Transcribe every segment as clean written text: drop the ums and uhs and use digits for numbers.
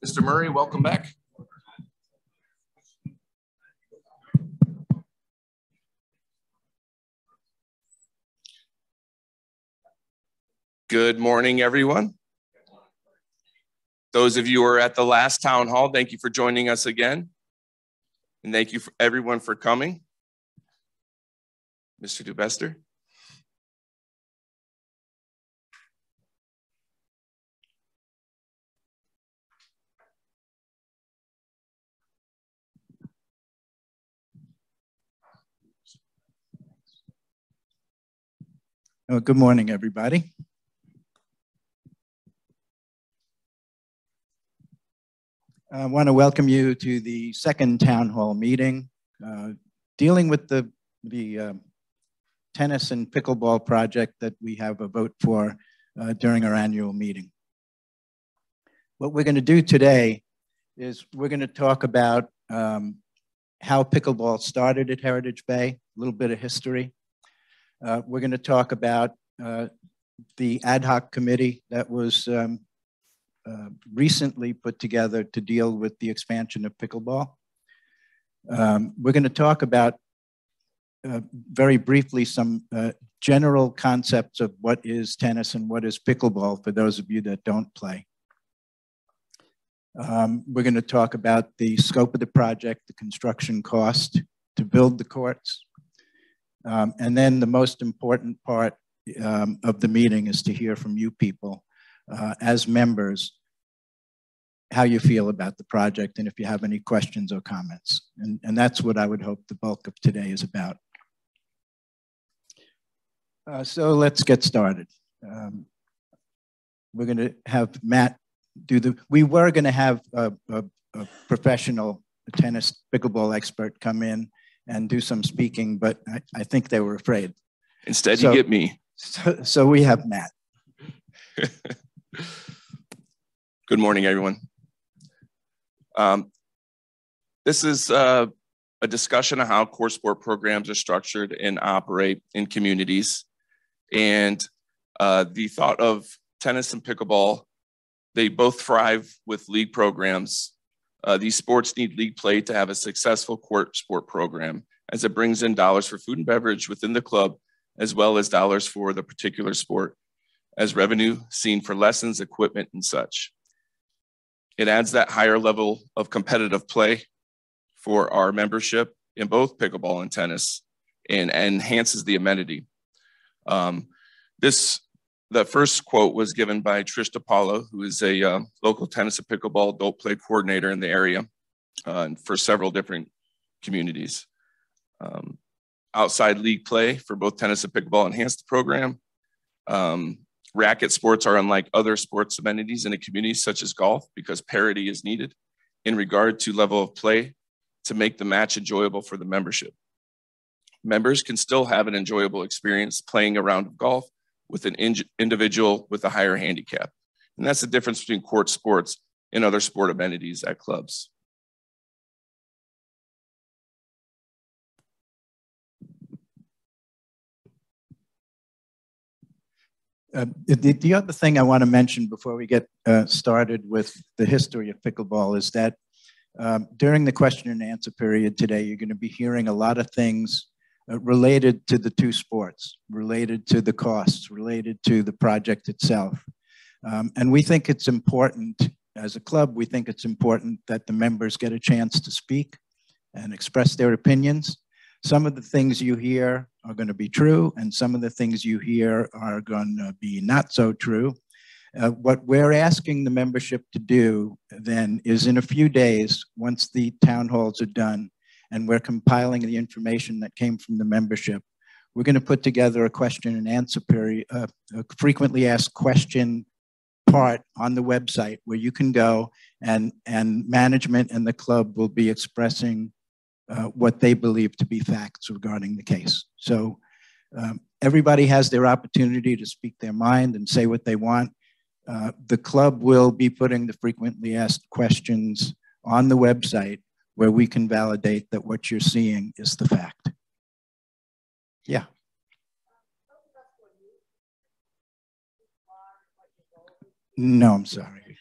Mr. Murray, welcome back. Good morning, everyone. Those of you who are at the last town hall, thank you for joining us again. And thank you for everyone for coming. Mr. Dubester. Oh, good morning, everybody. I want to welcome you to the second town hall meeting dealing with the tennis and pickleball project that we have a vote for during our annual meeting. What we're going to do today is we're going to talk about how pickleball started at Heritage Bay, a little bit of history. We're going to talk about the ad hoc committee that was recently put together to deal with the expansion of pickleball. We're going to talk about very briefly some general concepts of what is tennis and what is pickleball for those of you that don't play. We're going to talk about the scope of the project, the construction cost to build the courts. And then the most important part of the meeting is to hear from you people as members, how you feel about the project and if you have any questions or comments. And that's what I would hope the bulk of today is about. So let's get started. We're going to have Matt do we were going to have a professional tennis pickleball expert come in and do some speaking, but I think they were afraid. Instead, you get me. So we have Matt. Good morning, everyone. This is a discussion of how core sport programs are structured and operate in communities. And the thought of tennis and pickleball, they both thrive with league programs. These sports need league play to have a successful court sport program, as it brings in dollars for food and beverage within the club, as well as dollars for the particular sport, as revenue seen for lessons, equipment, and such. It adds that higher level of competitive play for our membership in both pickleball and tennis, and enhances the amenity. The first quote was given by Trish DePaulo, who is a local tennis and pickleball adult play coordinator in the area for several different communities. Outside league play for both tennis and pickleball enhanced the program. Racket sports are unlike other sports amenities in a community such as golf because parity is needed in regard to level of play to make the match enjoyable for the membership. Members can still have an enjoyable experience playing a round of golf with an individual with a higher handicap. And that's the difference between court sports and other sport amenities at clubs. The other thing I want to mention before we get started with the history of pickleball is that during the question and answer period today, you're going to be hearing a lot of things related to the two sports, related to the costs, related to the project itself. And we think it's important, as a club, we think it's important that the members get a chance to speak and express their opinions. Some of the things you hear are going to be true, and some of the things you hear are going to be not so true. What we're asking the membership to do then is in a few days, once the town halls are done, and we're compiling the information that came from the membership, we're going to put together a question and answer period, a frequently asked question part on the website where you can go and management and the club will be expressing what they believe to be facts regarding the case. So everybody has their opportunity to speak their mind and say what they want. The club will be putting the frequently asked questions on the website where we can validate that what you're seeing is the fact. Yeah. No, I'm sorry.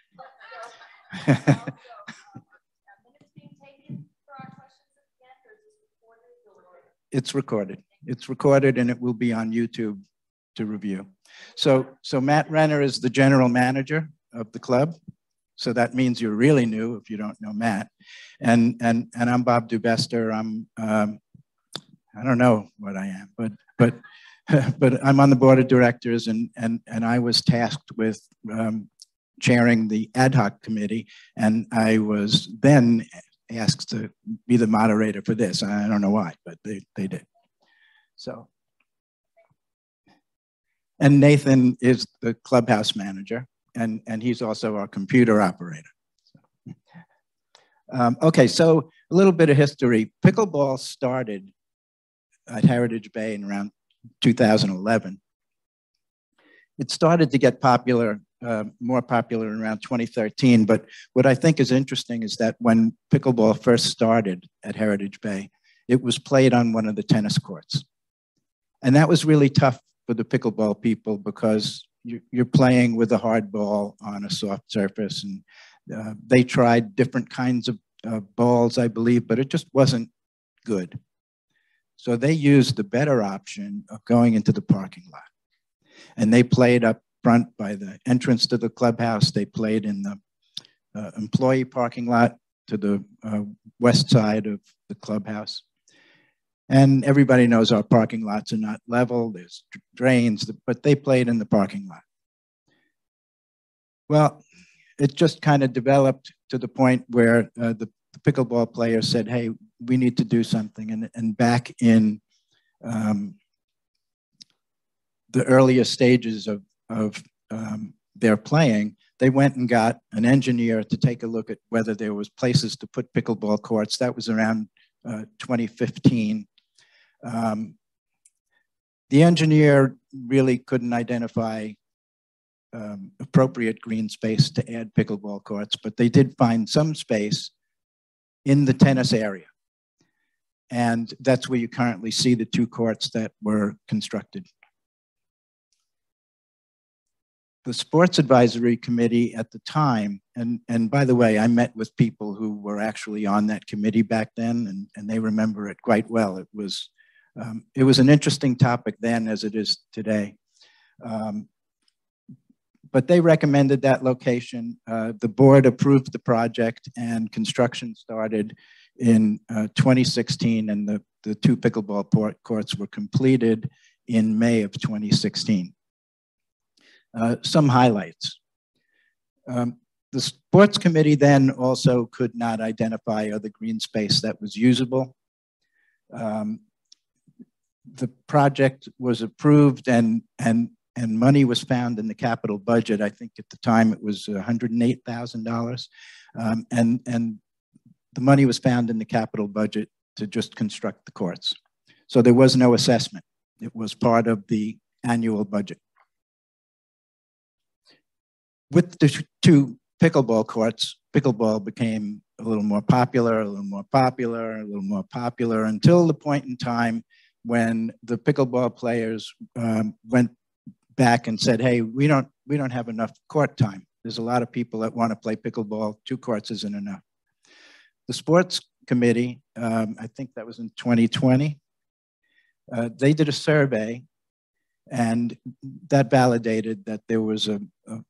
It's recorded. It's recorded and it will be on YouTube to review. So Matt Renner is the general manager of the club. So that means you're really new if you don't know Matt. And I'm Bob Dubester. I don't know what I am, but I'm on the board of directors and I was tasked with chairing the ad hoc committee, and I was then asked to be the moderator for this. I don't know why, but they did. So, and Nathan is the clubhouse manager, and he's also our computer operator. Okay, so a little bit of history. Pickleball started at Heritage Bay in around 2011. It started to get popular, more popular in around 2013, but what I think is interesting is that when pickleball first started at Heritage Bay, it was played on one of the tennis courts. And that was really tough for the pickleball people because you're playing with a hard ball on a soft surface, and they tried different kinds of balls, I believe, but it just wasn't good. So they used the better option of going into the parking lot. And they played up front by the entrance to the clubhouse. They played in the employee parking lot to the west side of the clubhouse. And everybody knows our parking lots are not level. There's drains, but they played in the parking lot. Well, it just kind of developed to the point where the pickleball players said, hey, we need to do something. And back in the earliest stages of their playing, they went and got an engineer to take a look at whether there was places to put pickleball courts. That was around 2015. The engineer really couldn't identify appropriate green space to add pickleball courts, but they did find some space in the tennis area. And that's where you currently see the two courts that were constructed. The Sports Advisory Committee at the time, and by the way, I met with people who were actually on that committee back then, and they remember it quite well. It was an interesting topic then as it is today. But they recommended that location. The board approved the project and construction started in 2016, and the two pickleball courts were completed in May of 2016. Some highlights. The sports committee then also could not identify other green space that was usable. The project was approved and money was found in the capital budget. I think at the time it was $108,000. And the money was found in the capital budget to just construct the courts. So there was no assessment. It was part of the annual budget. With the two pickleball courts, pickleball became a little more popular, a little more popular, a little more popular, until the point in time when the pickleball players went back and said, hey, we don't have enough court time. There's a lot of people that want to play pickleball. 2 courts isn't enough. The sports committee, I think that was in 2020, they did a survey, and that validated that there was a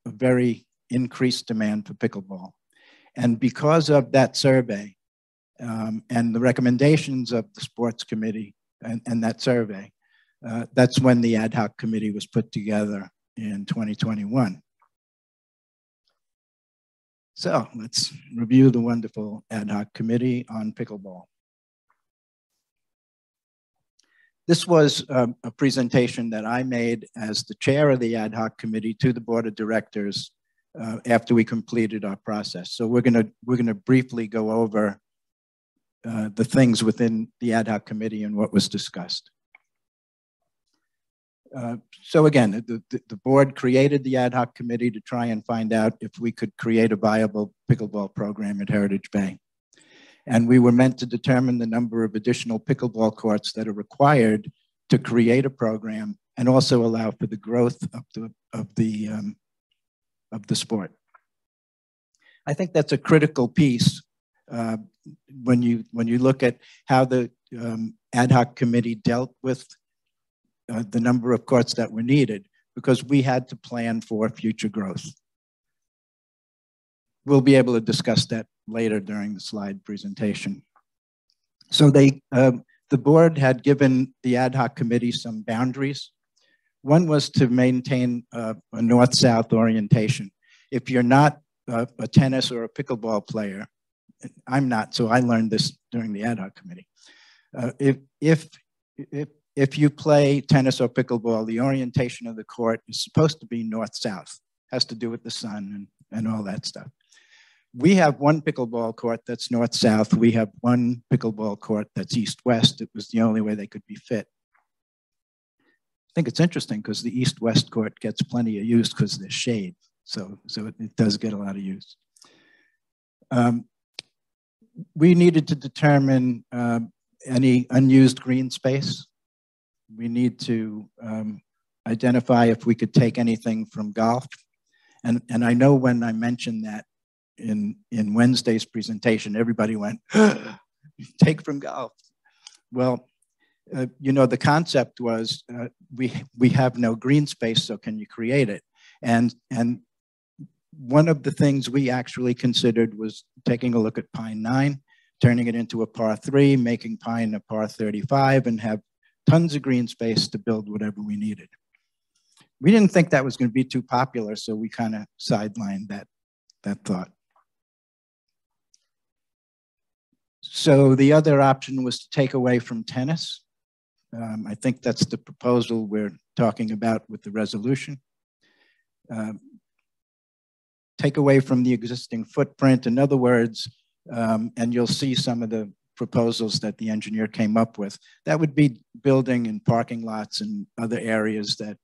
very increased demand for pickleball. And because of that survey and the recommendations of the sports committee and that survey, that's when the ad hoc committee was put together in 2021. So let's review the wonderful ad hoc committee on pickleball. This was a presentation that I made as the chair of the ad hoc committee to the board of directors after we completed our process. So we're gonna briefly go over the things within the ad hoc committee and what was discussed. So again, the board created the ad hoc committee to try and find out if we could create a viable pickleball program at Heritage Bay. And we were meant to determine the number of additional pickleball courts that are required to create a program and also allow for the growth of the sport. I think that's a critical piece when you look at how the ad hoc committee dealt with the number of courts that were needed, because we had to plan for future growth. We'll be able to discuss that later during the slide presentation. So the board had given the ad hoc committee some boundaries. One was to maintain a north-south orientation. If you're not a tennis or a pickleball player, I'm not, so I learned this during the ad hoc committee. If you play tennis or pickleball, the orientation of the court is supposed to be north-south. Has to do with the sun and all that stuff. We have one pickleball court that's north-south. We have one pickleball court that's east-west. It was the only way they could be fit. I think it's interesting because the east-west court gets plenty of use because there's shade. So it does get a lot of use. We needed to determine any unused green space. We need to identify if we could take anything from golf. And I know when I mentioned that in Wednesday's presentation, everybody went, take from golf. Well, you know, the concept was we have no green space, so can you create it? And one of the things we actually considered was taking a look at Pine 9, turning it into a par 3, making Pine a par 35, and have tons of green space to build whatever we needed. We didn't think that was going to be too popular, so we kind of sidelined that thought. So the other option was to take away from tennis. I think that's the proposal we're talking about with the resolution. Take away from the existing footprint. In other words, and you'll see some of the proposals that the engineer came up with. That would be building and parking lots and other areas that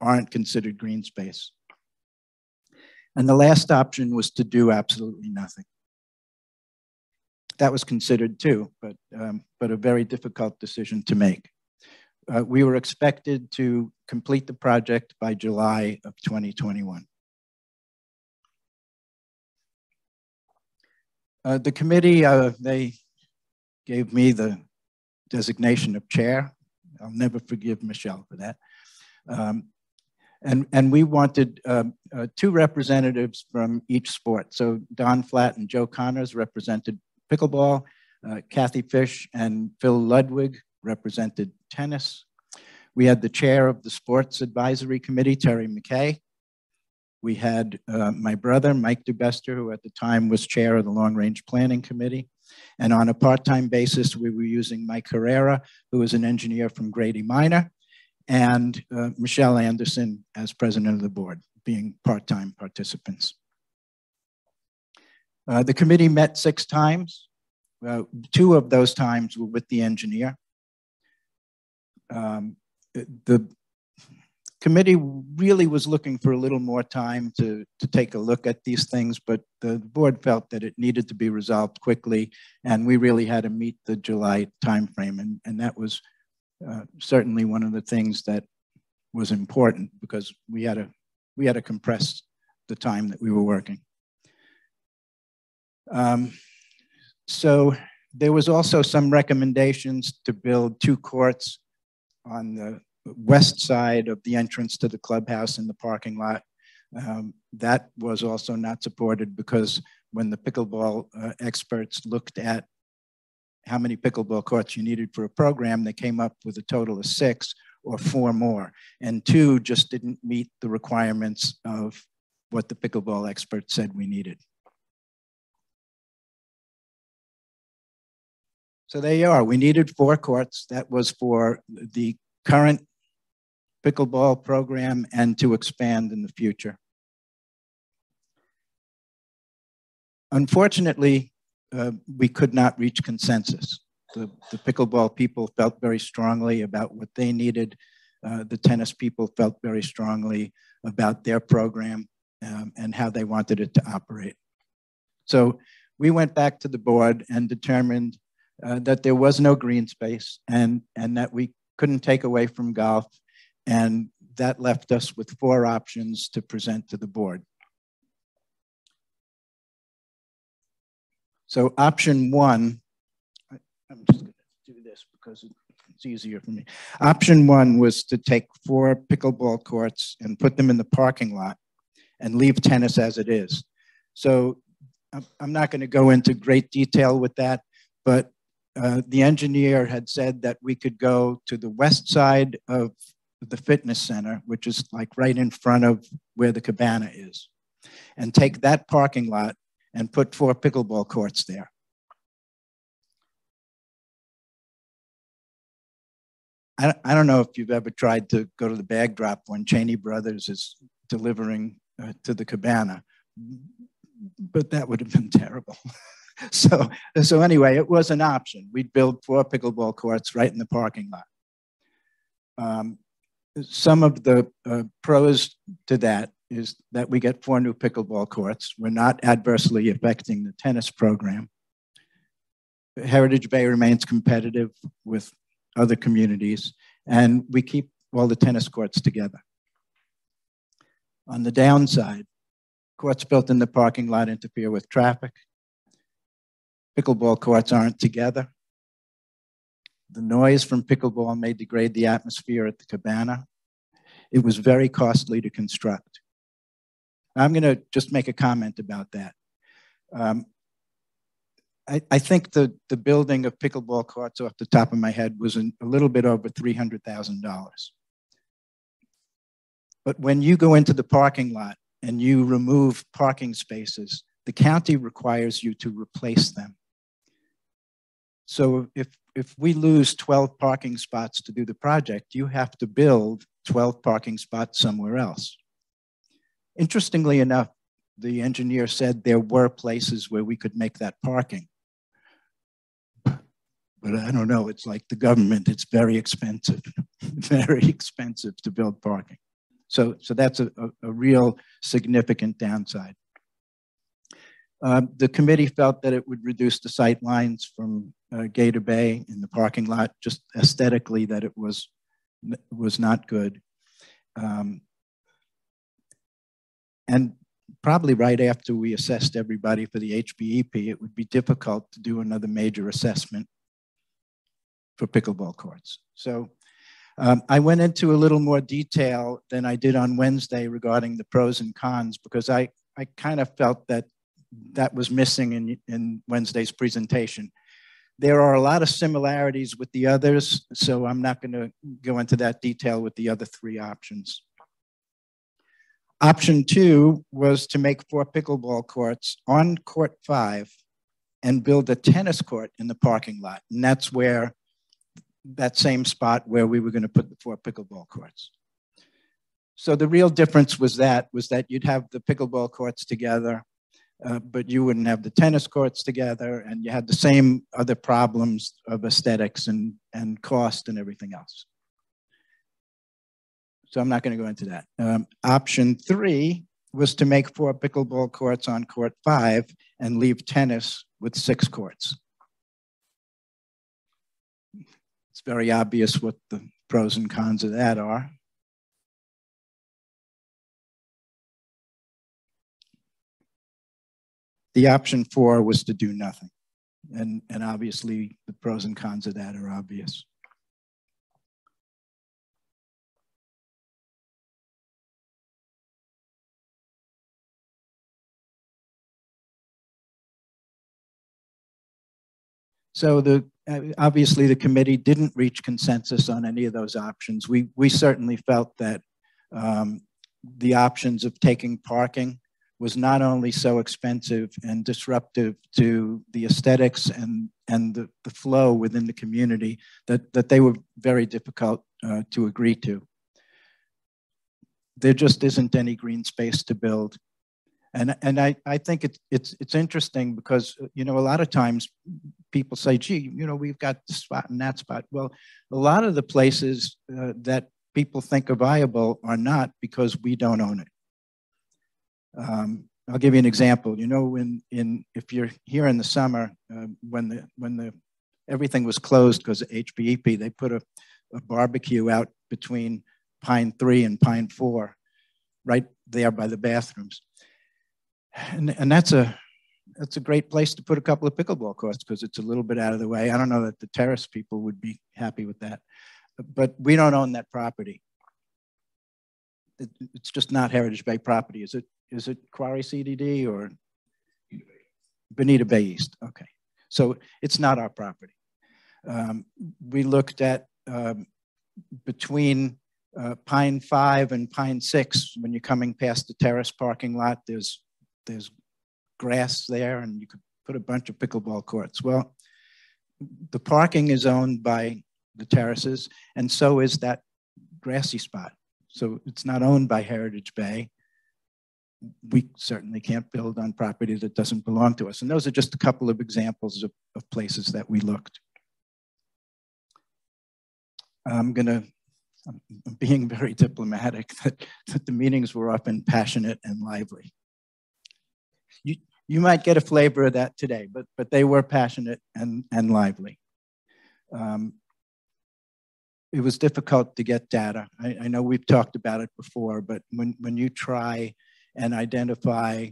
aren't considered green space. And the last option was to do absolutely nothing. That was considered too, but a very difficult decision to make. We were expected to complete the project by July of 2021. The committee, they gave me the designation of chair. I'll never forgive Michelle for that. And we wanted 2 representatives from each sport. So Don Flatt and Joe Connors represented pickleball. Kathy Fish and Phil Ludwig represented tennis. We had the chair of the Sports Advisory Committee, Terry McKay. We had my brother, Mike Dubester, who at the time was chair of the Long Range Planning Committee. And on a part-time basis, we were using Mike Herrera, who is an engineer from Grady Minor, and Michelle Anderson as president of the board, being part-time participants. The committee met 6 times. 2 of those times were with the engineer. The committee really was looking for a little more time to take a look at these things, but the board felt that it needed to be resolved quickly, and we really had to meet the July timeframe, and that was certainly one of the things that was important because we had to compress the time that we were working. So there was also some recommendations to build 2 courts on the west side of the entrance to the clubhouse in the parking lot. That was also not supported because when the pickleball experts looked at how many pickleball courts you needed for a program, they came up with a total of 6 or 4 more, and 2 just didn't meet the requirements of what the pickleball experts said we needed. So there you are. We needed 4 courts. That was for the current pickleball program and to expand in the future. Unfortunately, we could not reach consensus. The pickleball people felt very strongly about what they needed. The tennis people felt very strongly about their program and how they wanted it to operate. So we went back to the board and determined that there was no green space and that we couldn't take away from golf, and that left us with 4 options to present to the board. So option 1, I'm just going to do this because it's easier for me. Option 1 was to take 4 pickleball courts and put them in the parking lot and leave tennis as it is. So I'm not going to go into great detail with that, but the engineer had said that we could go to the west side of the fitness center, which is like right in front of where the cabana is, and take that parking lot and put 4 pickleball courts there. I don't know if you've ever tried to go to the bag drop when Cheney Brothers is delivering to the cabana, but that would have been terrible. So anyway, it was an option. We'd build 4 pickleball courts right in the parking lot. Some of the pros to that is that we get 4 new pickleball courts. We're not adversely affecting the tennis program. Heritage Bay remains competitive with other communities, and we keep all the tennis courts together. On the downside, courts built in the parking lot interfere with traffic. Pickleball courts aren't together. The noise from pickleball may degrade the atmosphere at the cabana. It was very costly to construct. I'm going to just make a comment about that. I think the building of pickleball courts off the top of my head was a little bit over $300,000. But when you go into the parking lot and you remove parking spaces, the county requires you to replace them. So if we lose 12 parking spots to do the project, you have to build 12 parking spots somewhere else. Interestingly enough, the engineer said there were places where we could make that parking. But I don't know, it's like the government, it's very expensive, very expensive to build parking. So that's a real significant downside. The committee felt that it would reduce the sight lines from Gator Bay in the parking lot, just aesthetically that it was not good. And probably right after we assessed everybody for the HBEP, it would be difficult to do another major assessment for pickleball courts. So I went into a little more detail than I did on Wednesday regarding the pros and cons, because I kind of felt that was missing in Wednesday's presentation. There are a lot of similarities with the others, so I'm not going to go into that detail with the other 3 options. Option 2 was to make 4 pickleball courts on court 5 and build a tennis court in the parking lot. And that's where, that same spot where we were going to put the 4 pickleball courts. So the real difference was that you'd have the pickleball courts together, but you wouldn't have the tennis courts together, and you had the same other problems of aesthetics and cost and everything else. So I'm not going to go into that. Option 3 was to make 4 pickleball courts on court 5 and leave tennis with 6 courts. It's very obvious what the pros and cons of that are. The option 4 was to do nothing. And obviously the pros and cons of that are obvious. So obviously the committee didn't reach consensus on any of those options. We certainly felt that the options of taking parking was not only so expensive and disruptive to the aesthetics and the flow within the community that they were very difficult to agree to. There just isn't any green space to build. And I think it's interesting because, you know, a lot of times people say, gee, you know, we've got this spot and that spot. Well, a lot of the places that people think are viable are not, because we don't own it. I'll give you an example. You know, if you're here in the summer, when everything was closed because of Hbep, they put a barbecue out between Pine 3 and Pine 4, right there by the bathrooms. And that's a great place to put a couple of pickleball courts because it's a little bit out of the way. I don't know that the terrace people would be happy with that, but we don't own that property. It's just not Heritage Bay property. Is it Quarry CDD or Bonita Bay East? Okay, so it's not our property. We looked at between Pine 5 and Pine 6, when you're coming past the terrace parking lot, there's grass there and you could put a bunch of pickleball courts. Well, the parking is owned by the terraces and so is that grassy spot. So it's not owned by Heritage Bay. We certainly can't build on property that doesn't belong to us. And those are just a couple of examples of places that we looked. I'm being very diplomatic that the meetings were often passionate and lively. You might get a flavor of that today, but they were passionate and lively. It was difficult to get data. I know we've talked about it before, but when you try and identify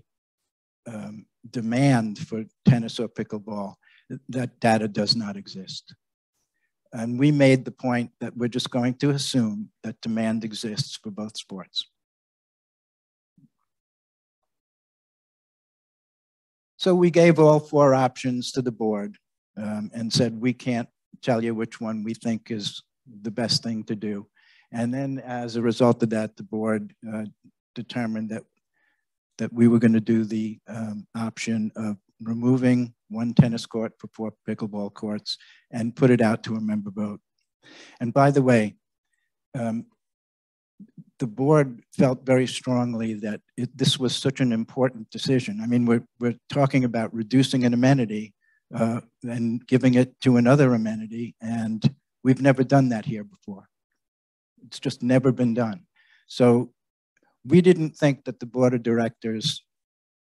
demand for tennis or pickleball, that data does not exist. And we made the point that we're just going to assume that demand exists for both sports. So we gave all 4 options to the board and said, we can't tell you which one we think is the best thing to do. And then as a result of that, the board determined that we were going to do the option of removing 1 tennis court for 4 pickleball courts and put it out to a member vote. And by the way, the board felt very strongly that this was such an important decision. I mean, we're talking about reducing an amenity and giving it to another amenity, and we've never done that here before. It's just never been done. So we didn't think that the board of directors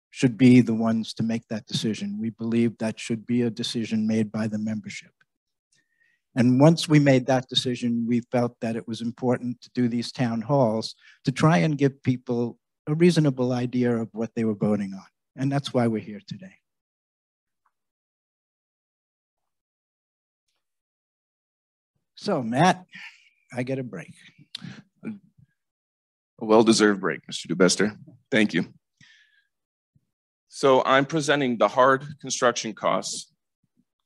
should be the ones to make that decision. We believe that should be a decision made by the membership. And once we made that decision, we felt that it was important to do these town halls to try and give people a reasonable idea of what they were voting on. And that's why we're here today. So Matt, I get a break. A well-deserved break, Mr. DeBester. Thank you. So I'm presenting the hard construction costs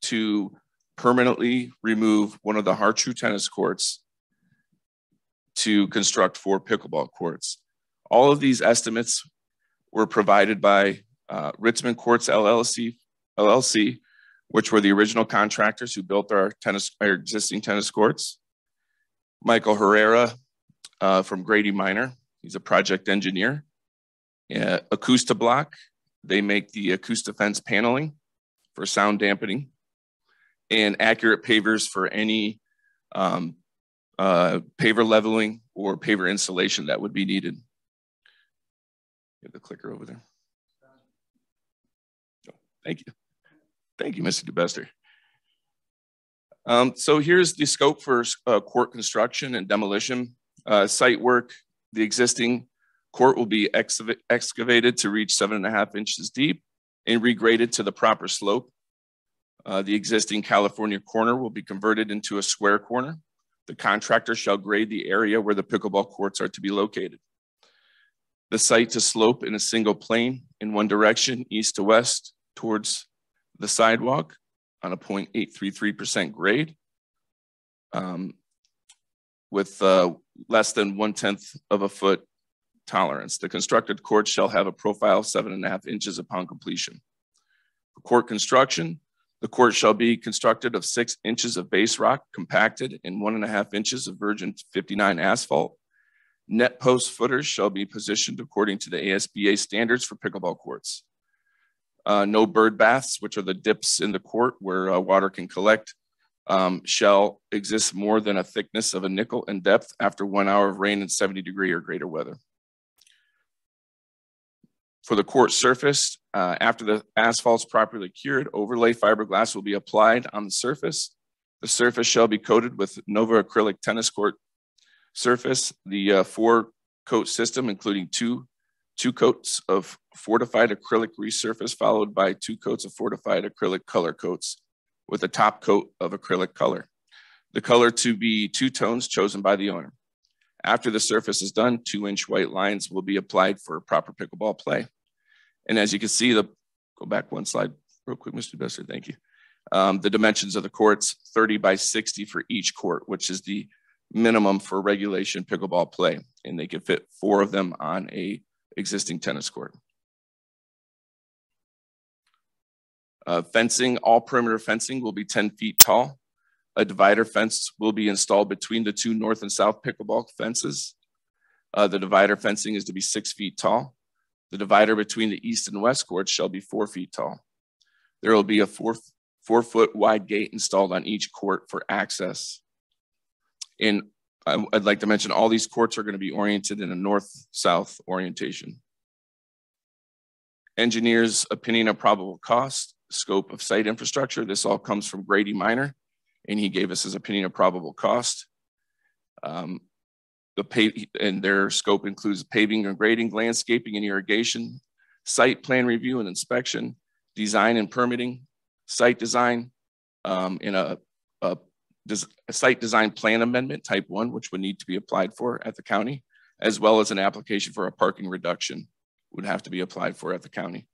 to permanently remove one of the Hartrue tennis courts to construct 4 pickleball courts. All of these estimates were provided by Richmond Courts LLC, which were the original contractors who built our existing tennis courts. Michael Herrera from Grady Minor, he's a project engineer. Acoustablock, they make the Acoustafence paneling for sound dampening, and Accurate Pavers for any paver leveling or paver installation that would be needed. You have the clicker over there. Oh, thank you. Thank you, Mr. DeBester. So here's the scope for court construction and demolition. Site work, the existing court will be excavated to reach 7.5 inches deep and regraded to the proper slope. The existing California corner will be converted into a square corner. The contractor shall grade the area where the pickleball courts are to be located. The site to slope in a single plane in one direction, east to west, towards the sidewalk on a 0.833% grade, with less than 1/10 of a foot tolerance. The constructed court shall have a profile of 7.5 inches upon completion. For court construction, the court shall be constructed of 6 inches of base rock compacted and 1.5 inches of virgin 59 asphalt. Net post footers shall be positioned according to the ASBA standards for pickleball courts. No bird baths, which are the dips in the court where water can collect, shall exist more than a thickness of a nickel in depth after 1 hour of rain in 70-degree or greater weather. For the court surface, after the asphalt's properly cured, overlay fiberglass will be applied on the surface. The surface shall be coated with Nova acrylic tennis court surface. The 4-coat system, including two coats of fortified acrylic resurface, followed by 2 coats of fortified acrylic color coats with a top coat of acrylic color. The color to be 2 tones chosen by the owner. After the surface is done, 2-inch white lines will be applied for proper pickleball play. And as you can see, go back one slide real quick, Mr. Besser, thank you. The dimensions of the courts, 30 by 60 for each court, which is the minimum for regulation pickleball play. And they can fit 4 of them on a existing tennis court. Fencing, all perimeter fencing will be 10 feet tall. A divider fence will be installed between the 2 north and south pickleball fences. The divider fencing is to be 6 feet tall. The divider between the east and west courts shall be 4 feet tall. There will be a 4-foot wide gate installed on each court for access. And I'd like to mention all these courts are going to be oriented in a north-south orientation. Engineer's opinion of probable cost, scope of site infrastructure. This all comes from Grady Minor, and he gave us his opinion of probable cost. And their scope includes paving and grading, landscaping and irrigation, site plan review and inspection, design and permitting, site design, and a site design plan amendment type 1, which would need to be applied for at the county, as well as an application for a parking reduction would have to be applied for at the county.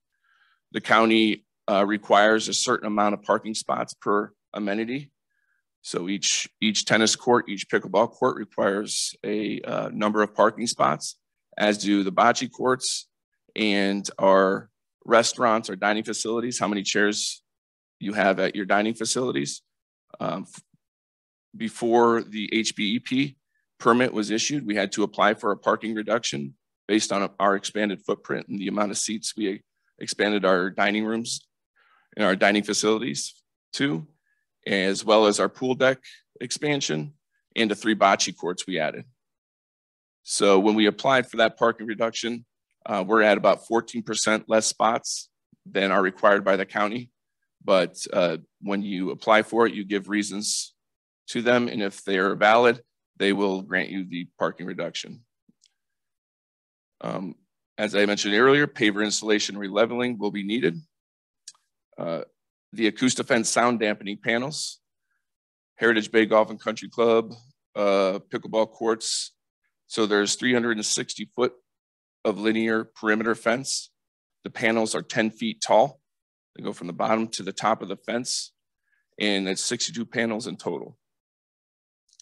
The county requires a certain amount of parking spots per amenity. So each tennis court, each pickleball court requires a number of parking spots, as do the bocce courts and our restaurants or dining facilities, how many chairs you have at your dining facilities. Before the HBEP permit was issued, we had to apply for a parking reduction based on our expanded footprint and the amount of seats we expanded our dining rooms and our dining facilities to, as well as our pool deck expansion and the 3 bocce courts we added. So when we applied for that parking reduction, we're at about 14% less spots than are required by the county. But when you apply for it, you give reasons to them, and if they are valid, they will grant you the parking reduction. As I mentioned earlier, paver installation releveling will be needed. The Acoustafence sound dampening panels, Heritage Bay Golf and Country Club, pickleball courts. So there's 360 foot of linear perimeter fence. The panels are 10 feet tall. They go from the bottom to the top of the fence, and it's 62 panels in total.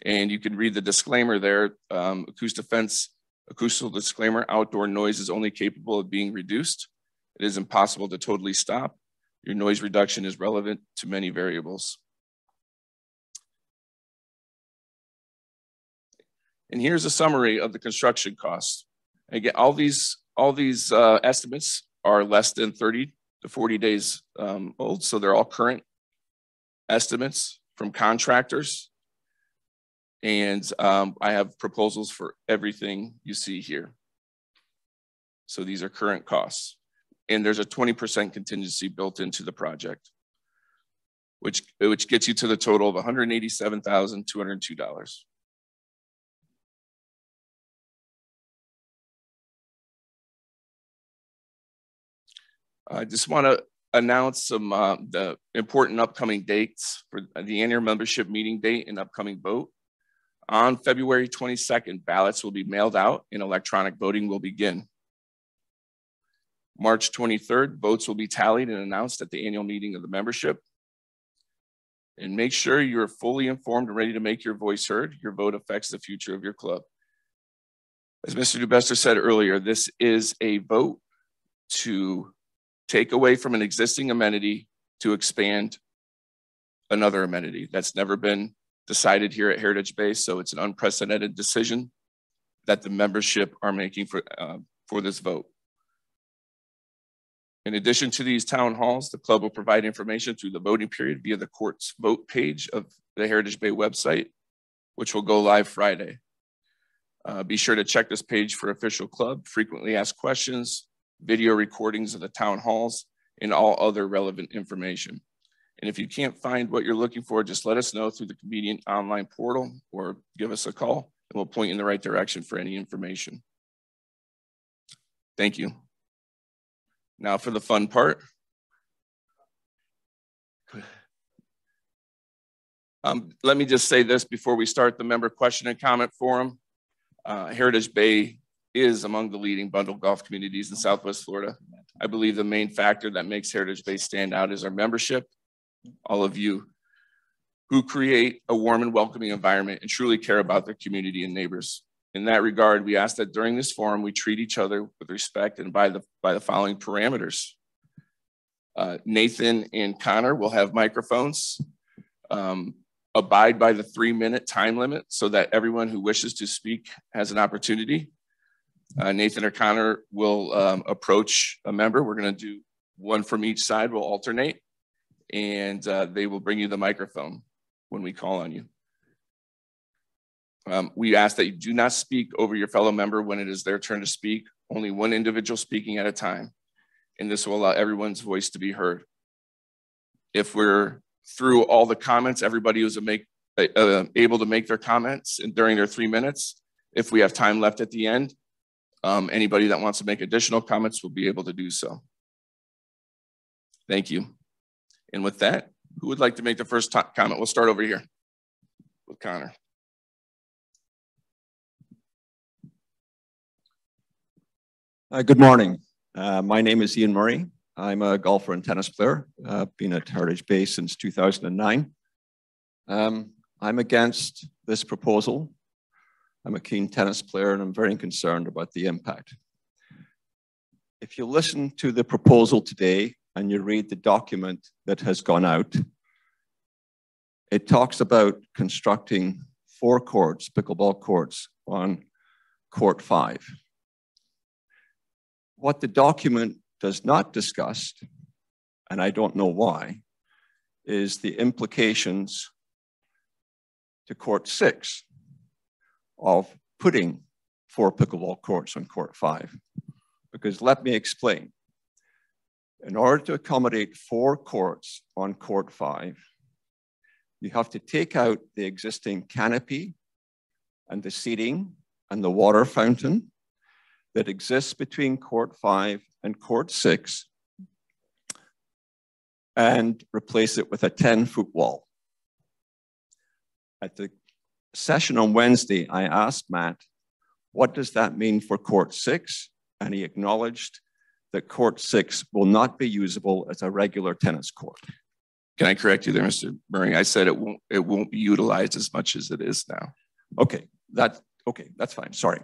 And you can read the disclaimer there, Acoustafence acoustical disclaimer, outdoor noise is only capable of being reduced. It is impossible to totally stop. Your noise reduction is relevant to many variables. And here's a summary of the construction costs. Again, all these estimates are less than 30 to 40 days old, so they're all current estimates from contractors. And I have proposals for everything you see here. So these are current costs. And there's a 20% contingency built into the project, which gets you to the total of $187,202. I just want to announce some the important upcoming dates for the annual membership meeting date and upcoming vote. On February 22nd, ballots will be mailed out and electronic voting will begin. March 23rd, votes will be tallied and announced at the annual meeting of the membership. And make sure you're fully informed and ready to make your voice heard. Your vote affects the future of your club. As Mr. Dubester said earlier, this is a vote to take away from an existing amenity to expand another amenity. That's never been decided here at Heritage Bay, so it's an unprecedented decision that the membership are making for this vote. In addition to these town halls, the club will provide information through the voting period via the court's vote page of the Heritage Bay website, which will go live Friday. Be sure to check this page for official club, frequently asked questions, video recordings of the town halls, and all other relevant information. And if you can't find what you're looking for, just let us know through the convenient online portal or give us a call and we'll point you in the right direction for any information. Thank you. Now for the fun part. Let me just say this before we start the member question and comment forum. Heritage Bay is among the leading bundle golf communities in Southwest Florida. I believe the main factor that makes Heritage Bay stand out is our membership, all of you who create a warm and welcoming environment and truly care about their community and neighbors. In that regard, we ask that during this forum, we treat each other with respect and by the following parameters. Nathan and Connor will have microphones. Abide by the 3-minute time limit so that everyone who wishes to speak has an opportunity. Nathan or Connor will approach a member. We're going to do one from each side. We'll alternate, and they will bring you the microphone when we call on you. We ask that you do not speak over your fellow member when it is their turn to speak, only one individual speaking at a time, and this will allow everyone's voice to be heard. If we're through all the comments, everybody was able to make their comments during their 3 minutes. If we have time left at the end, anybody that wants to make additional comments will be able to do so. Thank you. And with that, who would like to make the first comment? We'll start over here with Connor. Good morning. My name is Ian Murray. I'm a golfer and tennis player. Been at Heritage Bay since 2009. I'm against this proposal. I'm a keen tennis player and I'm very concerned about the impact. If you listen to the proposal today and you read the document that has gone out, it talks about constructing 4 courts, pickleball courts, on court 5. What the document does not discuss, and I don't know why, is the implications to court 6 of putting 4 pickleball courts on court 5. Because let me explain. In order to accommodate 4 courts on court 5, you have to take out the existing canopy and the seating and the water fountain that exists between court 5 and court 6 and replace it with a 10-foot wall. At the session on Wednesday, I asked Matt, what does that mean for court 6? And he acknowledged that court 6 will not be usable as a regular tennis court. Can I correct you there, Mr. Murray? I said it won't be utilized as much as it is now. Okay, that's fine, sorry.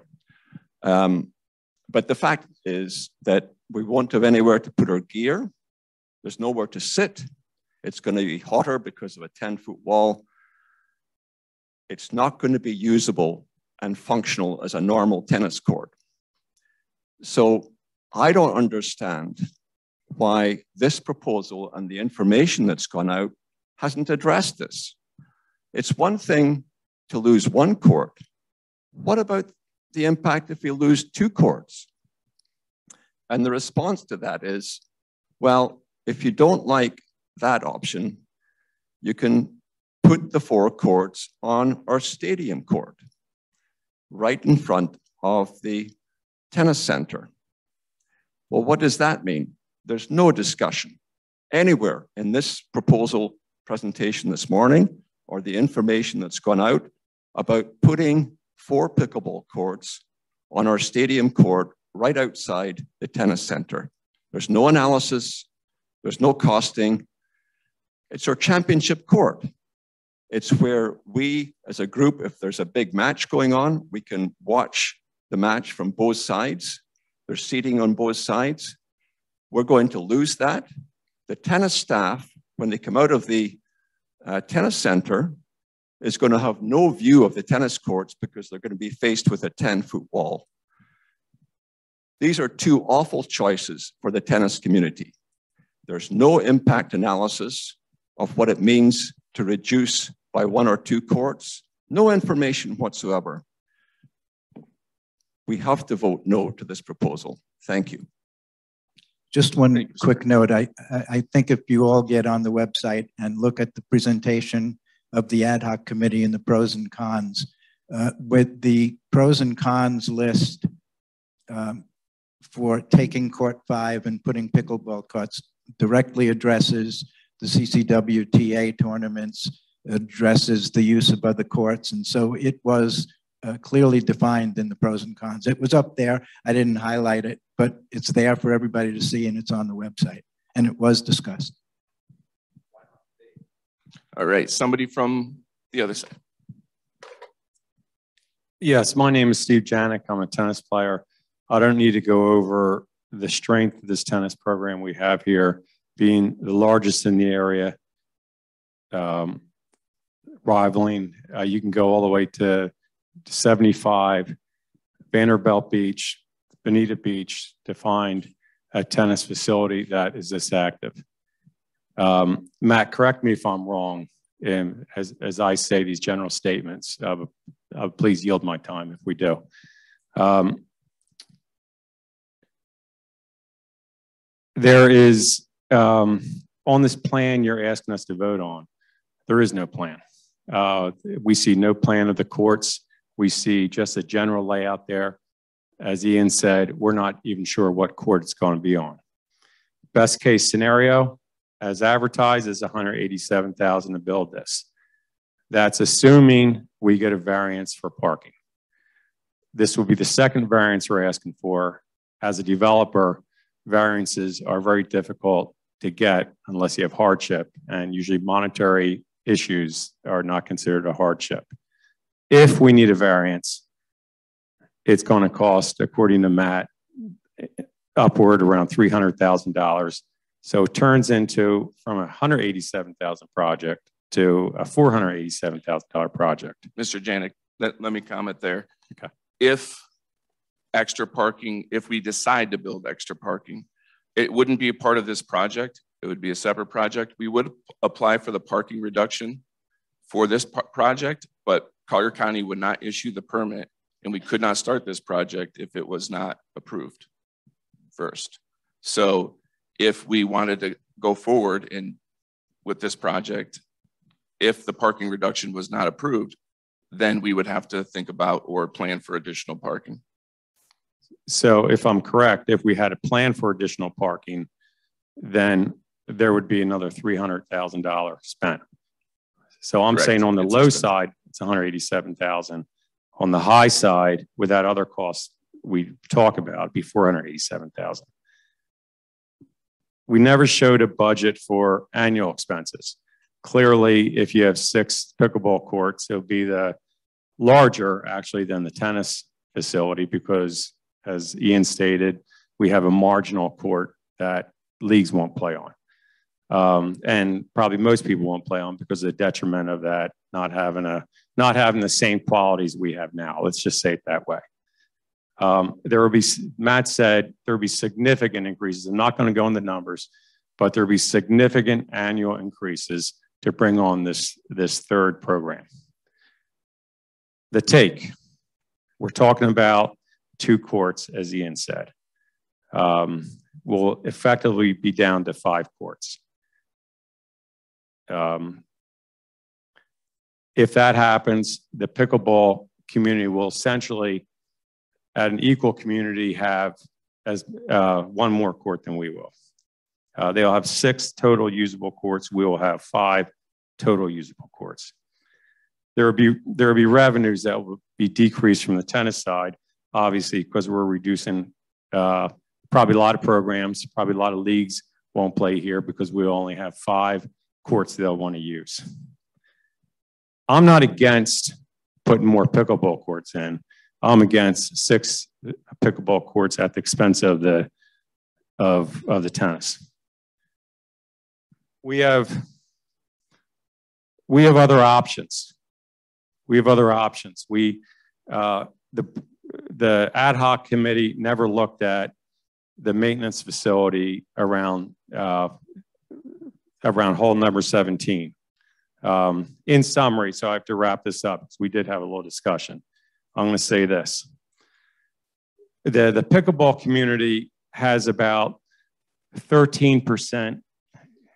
But the fact is that we won't have anywhere to put our gear. There's nowhere to sit. It's going to be hotter because of a 10-foot wall. It's not going to be usable and functional as a normal tennis court. So I don't understand why this proposal and the information that's gone out hasn't addressed this. It's one thing to lose 1 court. What about the impact if we lose 2 courts? And the response to that is, well, if you don't like that option, you can put the 4 courts on our stadium court, right in front of the tennis center. Well, what does that mean? There's no discussion anywhere in this proposal presentation this morning or the information that's gone out about putting 4 pickleball courts on our stadium court right outside the tennis center. There's no analysis, there's no costing. It's our championship court. It's where we, as a group, if there's a big match going on, we can watch the match from both sides. There's seating on both sides. We're going to lose that. The tennis staff, when they come out of the tennis center, is going to have no view of the tennis courts because they're going to be faced with a 10-foot wall. These are two awful choices for the tennis community. There's no impact analysis of what it means to reduce by 1 or 2 courts, no information whatsoever. We have to vote no to this proposal. Thank you. Just one quick note. I think if you all get on the website and look at the presentation of the ad hoc committee and the pros and cons, with the pros and cons list for taking court 5 and putting pickleball courts directly addresses the CCWTA tournaments, addresses the use of other courts. And so it was clearly defined in the pros and cons. It was up there. I didn't highlight it, but it's there for everybody to see, and it's on the website, and it was discussed. All right, somebody from the other side. Yes, my name is Steve Janik. I'm a tennis player. I don't need to go over the strength of this tennis program we have here, being the largest in the area, rivaling. You can go all the way to 75, Vanderbilt Beach, Bonita Beach, to find a tennis facility that is this active. Matt, correct me if I'm wrong, as I say these general statements. Please yield my time if we do. There is, on this plan you're asking us to vote on, there is no plan. We see no plan of the courts. We see just a general layout there. As Ian said, we're not even sure what court it's going to be on. Best case scenario, as advertised, is $187,000 to build this. That's assuming we get a variance for parking. This will be the second variance we're asking for. As a developer, variances are very difficult to get unless you have hardship, and usually monetary issues are not considered a hardship. If we need a variance, it's going to cost, according to Matt, upward around $300,000. So it turns into from a $187,000 project to a $487,000 project. Mr. Janik, let me comment there. Okay. If extra parking, if we decide to build extra parking, it wouldn't be a part of this project. It would be a separate project. We would apply for the parking reduction for this project, but Collier County would not issue the permit, and we could not start this project if it was not approved first. So if we wanted to go forward with this project, if the parking reduction was not approved, then we would have to think about or plan for additional parking. So if I'm correct, if we had a plan for additional parking, then there would be another $300,000 spent. So I'm saying on the low side, it's $187,000. On the high side, with that other cost we talk about, it'd be $487,000. We never showed a budget for annual expenses. Clearly, if you have 6 pickleball courts, it'll be the larger actually than the tennis facility because, as Ian stated, we have a marginal court that leagues won't play on. And probably most people won't play on because of the detriment of that not having the same qualities we have now. Let's just say it that way. There will be, Matt said, there will be significant increases. I'm not going to go into numbers, but there will be significant annual increases to bring on this third program. The take, we're talking about 2 courts, as Ian said. Will effectively be down to 5 courts. If that happens, the pickleball community will essentially, at an equal community, have as 1 more court than we will. They'll have 6 total usable courts. We will have 5 total usable courts. There will be revenues that will be decreased from the tennis side, obviously, because we're reducing probably a lot of programs, probably a lot of leagues won't play here because we only have 5 courts they'll want to use. I'm not against putting more pickleball courts in, I'm against 6 pickleball courts at the expense of the tennis. We have other options. The ad hoc committee never looked at the maintenance facility around hole number 17. In summary, so I have to wrap this up because we did have a little discussion. I'm going to say this. The pickleball community has about 13%.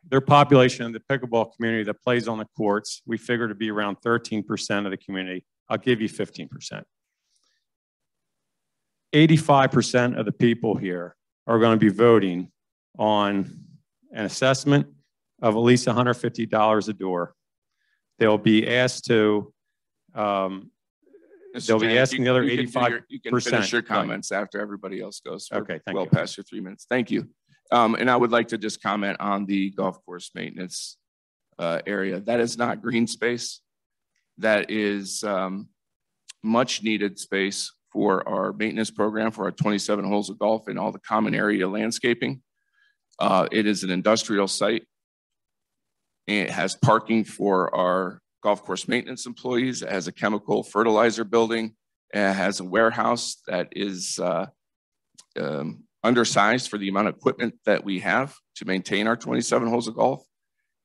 Their population of the pickleball community that plays on the courts, we figure to be around 13% of the community. I'll give you 15%. 85% of the people here are going to be voting on an assessment of at least $150 a door. They'll be asked to, they'll be asking the other 85%. You can finish your comments after everybody else goes. Okay, thank you. Well past your 3 minutes. Thank you. And I would like to just comment on the golf course maintenance area. That is not green space. That is much needed space for our maintenance program for our 27 holes of golf and all the common area landscaping. It is an industrial site. It has parking for our golf course maintenance employees. It has a chemical fertilizer building. It has a warehouse that is undersized for the amount of equipment that we have to maintain our 27 holes of golf.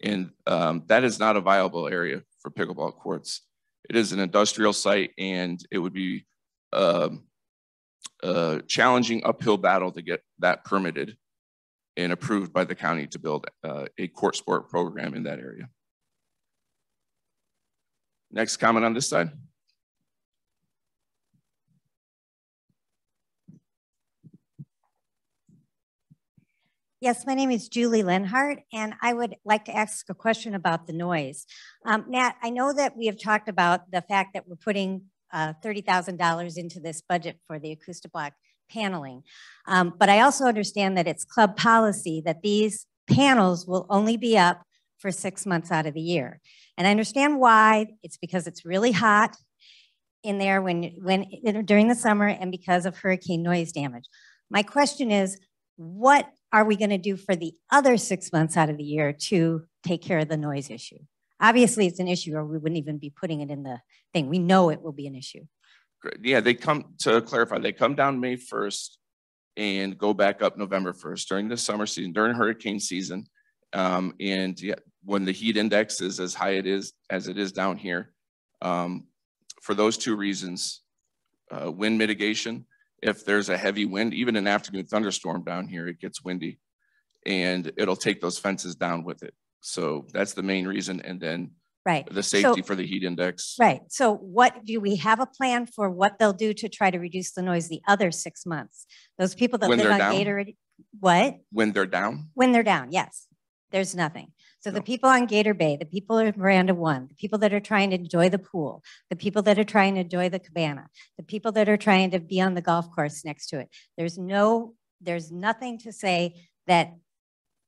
And that is not a viable area for pickleball courts. It is an industrial site, and it would be a challenging uphill battle to get that permitted and approved by the county to build a court sport program in that area. Next comment on this side. Yes, my name is Julie Lenhart, and I would like to ask a question about the noise. Matt, I know that we have talked about the fact that we're putting $30,000 into this budget for the acoustic block paneling, but I also understand that it's club policy that these panels will only be up for 6 months out of the year. And I understand why. It's because it's really hot in there during the summer and because of hurricane noise damage. My question is, what are we going to do for the other 6 months out of the year to take care of the noise issue? Obviously, it's an issue, or we wouldn't even be putting it in the thing. We know it will be an issue. Yeah, they come, to clarify, they come down May 1st and go back up November 1st during the summer season, during hurricane season. And yeah, when the heat index is as high as it is down here, for those 2 reasons, wind mitigation. If there's a heavy wind, even an afternoon thunderstorm down here, it gets windy and it'll take those fences down with it. So that's the main reason. And then the safety for the heat index. Right. So what do we have a plan for what they'll do to try to reduce the noise the other 6 months? Those people that live on Gator, what? When they're down? When they're down, yes. There's nothing. So the people on Gator Bay, the people at Miranda One, the people that are trying to enjoy the pool, the people that are trying to enjoy the cabana, the people that are trying to be on the golf course next to it. There's nothing to say that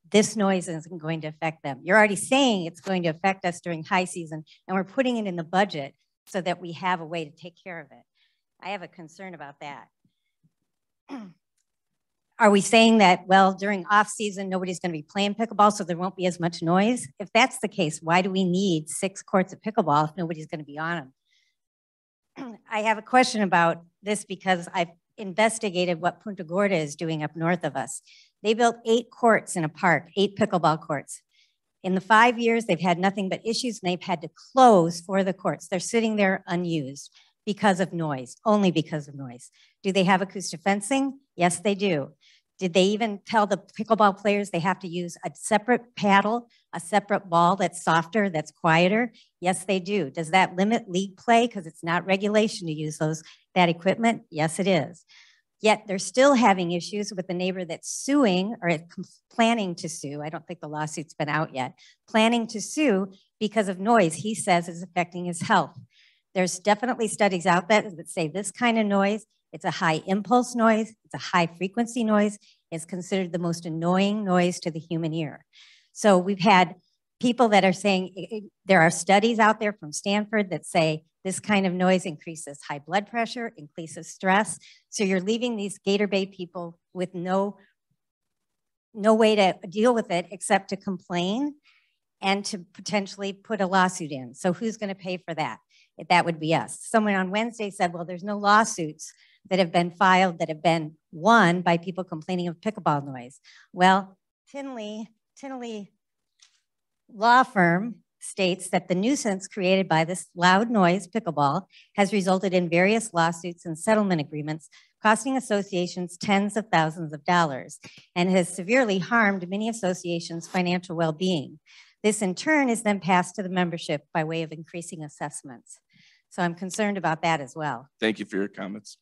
this noise isn't going to affect them. You're already saying it's going to affect us during high season, and we're putting it in the budget so that we have a way to take care of it. I have a concern about that. Are we saying that, well, during off season, nobody's going to be playing pickleball, so there won't be as much noise? If that's the case, why do we need 6 courts of pickleball if nobody's going to be on them? I have a question about this because I've investigated what Punta Gorda is doing up north of us. They built 8 courts in a park, 8 pickleball courts. In the 5 years, they've had nothing but issues, and they've had to close 4 of the courts. They're sitting there unused because of noise, only because of noise. Do they have acoustic fencing? Yes, they do. Did they even tell the pickleball players they have to use a separate paddle, a separate ball that's softer, that's quieter? Yes, they do. Does that limit league play because it's not regulation to use that equipment? Yes, it is. Yet they're still having issues with the neighbor that's suing or planning to sue. I don't think the lawsuit's been out yet. Planning to sue because of noise he says is affecting his health. There's definitely studies out there that say this kind of noise, it's a high impulse noise, it's a high frequency noise, it's considered the most annoying noise to the human ear. So we've had people that are saying, there are studies out there from Stanford that say this kind of noise increases high blood pressure, increases stress. So you're leaving these Gator Bay people with no way to deal with it except to complain and to potentially put a lawsuit in. So who's going to pay for that? That would be us. Someone on Wednesday said, well, there's no lawsuits that have been filed that have been won by people complaining of pickleball noise. Well, Tinley law firm states that the nuisance created by this loud noise pickleball has resulted in various lawsuits and settlement agreements costing associations tens of thousands of dollars and has severely harmed many associations' financial well-being. This in turn is then passed to the membership by way of increasing assessments. So I'm concerned about that as well. Thank you for your comments.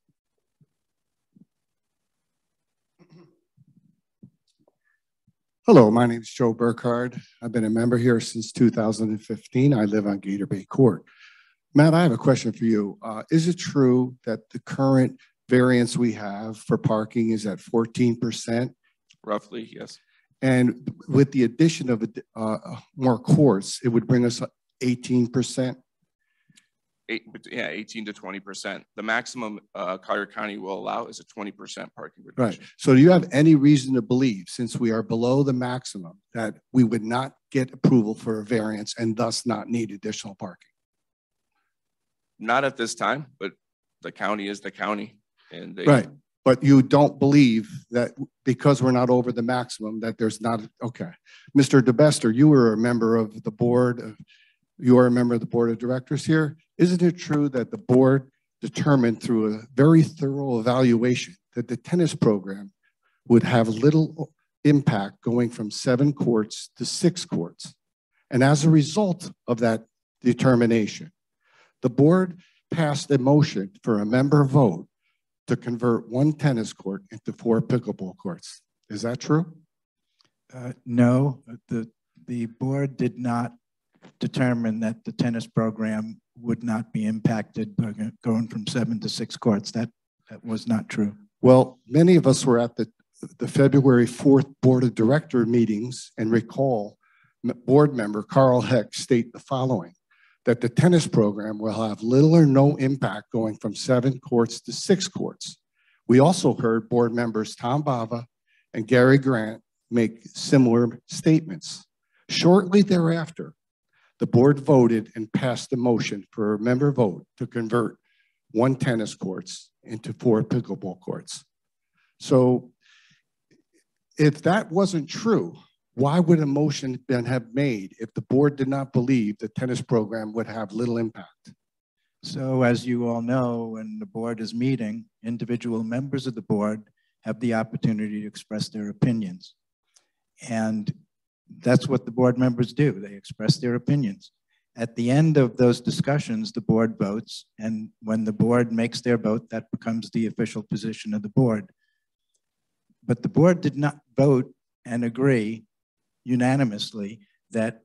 Hello, my name is Joe Burkhardt. I've been a member here since 2015. I live on Gator Bay Court. Matt, I have a question for you. Is it true that the current variance we have for parking is at 14%? Roughly, yes. And with the addition of more courts, it would bring us 18%? Yeah, 18 to 20%. The maximum Collier County will allow is a 20% parking reduction. Right. So do you have any reason to believe, since we are below the maximum, that we would not get approval for a variance and thus not need additional parking? Not at this time, but the county is the county. And they, right. But you don't believe that because we're not over the maximum that there's not, okay. Mr. DeBester, you were a member of the board, you are a member of the board of directors here. Isn't it true that the board determined through a very thorough evaluation that the tennis program would have little impact going from 7 courts to 6 courts? And as a result of that determination, the board passed a motion for a member vote to convert 1 tennis court into 4 pickleball courts. Is that true? No, the board did not determine that the tennis program would not be impacted by going from 7 to 6 courts. That was not true. Well, many of us were at the February 4th Board of Director meetings and recall board member Carl Heck state the following, that the tennis program will have little or no impact going from 7 courts to 6 courts. We also heard board members Tom Bava and Gary Grant make similar statements. Shortly thereafter, the board voted and passed a motion for a member vote to convert 1 tennis courts into 4 pickleball courts. So if that wasn't true, why would a motion then have made if the board did not believe the tennis program would have little impact? So as you all know, when the board is meeting, individual members of the board have the opportunity to express their opinions. And that's what the board members do. They express their opinions. At the end of those discussions, the board votes, and when the board makes their vote, that becomes the official position of the board. But the board did not vote and agree unanimously that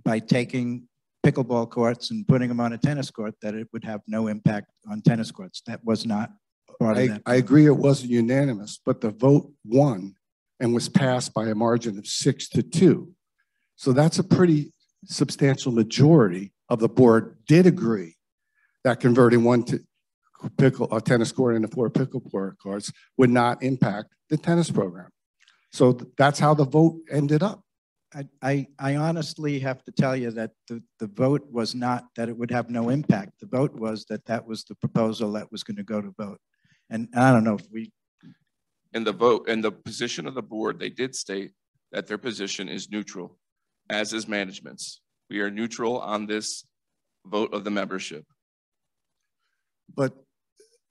by taking pickleball courts and putting them on a tennis court, that it would have no impact on tennis courts. That was not part of that. I agree it wasn't unanimous, but the vote won and was passed by a margin of 6-2. So that's a pretty substantial majority of the board did agree that converting 1 tennis court into 4 pickleball courts would not impact the tennis program. So that's how the vote ended up. I honestly have to tell you that the vote was not that it would have no impact. The vote was that that was the proposal that was going to go to vote. And I don't know if we... In the vote, in the position of the board, they did state that their position is neutral, as is management's. We are neutral on this vote of the membership. But,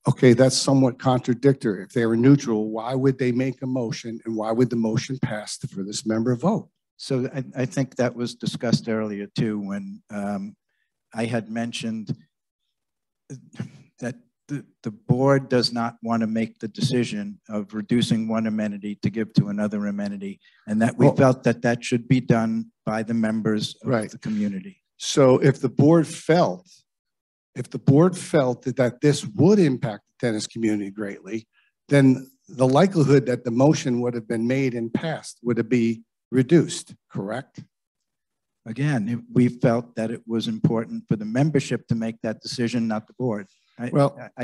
okay, that's somewhat contradictory. If they were neutral, why would they make a motion and why would the motion pass for this member vote? So I think that was discussed earlier too, when I had mentioned that the board does not want to make the decision of reducing one amenity to give to another amenity, and that we felt that that should be done by the members of the community. So if the board felt that this would impact the tennis community greatly, then the likelihood that the motion would have been made and passed would be reduced, correct? Again, we felt that it was important for the membership to make that decision, not the board. I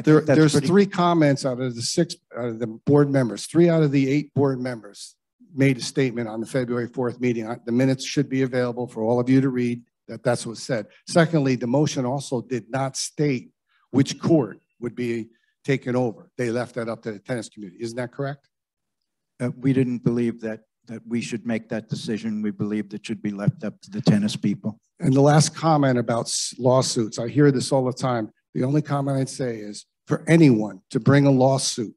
think there's 3 comments out of the 6 out of the board members. 3 out of the 8 board members made a statement on the February 4th meeting. The minutes should be available for all of you to read. That's what was said. Secondly, the motion also did not state which court would be taken over. They left that up to the tennis community. Isn't that correct? We didn't believe that we should make that decision. We believed it should be left up to the tennis people. And the last comment about lawsuits, I hear this all the time. The only comment I'd say is for anyone to bring a lawsuit,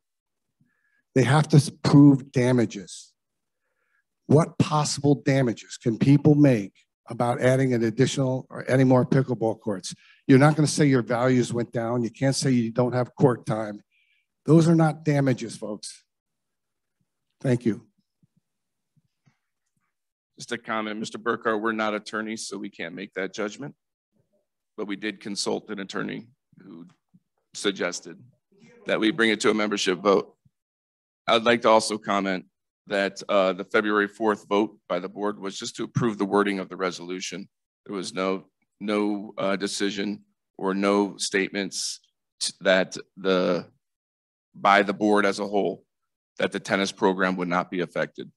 they have to prove damages. What possible damages can people make about adding an additional or any more pickleball courts? You're not going to say your values went down. You can't say you don't have court time. Those are not damages, folks. Thank you. Just a comment, Mr. Burkhart, we're not attorneys, so we can't make that judgment. But we did consult an attorney who suggested that we bring it to a membership vote. I'd like to also comment that the February 4th vote by the board was just to approve the wording of the resolution. There was no decision or no statements that by the board as a whole that the tennis program would not be affected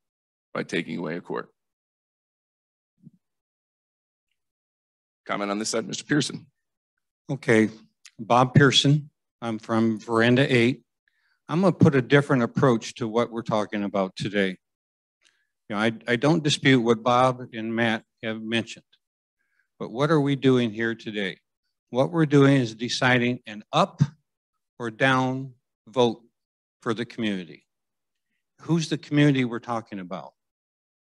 by taking away a court. Comment on this side, Mr. Pearson. Okay, Bob Pearson. I'm from Veranda 8. I'm going to put a different approach to what we're talking about today. You know, I don't dispute what Bob and Matt have mentioned, but what are we doing here today? What we're doing is deciding an up or down vote for the community. Who's the community we're talking about?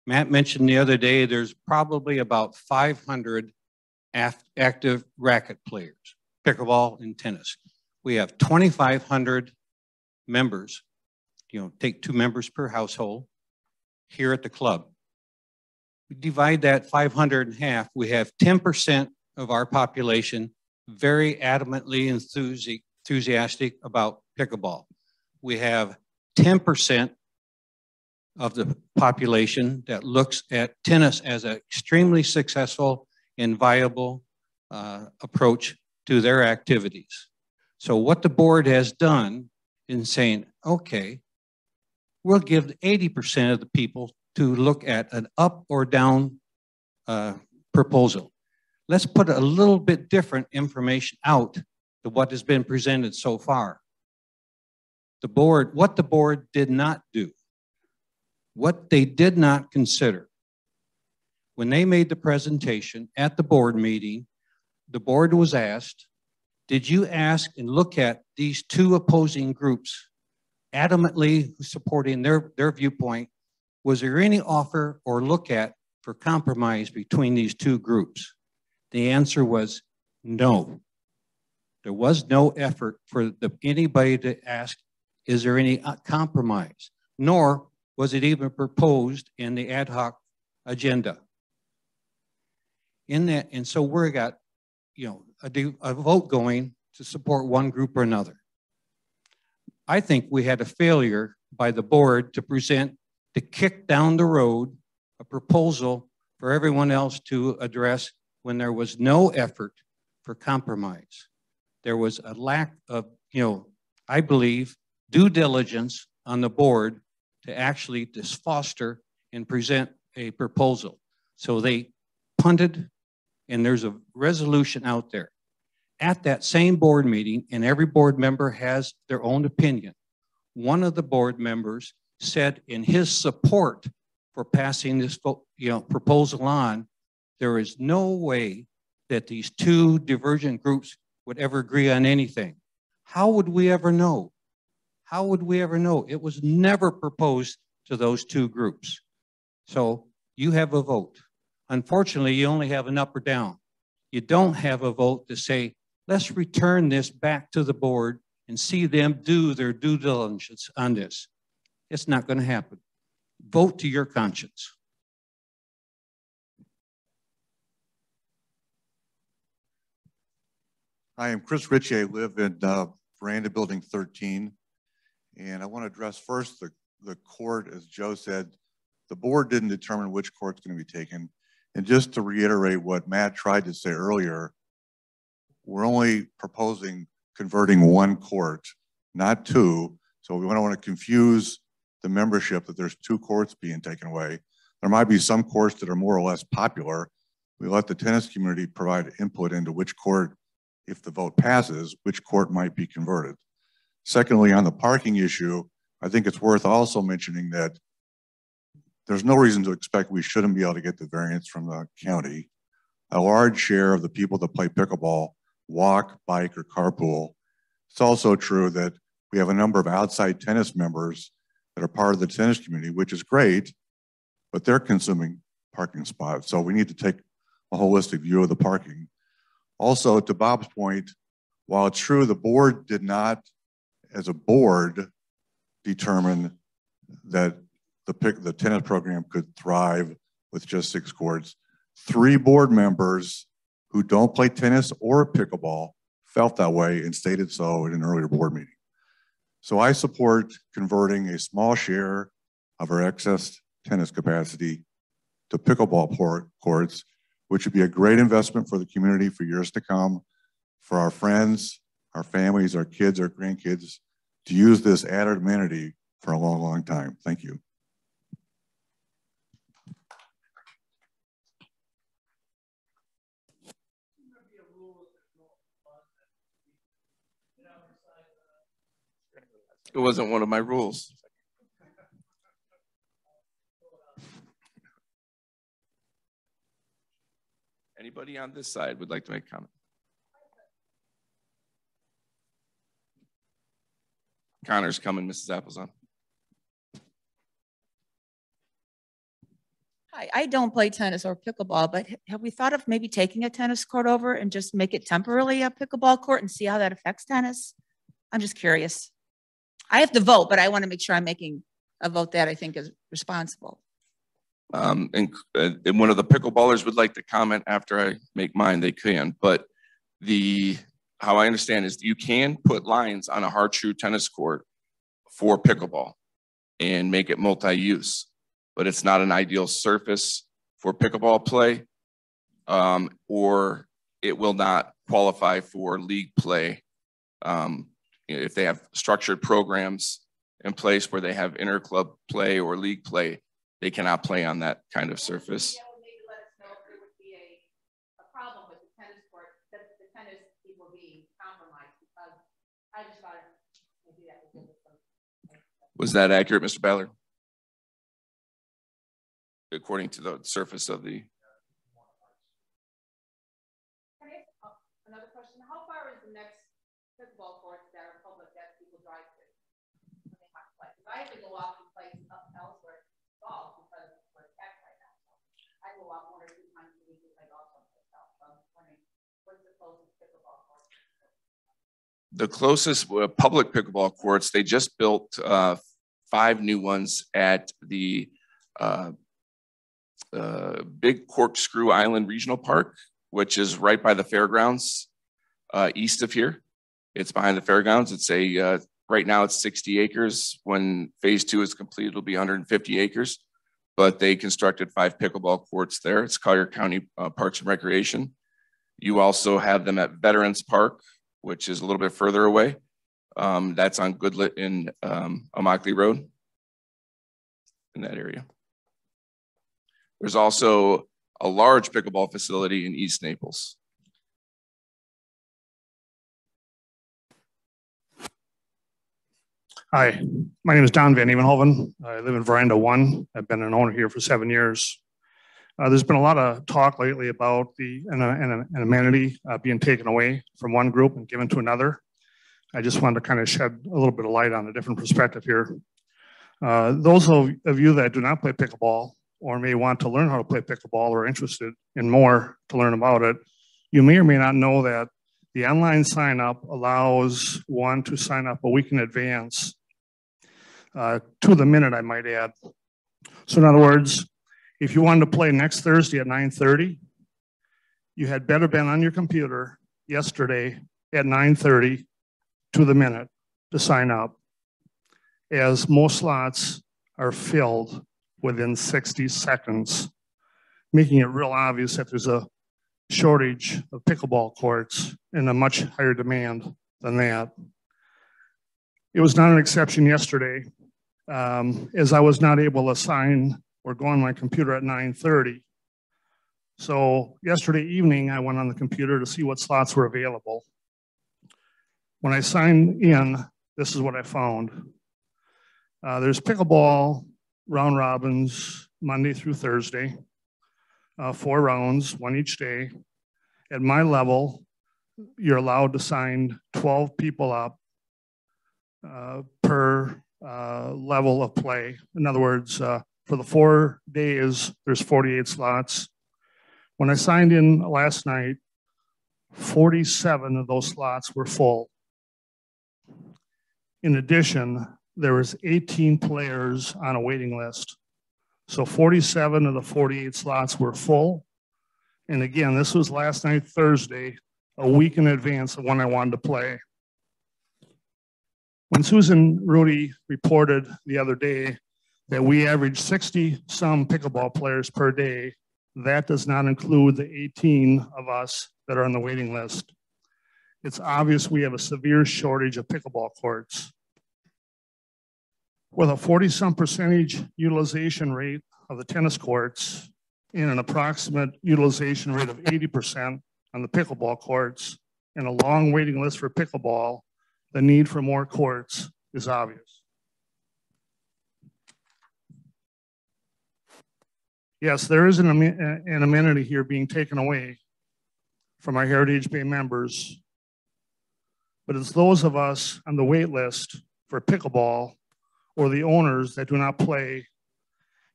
Matt mentioned the other day there's probably about 500 active racket players, pickleball and tennis. We have 2,500 members, you know, take 2 members per household here at the club. We divide that 500 in half, we have 10% of our population very adamantly enthusiastic about pickleball. We have 10% of the population that looks at tennis as an extremely successful and viable approach to their activities. So what the board has done in saying, okay, we'll give 80% of the people to look at an up or down proposal. Let's put a little bit different information out to what has been presented so far. What the board did not do, what they did not consider. When they made the presentation at the board meeting, the board was asked, did you ask and look at these 2 opposing groups adamantly supporting their viewpoint? Was there any offer or look at for compromise between these 2 groups? The answer was no. There was no effort for anybody to ask, is there any compromise? Nor was it even proposed in the ad hoc agenda. In that, and so we got, you know, a vote going to support one group or another. I think we had a failure by the board to kick down the road a proposal for everyone else to address when there was no effort for compromise. There was a lack of, you know, I believe, due diligence on the board to actually just foster and present a proposal. So they punted, and there's a resolution out there. At that same board meeting, and every board member has their own opinion, one of the board members said in his support for passing this proposal on, there is no way that these 2 divergent groups would ever agree on anything. How would we ever know? How would we ever know? It was never proposed to those 2 groups. So you have a vote. Unfortunately, you only have an up or down. You don't have a vote to say, let's return this back to the board and see them do their due diligence on this. It's not going to happen. Vote to your conscience. I am Chris Ritchie. I live in Veranda Building 13. And I want to address first the court, as Joe said, the board didn't determine which court's going to be taken. And just to reiterate what Matt tried to say earlier, we're only proposing converting one court, not two. So we don't want to confuse the membership that there's two courts being taken away. There might be some courts that are more or less popular. We let the tennis community provide input into which court, if the vote passes, which court might be converted. Secondly, on the parking issue, I think it's worth also mentioning that there's no reason to expect we shouldn't be able to get the variance from the county. A large share of the people that play pickleball walk, bike, or carpool. It's also true that we have a number of outside tennis members that are part of the tennis community, which is great, but they're consuming parking spots. So we need to take a holistic view of the parking. Also, to Bob's point, while it's true the board did not, as a board, determine that the tennis program could thrive with just 6 courts, 3 board members who don't play tennis or pickleball felt that way and stated so in an earlier board meeting. So I support converting a small share of our excess tennis capacity to pickleball courts, which would be a great investment for the community for years to come, for our friends, our families, our kids, our grandkids, to use this added amenity for a long, long time. Thank you. It wasn't one of my rules. Anybody on this side would like to make a comment? Connor's coming, Mrs. Appleson. Hi, I don't play tennis or pickleball, but have we thought of maybe taking a tennis court over and just make it temporarily a pickleball court and see how that affects tennis? I'm just curious. I have to vote, but I want to make sure I'm making a vote that I think is responsible. And one of the pickleballers would like to comment after I make mine, they can. But how I understand is you can put lines on a hard shoe tennis court for pickleball and make it multi-use, but it's not an ideal surface for pickleball play, or it will not qualify for league play. If they have structured programs in place where they have interclub play or league play, they cannot play on that kind of surface. Maybe let us know if there would be a problem with the tennis court, that the tennis people being compromised, because I just thought maybe that would give us some. Was that accurate, Mr. Ballard? According to the surface of the. Can I ask another question? How far is the next pickleball courts that are public that people drive to when they have to play? Because I have to go off and play elsewhere golf because we're taxed right now. So I go off 1 or 2 times a week to play golf someplace else. So I'm wondering, what's the closest pickleball court? The closest public pickleball courts, they just built 5 new ones at the Big Corkscrew Island Regional Park, which is right by the fairgrounds east of here. It's behind the fairgrounds. It's right now it's 60 acres. When phase 2 is complete, it'll be 150 acres. But they constructed 5 pickleball courts there. It's Collier County Parks and Recreation. You also have them at Veterans Park, which is a little bit further away. That's on Goodlet in Immokalee Road, in that area. There's also a large pickleball facility in East Naples. Hi, my name is Don Van Evenhoven. I live in Veranda 1. I've been an owner here for 7 years. There's been a lot of talk lately about an amenity being taken away from one group and given to another. I just wanted to kind of shed a little bit of light on a different perspective here. Those of you that do not play pickleball or may want to learn how to play pickleball or are interested in more to learn about it, you may or may not know that the online sign up allows one to sign up a week in advance, to the minute, I might add. So in other words, if you wanted to play next Thursday at 9:30, you had better been on your computer yesterday at 9:30 to the minute to sign up, as most slots are filled within 60 seconds. making it real obvious that there's a shortage of pickleball courts and a much higher demand than that. It was not an exception yesterday, as I was not able to sign or go on my computer at 9:30. So yesterday evening, I went on the computer to see what slots were available. When I signed in, this is what I found. There's pickleball round robins Monday through Thursday, 4 rounds, 1 each day. At my level, you're allowed to sign 12 people up per level of play. In other words, for the 4 days, there's 48 slots. When I signed in last night, 47 of those slots were full. In addition, there was 18 players on a waiting list. So 47 of the 48 slots were full. And again, this was last night, Thursday, a week in advance of when I wanted to play. When Susan Rudy reported the other day that we average 60-some pickleball players per day, that does not include the 18 of us that are on the waiting list. It's obvious we have a severe shortage of pickleball courts. With a 40-some percentage utilization rate of the tennis courts and an approximate utilization rate of 80% on the pickleball courts and a long waiting list for pickleball, the need for more courts is obvious. Yes, there is an amenity here being taken away from our Heritage Bay members, but it's those of us on the wait list for pickleball or the owners that do not play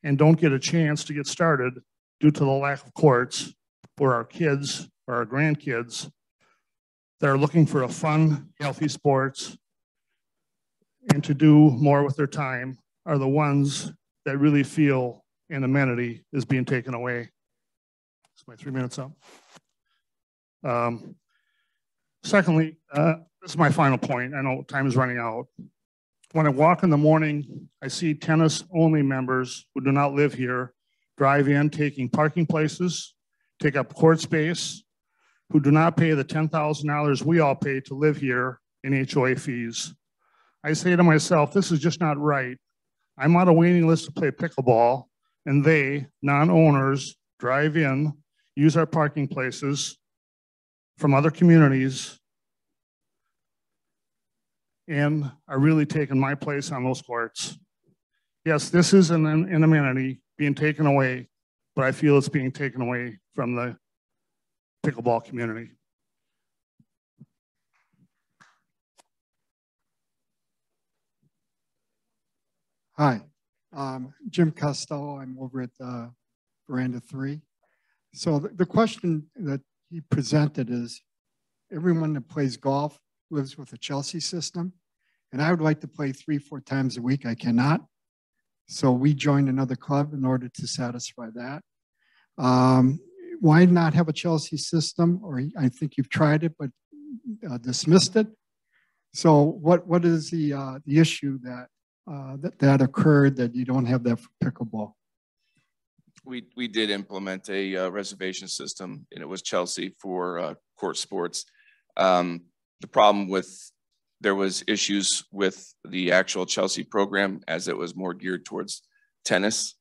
and don't get a chance to get started due to the lack of courts, or our kids or our grandkids that are looking for a fun, healthy sports and to do more with their time are the ones that really feel an amenity is being taken away. Is my 3 minutes up? Secondly, this is my final point. I know time is running out. When I walk in the morning, I see tennis-only members who do not live here drive in, taking parking places, take up court space, who do not pay the $10,000 we all pay to live here in HOA fees. I say to myself, this is just not right. I'm on a waiting list to play pickleball, and they, non-owners, drive in, use our parking places from other communities, and are really taking my place on those courts. Yes, this is an amenity being taken away, but I feel it's being taken away from the pickleball community. Hi, Jim Costello. I'm over at Veranda 3. So the question that he presented is, everyone that plays golf lives with a Chelsea system, and I would like to play 3-4 times a week. I cannot. So we joined another club in order to satisfy that. Why not have a Chelsea system? Or I think you've tried it, but dismissed it. So what is the issue that occurred that you don't have that for pickleball? We did implement a reservation system, and it was Chelsea for court sports. The problem there was issues with the actual Chelsea program, as it was more geared towards tennis,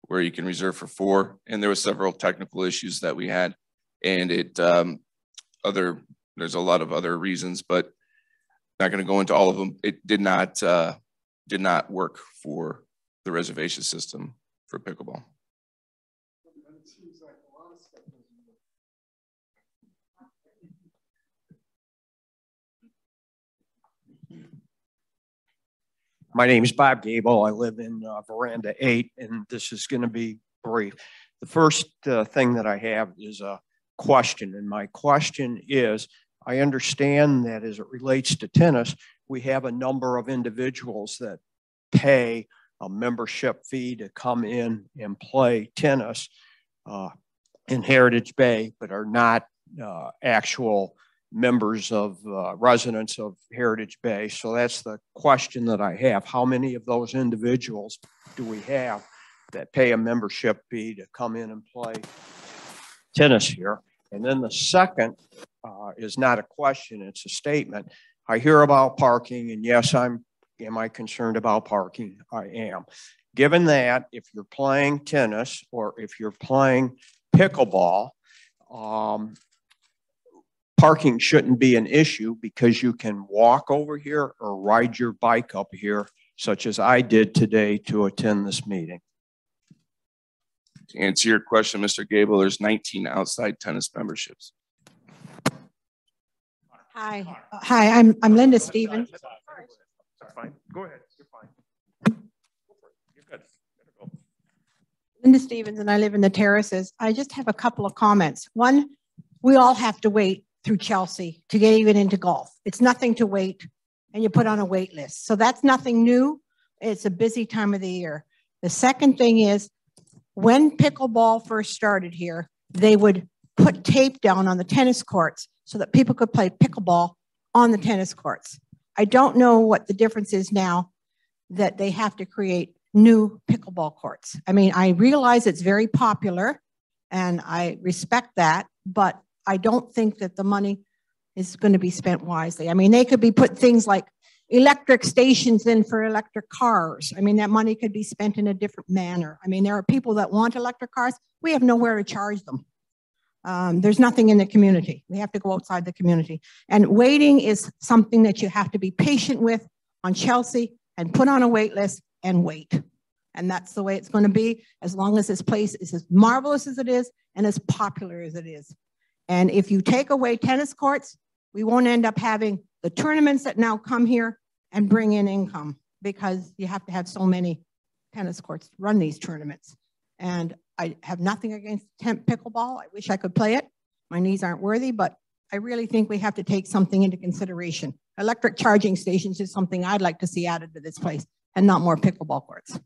where you can reserve for 4, and there were several technical issues that we had, and there's a lot of other reasons, but not going to go into all of them. It did not work for the reservation system for pickleball. My name is Bob Gable. I live in Veranda 8, and this is going to be brief. The first thing that I have is a question, and my question is, I understand that as it relates to tennis, we have a number of individuals that pay a membership fee to come in and play tennis in Heritage Bay, but are not actual members of residents of Heritage Bay. So that's the question that I have. How many of those individuals do we have? that pay a membership fee to come in and play tennis here. And then the second is not a question, it's a statement. I hear about parking, and yes, am I concerned about parking? I am. Given that if you're playing tennis or if you're playing pickleball, parking shouldn't be an issue because you can walk over here or ride your bike up here, such as I did today to attend this meeting. To answer your question, Mr. Gable, there's 19 outside tennis memberships. Hi, I'm Linda Stevens. That's fine. Go ahead. You're fine. You're good. Go. Linda Stevens, and I live in the Terraces. I just have a couple of comments. One, we all have to wait through Chelsea to get even into golf. It's nothing to wait, and you put on a wait list. So that's nothing new. It's a busy time of the year. The second thing is, when pickleball first started here, they would put tape down on the tennis courts so that people could play pickleball on the tennis courts. I don't know what the difference is now that they have to create new pickleball courts. I mean, I realize it's very popular and I respect that, but I don't think that the money is going to be spent wisely. I mean, they could be put things like electric stations in for electric cars. I mean, that money could be spent in a different manner. I mean, there are people that want electric cars. We have nowhere to charge them. There's nothing in the community. We have to go outside the community. And waiting is something that you have to be patient with on Chelsea and put on a wait list and wait. And that's the way it's going to be as long as this place is as marvelous as it is and as popular as it is. And if you take away tennis courts, we won't end up having the tournaments that now come here and bring in income because you have to have so many tennis courts to run these tournaments. And I have nothing against pickleball. I wish I could play it. My knees aren't worthy, but I really think we have to take something into consideration. Electric charging stations is something I'd like to see added to this place and not more pickleball courts.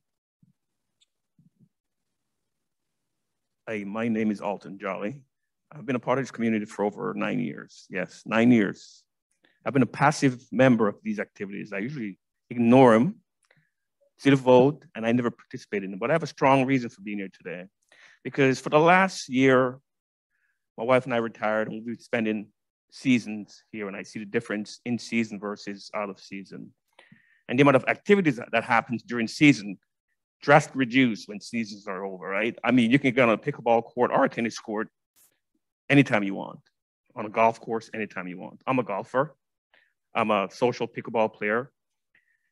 Hi, my name is Alton Jolly. I've been a part of this community for over 9 years. Yes, 9 years. I've been a passive member of these activities. I usually ignore them, see the vote, and I never participate in them. But I have a strong reason for being here today. Because for the last year, my wife and I retired, and we've been spending seasons here, and I see the difference in season versus out of season. And the amount of activities that happens during season drastically reduce when seasons are over, right? I mean, you can get on a pickleball court or a tennis court anytime you want, on a golf course anytime you want. I'm a golfer. I'm a social pickleball player.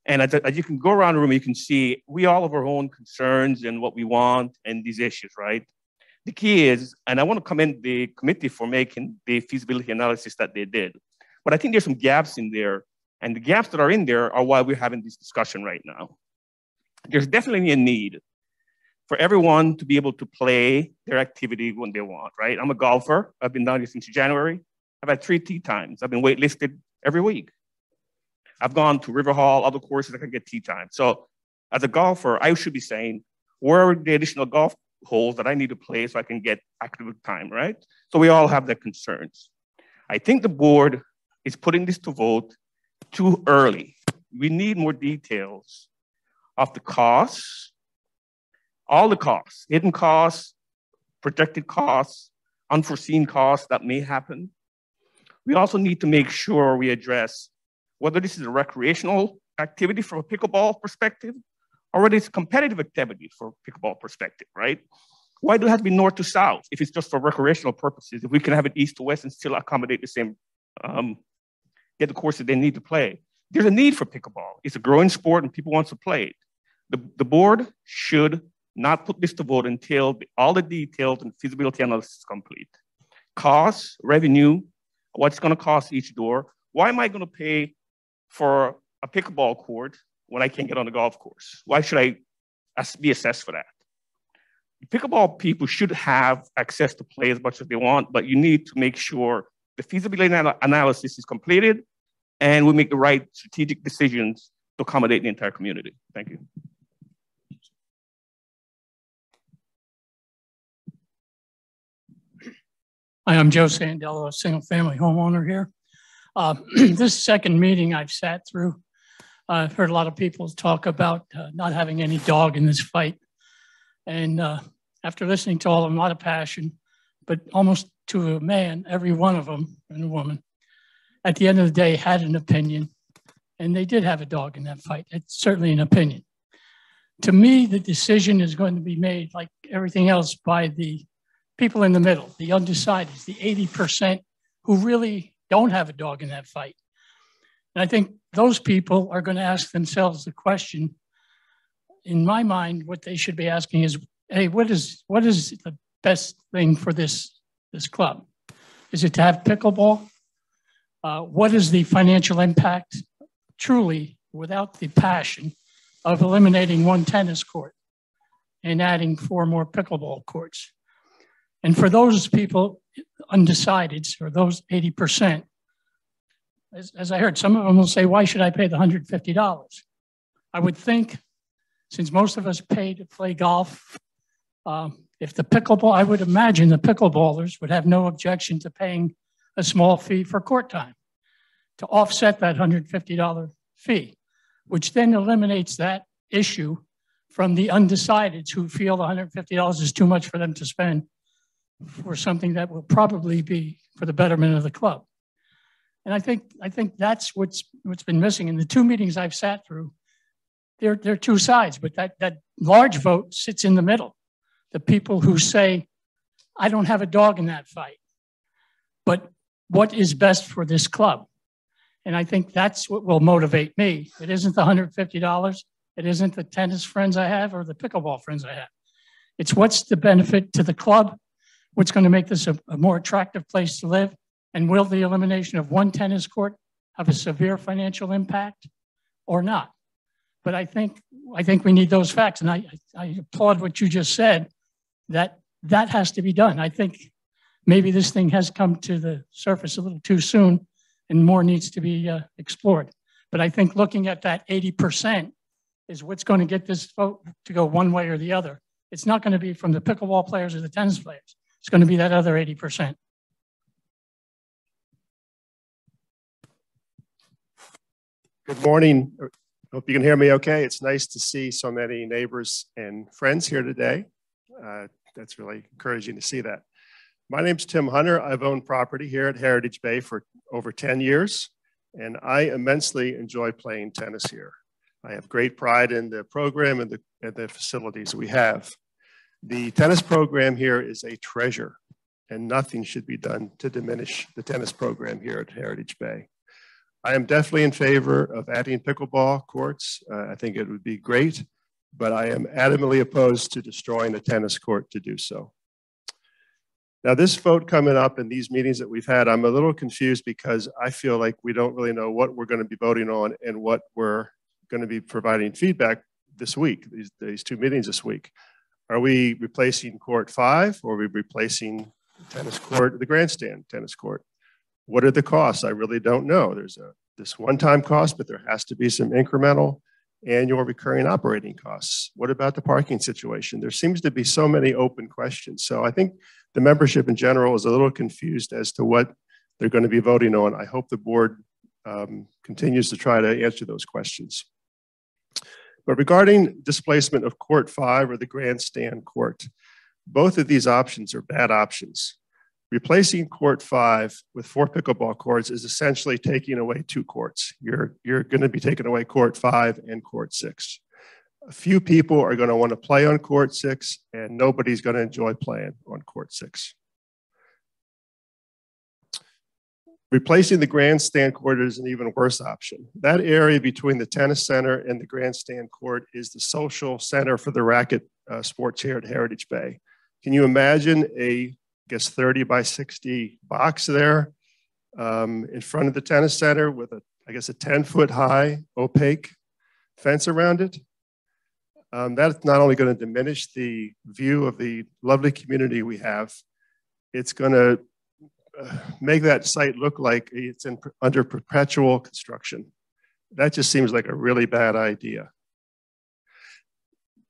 And as you can go around the room, you can see we all have our own concerns and what we want and these issues, right? The key is, and I want to commend the committee for making the feasibility analysis that they did, but I think there's some gaps in there, and the gaps that are in there are why we're having this discussion right now. There's definitely a need for everyone to be able to play their activity when they want, right? I'm a golfer. I've been down here since January. I've had 3 tee times. I've been waitlisted every week. I've gone to River Hall, other courses I can get tee time. So as a golfer, I should be saying, where are the additional golf holes that I need to play so I can get active time, right? So we all have their concerns. I think the board is putting this to vote too early. We need more details of the costs, all the costs, hidden costs, projected costs, unforeseen costs that may happen. We also need to make sure we address whether this is a recreational activity from a pickleball perspective, or whether it's competitive activity for a pickleball perspective, right? Why do it have to be north to south if it's just for recreational purposes? If we can have it east to west and still accommodate the same, get the courses they need to play. There's a need for pickleball. It's a growing sport and people want to play it. The board should not put this to vote until all the details and feasibility analysis is complete. Costs, revenue, what's gonna cost each door. Why am I gonna pay for a pickleball court when I can't get on the golf course? Why should I be assessed for that? Pickleball people should have access to play as much as they want, but you need to make sure the feasibility analysis is completed and we make the right strategic decisions to accommodate the entire community. Thank you. Hi, I'm Joe Sandello, a single-family homeowner here. This second meeting I've sat through, I've heard a lot of people talk about not having any dog in this fight. And after listening to all of them, a lot of passion, but almost to a man, every one of them and a woman, at the end of the day had an opinion, and they did have a dog in that fight. It's certainly an opinion. To me, the decision is going to be made, like everything else, by the people in the middle, the undecideds, the 80% who really don't have a dog in that fight. And I think those people are going to ask themselves the question, in my mind, what they should be asking is, hey, what is the best thing for this club? Is it to have pickleball? What is the financial impact, truly, without the passion of eliminating one tennis court and adding 4 more pickleball courts? And for those people, undecideds, or those 80%, as I heard, some of them will say, why should I pay the $150? I would think, since most of us pay to play golf, if the pickleball, I would imagine the pickleballers would have no objection to paying a small fee for court time to offset that $150 fee, which then eliminates that issue from the undecideds who feel the $150 is too much for them to spend for something that will probably be for the betterment of the club. And I think that's what's been missing. In the 2 meetings I've sat through, there are 2 sides, but that large vote sits in the middle. The people who say, I don't have a dog in that fight, but what is best for this club? And I think that's what will motivate me. It isn't the $150. It isn't the tennis friends I have or the pickleball friends I have. It's what's the benefit to the club, what's going to make this a more attractive place to live, and will the elimination of one tennis court have a severe financial impact or not? But I think we need those facts, and I applaud what you just said, that has to be done. I think maybe this thing has come to the surface a little too soon, and more needs to be explored. But I think looking at that 80% is what's going to get this vote to go one way or the other. It's not going to be from the pickleball players or the tennis players. It's going to be that other 80%. Good morning. Hope you can hear me okay. It's nice to see so many neighbors and friends here today. That's really encouraging to see that. My name's Tim Hunter. I've owned property here at Heritage Bay for over 10 years, and I immensely enjoy playing tennis here. I have great pride in the program and the facilities we have. The tennis program here is a treasure, and nothing should be done to diminish the tennis program here at Heritage Bay. I am definitely in favor of adding pickleball courts. I think it would be great, but I am adamantly opposed to destroying a tennis court to do so. Now, this vote coming up in these meetings that we've had, I'm a little confused because I feel like we don't really know what we're going to be voting on and what we're going to be providing feedback this week, these 2 meetings this week. Are we replacing court 5, or are we replacing tennis court, the grandstand tennis court? What are the costs? I really don't know. There's this one-time cost, but there has to be some incremental annual recurring operating costs. What about the parking situation? There seems to be so many open questions. So I think the membership in general is a little confused as to what they're going to be voting on. I hope the board continues to try to answer those questions. But regarding displacement of court 5 or the grandstand court, both of these options are bad options. Replacing court 5 with 4 pickleball courts is essentially taking away 2 courts. You're going to be taking away court 5 and court 6. A few people are going to want to play on court 6, and nobody's going to enjoy playing on court 6. Replacing the grandstand court is an even worse option. That area between the tennis center and the grandstand court is the social center for the racket sports here at Heritage Bay. Can you imagine a 30 by 60 box there in front of the tennis center with a 10-foot high opaque fence around it? That's not only going to diminish the view of the lovely community we have, it's going to make that site look like it's under perpetual construction. That just seems like a really bad idea.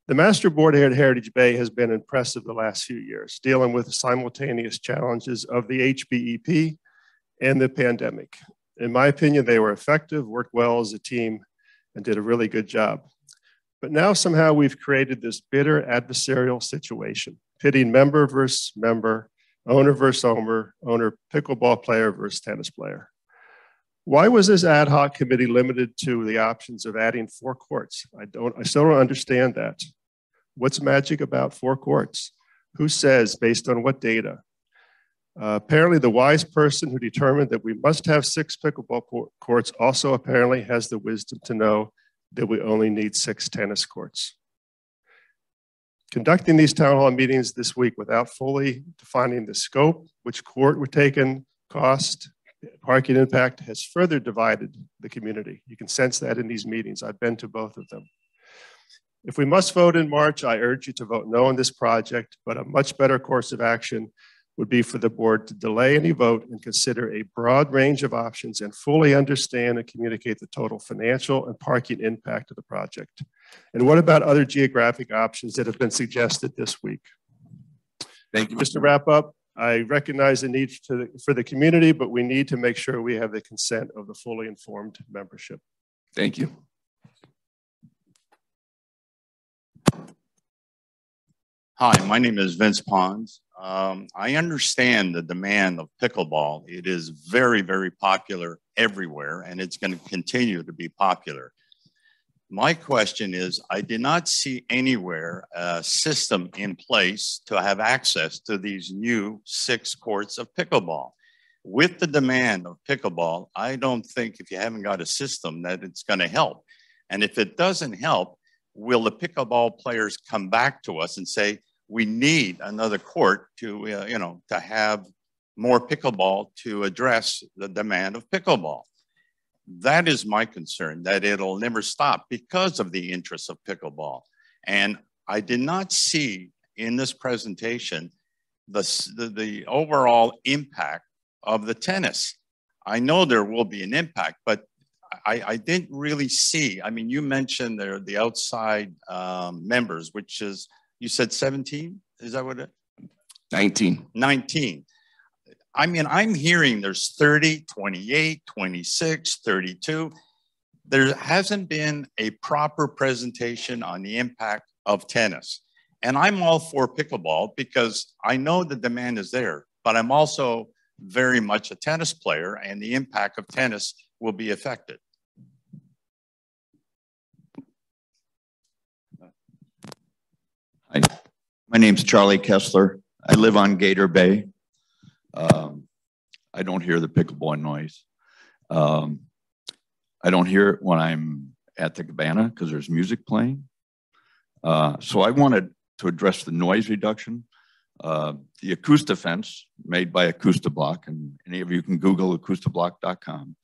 The master board here at Heritage Bay has been impressive the last few years, dealing with the simultaneous challenges of the HBEP and the pandemic. In my opinion, they were effective, worked well as a team, and did a really good job. But now somehow we've created this bitter adversarial situation, pitting member versus member, owner versus owner, pickleball player versus tennis player. Why was this ad hoc committee limited to the options of adding 4 courts? I still don't understand that. What's magic about 4 courts? Who says, based on what data? Apparently the wise person who determined that we must have 6 pickleball courts also apparently has the wisdom to know that we only need 6 tennis courts. Conducting these town hall meetings this week without fully defining the scope, which court we're taking, cost, parking impact has further divided the community. You can sense that in these meetings. I've been to both of them. If we must vote in March, I urge you to vote no on this project, but a much better course of action would be for the board to delay any vote and consider a broad range of options and fully understand and communicate the total financial and parking impact of the project. And what about other geographic options that have been suggested this week? Thank you. Just to wrap up, I recognize the need for the community, but we need to make sure we have the consent of the fully informed membership. Thank you. Hi, my name is Vince Pons. I understand the demand of pickleball. It is very, very popular everywhere, and it's going to continue to be popular. My question is, I did not see anywhere a system in place to have access to these new 6 courts of pickleball. With the demand of pickleball, I don't think if you haven't got a system that it's going to help. And if it doesn't help, will the pickleball players come back to us and say, we need another court to, to have more pickleball to address the demand of pickleball? That is my concern, that it'll never stop because of the interest of pickleball. And I did not see in this presentation the overall impact of the tennis. I know there will be an impact, but I didn't really see. I mean, you mentioned there the outside members, which is, you said 17? Is that what it? 19. 19. I mean, I'm hearing there's 30, 28, 26, 32. There hasn't been a proper presentation on the impact of tennis. And I'm all for pickleball because I know the demand is there, but I'm also very much a tennis player and the impact of tennis will be affected. Hi, my name's Charlie Kessler. I live on Gator Bay. I don't hear the pickleball noise. I don't hear it when I'm at the cabana because there's music playing. So I wanted to address the noise reduction. The Acoustic fence made by Acoustablock, and any of you can Google acoustablock.com.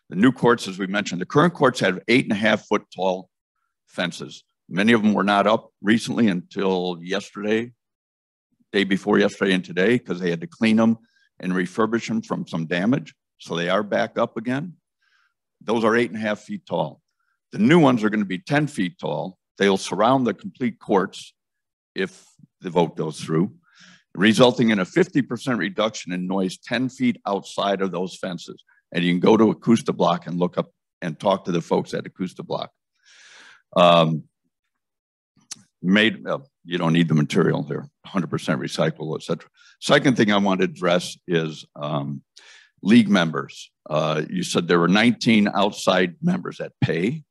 The new courts, as we mentioned, the current courts have 8.5 foot tall fences. Many of them were not up recently until yesterday, day before yesterday and today, because they had to clean them and refurbish them from some damage. So they are back up again. Those are 8.5 feet tall. The new ones are going to be 10 feet tall. They'll surround the complete courts if the vote goes through, resulting in a 50% reduction in noise 10 feet outside of those fences. And you can go to Acoustablock and look up and talk to the folks at Acoustablock. You don't need the material. They're 100% recyclable, et cetera. Second thing I want to address is league members. You said there were 19 outside members that pay.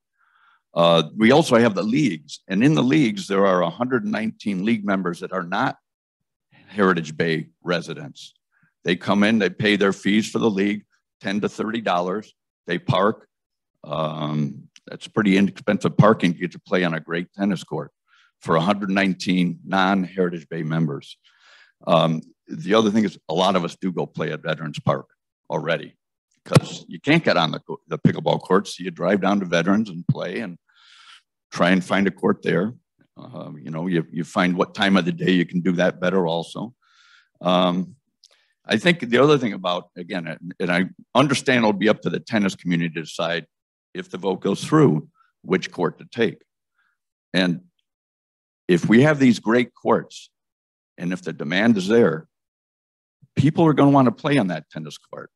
We also have the leagues, and in the leagues, there are 119 league members that are not Heritage Bay residents. They come in, they pay their fees for the league, $10 to $30. They park. That's pretty inexpensive parking to get to play on a great tennis court for 119 non-Heritage Bay members. The other thing is a lot of us do go play at Veterans Park already because you can't get on the pickleball courts. So you drive down to Veterans and play and try and find a court there. You find what time of the day you can do that better also. I think the other thing about, again, and I understand it'll be up to the tennis community to decide if the vote goes through, which court to take. And if we have these great courts, and if the demand is there, people are going to want to play on that tennis court.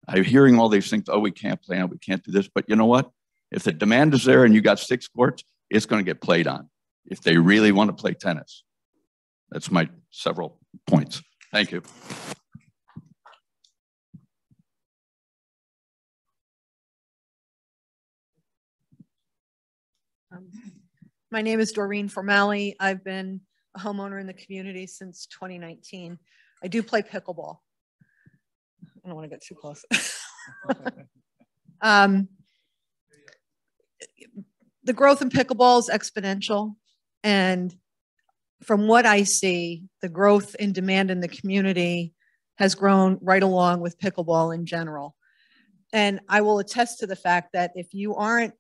I'm hearing all these things, oh, we can't play on it, we can't do this. But you know what? If the demand is there and you got 6 courts, it's going to get played on if they really want to play tennis. That's my several points. Thank you. My name is Doreen Formali. I've been a homeowner in the community since 2019. I do play pickleball. I don't want to get too close. The growth in pickleball is exponential. And from what I see, the growth in demand in the community has grown right along with pickleball in general. And I will attest to the fact that if you aren't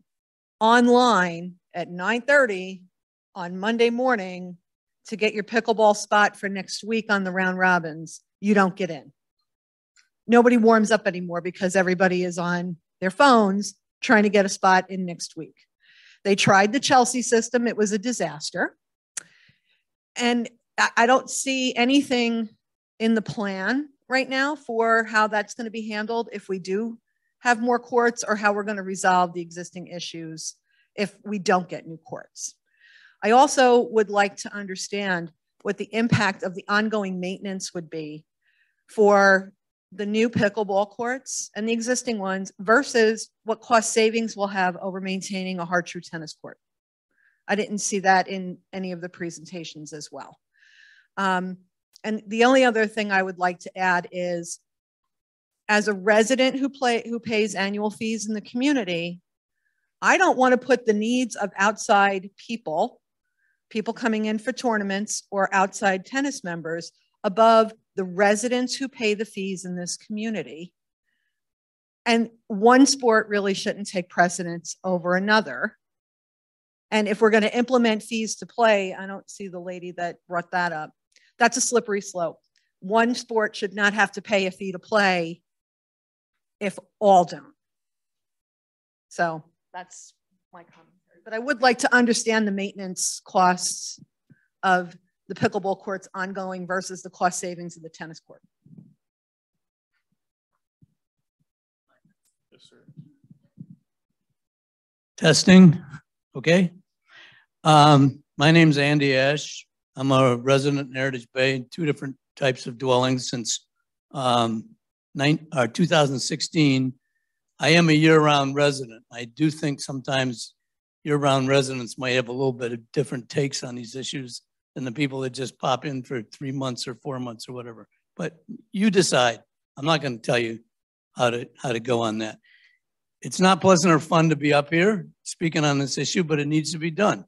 online at 9:30 on Monday morning to get your pickleball spot for next week on the round robins, you don't get in. Nobody warms up anymore because everybody is on their phones trying to get a spot in next week. They tried the Chelsea system. It was a disaster. And I don't see anything in the plan right now for how that's going to be handled if we do have more courts, or how we're going to resolve the existing issues if we don't get new courts. I also would like to understand what the impact of the ongoing maintenance would be for the new pickleball courts and the existing ones versus what cost savings we'll have over maintaining a hard true tennis court. I didn't see that in any of the presentations as well. And the only other thing I would like to add is, as a resident who pays annual fees in the community, I don't want to put the needs of outside people coming in for tournaments or outside tennis members above the residents who pay the fees in this community. And one sport really shouldn't take precedence over another. And if we're going to implement fees to play, I don't see the lady that brought that up. That's a slippery slope. One sport should not have to pay a fee to play if all don't. So that's my commentary. But I would like to understand the maintenance costs of the pickleball courts ongoing versus the cost savings of the tennis court. Yes, sir. Testing, okay. My name's Andy Ash. I'm a resident in Heritage Bay, 2 different types of dwellings since 2016. I am a year-round resident. I do think sometimes year-round residents might have a little bit of different takes on these issues than the people that just pop in for 3 months or 4 months or whatever. But you decide. I'm not going to tell you how to go on that. It's not pleasant or fun to be up here speaking on this issue, but it needs to be done.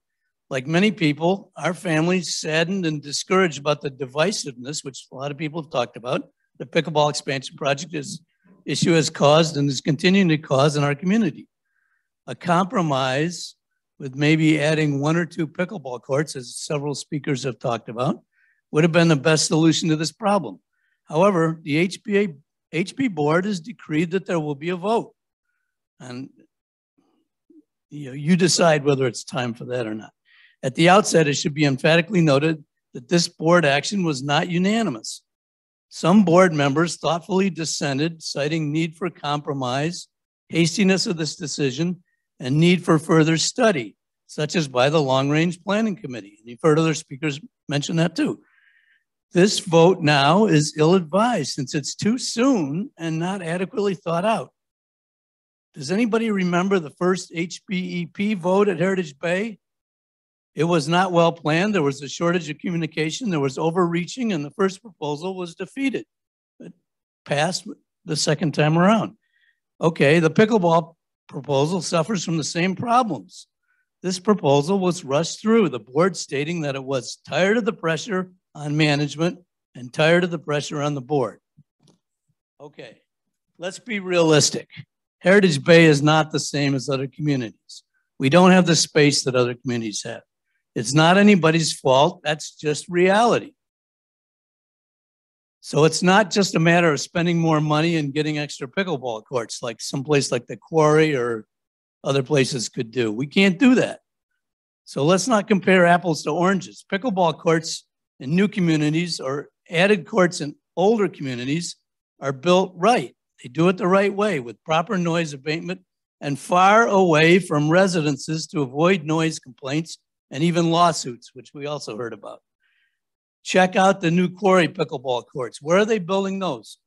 Like many people, our family's saddened and discouraged about the divisiveness, which a lot of people have talked about, the pickleball expansion project issue has caused and is continuing to cause in our community. A compromise with maybe adding 1 or 2 pickleball courts, as several speakers have talked about, would have been the best solution to this problem. However, the HB board has decreed that there will be a vote. And you decide whether it's time for that or not. At the outset, it should be emphatically noted that this board action was not unanimous. Some board members thoughtfully dissented, citing need for compromise, hastiness of this decision, and need for further study, such as by the Long Range Planning Committee. And you've heard other speakers mention that too. This vote now is ill-advised since it's too soon and not adequately thought out. Does anybody remember the first HBEP vote at Heritage Bay? It was not well planned. There was a shortage of communication. There was overreaching, and the first proposal was defeated. It passed the second time around. Okay, the pickleball proposal suffers from the same problems. This proposal was rushed through, the board stating that it was tired of the pressure on management and tired of the pressure on the board. Okay, let's be realistic. Heritage Bay is not the same as other communities. We don't have the space that other communities have. It's not anybody's fault. That's just reality. So it's not just a matter of spending more money and getting extra pickleball courts like someplace like the Quarry or other places could do. We can't do that. So let's not compare apples to oranges. Pickleball courts in new communities or added courts in older communities are built right. They do it the right way with proper noise abatement and far away from residences to avoid noise complaints and even lawsuits, which we also heard about. Check out the new quarry pickleball courts. Where are they building those?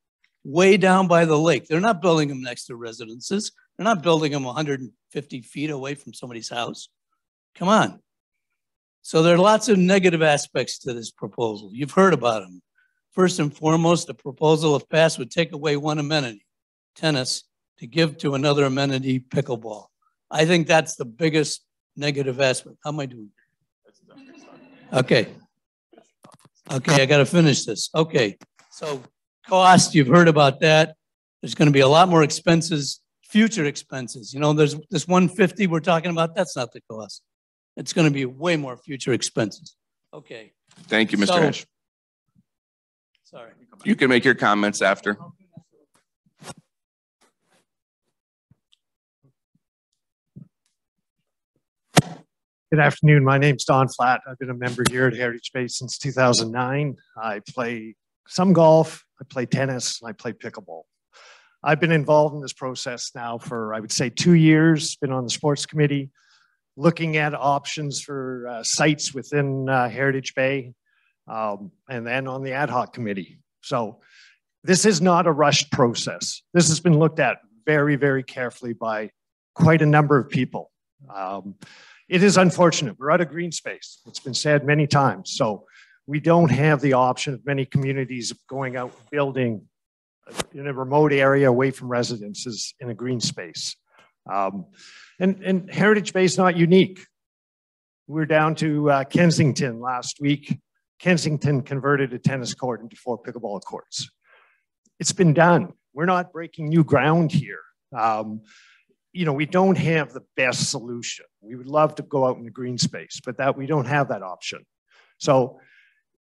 Way down by the lake. They're not building them next to residences. They're not building them 150 feet away from somebody's house. Come on. So there are lots of negative aspects to this proposal. You've heard about them. First and foremost, the proposal, if passed, would take away one amenity, tennis, to give to another amenity, pickleball. I think that's the biggest negative aspect. How am I doing? Okay. Okay, I got to finish this. Okay, so cost, you've heard about that. There's going to be a lot more expenses, future expenses. You know, there's this 150 we're talking about, that's not the cost. It's going to be way more future expenses. Okay. Thank you, Mr. Ash. Sorry. You can make your comments after. Good afternoon. My name's Don Flatt. I've been a member here at Heritage Bay since 2009. I play some golf, I play tennis, and I play pickleball. I've been involved in this process now for, I would say, 2 years, been on the sports committee, looking at options for sites within Heritage Bay, and then on the ad hoc committee. So this is not a rushed process. This has been looked at very, very carefully by quite a number of people. It is unfortunate. We're out of green space. It's been said many times. So we don't have the option of many communities of going out and building in a remote area away from residences in a green space. And Heritage Bay is not unique. We were down to Kensington last week. Kensington converted a tennis court into 4 pickleball courts. It's been done. We're not breaking new ground here. You know, we don't have the best solution. We would love to go out in the green space, but we don't have that option. So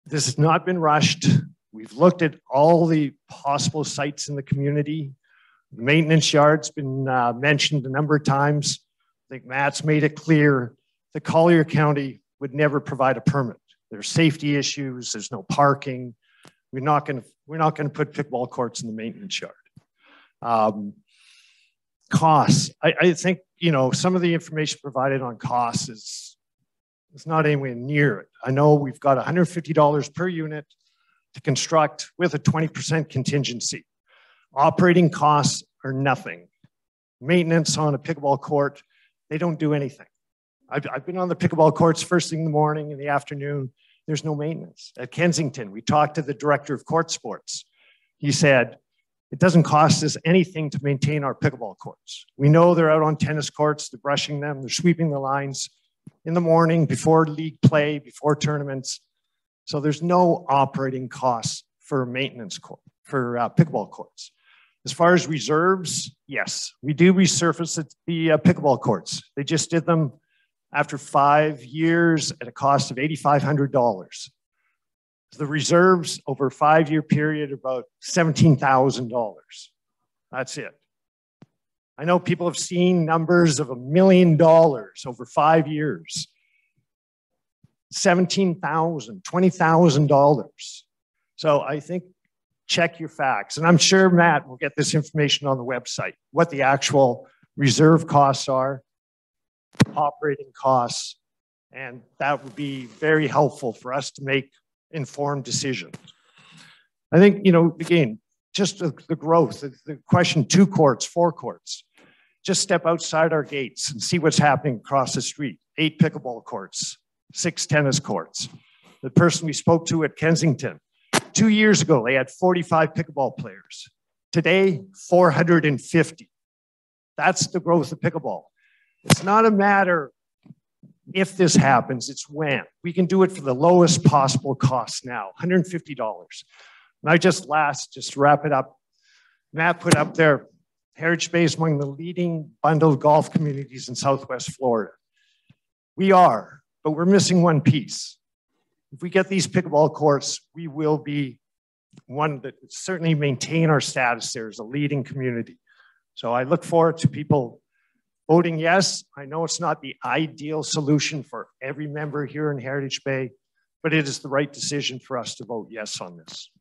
this has not been rushed. We've looked at all the possible sites in the community. The maintenance yard's been mentioned a number of times. I think Matt's made it clear that Collier County would never provide a permit. There's safety issues. There's no parking. We're not going to put pickleball courts in the maintenance yard. Costs. I think, you know, some of the information provided on costs is not anywhere near it. I know we've got $150 per unit to construct with a 20% contingency. Operating costs are nothing. Maintenance on a pickleball court, they don't do anything. I've been on the pickleball courts first thing in the morning, in the afternoon. There's no maintenance. At Kensington, we talked to the director of court sports. He said, it doesn't cost us anything to maintain our pickleball courts. We know they're out on tennis courts, they're brushing them, they're sweeping the lines in the morning before league play, before tournaments. So there's no operating costs for maintenance for pickleball courts. As far as reserves, yes, we do resurface the pickleball courts. They just did them after 5 years at a cost of $8,500. The reserves over a 5-year period are about $17,000. That's it. I know people have seen numbers of $1 million over 5 years. $17,000, $20,000. So I think check your facts. And I'm sure Matt will get this information on the website, what the actual reserve costs are, operating costs, and that would be very helpful for us to make informed decisions. I think, you know, again, just the growth, the question, 2 courts, 4 courts, just step outside our gates and see what's happening across the street. 8 pickleball courts, 6 tennis courts. The person we spoke to at Kensington, 2 years ago, they had 45 pickleball players. Today, 450. That's the growth of pickleball. It's not a matter if this happens, it's when. We can do it for the lowest possible cost now, $150. And I just to wrap it up, Matt put up there, Heritage Bay is among the leading bundled golf communities in Southwest Florida. We are, but we're missing one piece. If we get these pickleball courts, we will be one that certainly maintain our status there as a leading community. So I look forward to people voting yes. I know it's not the ideal solution for every member here in Heritage Bay, but it is the right decision for us to vote yes on this.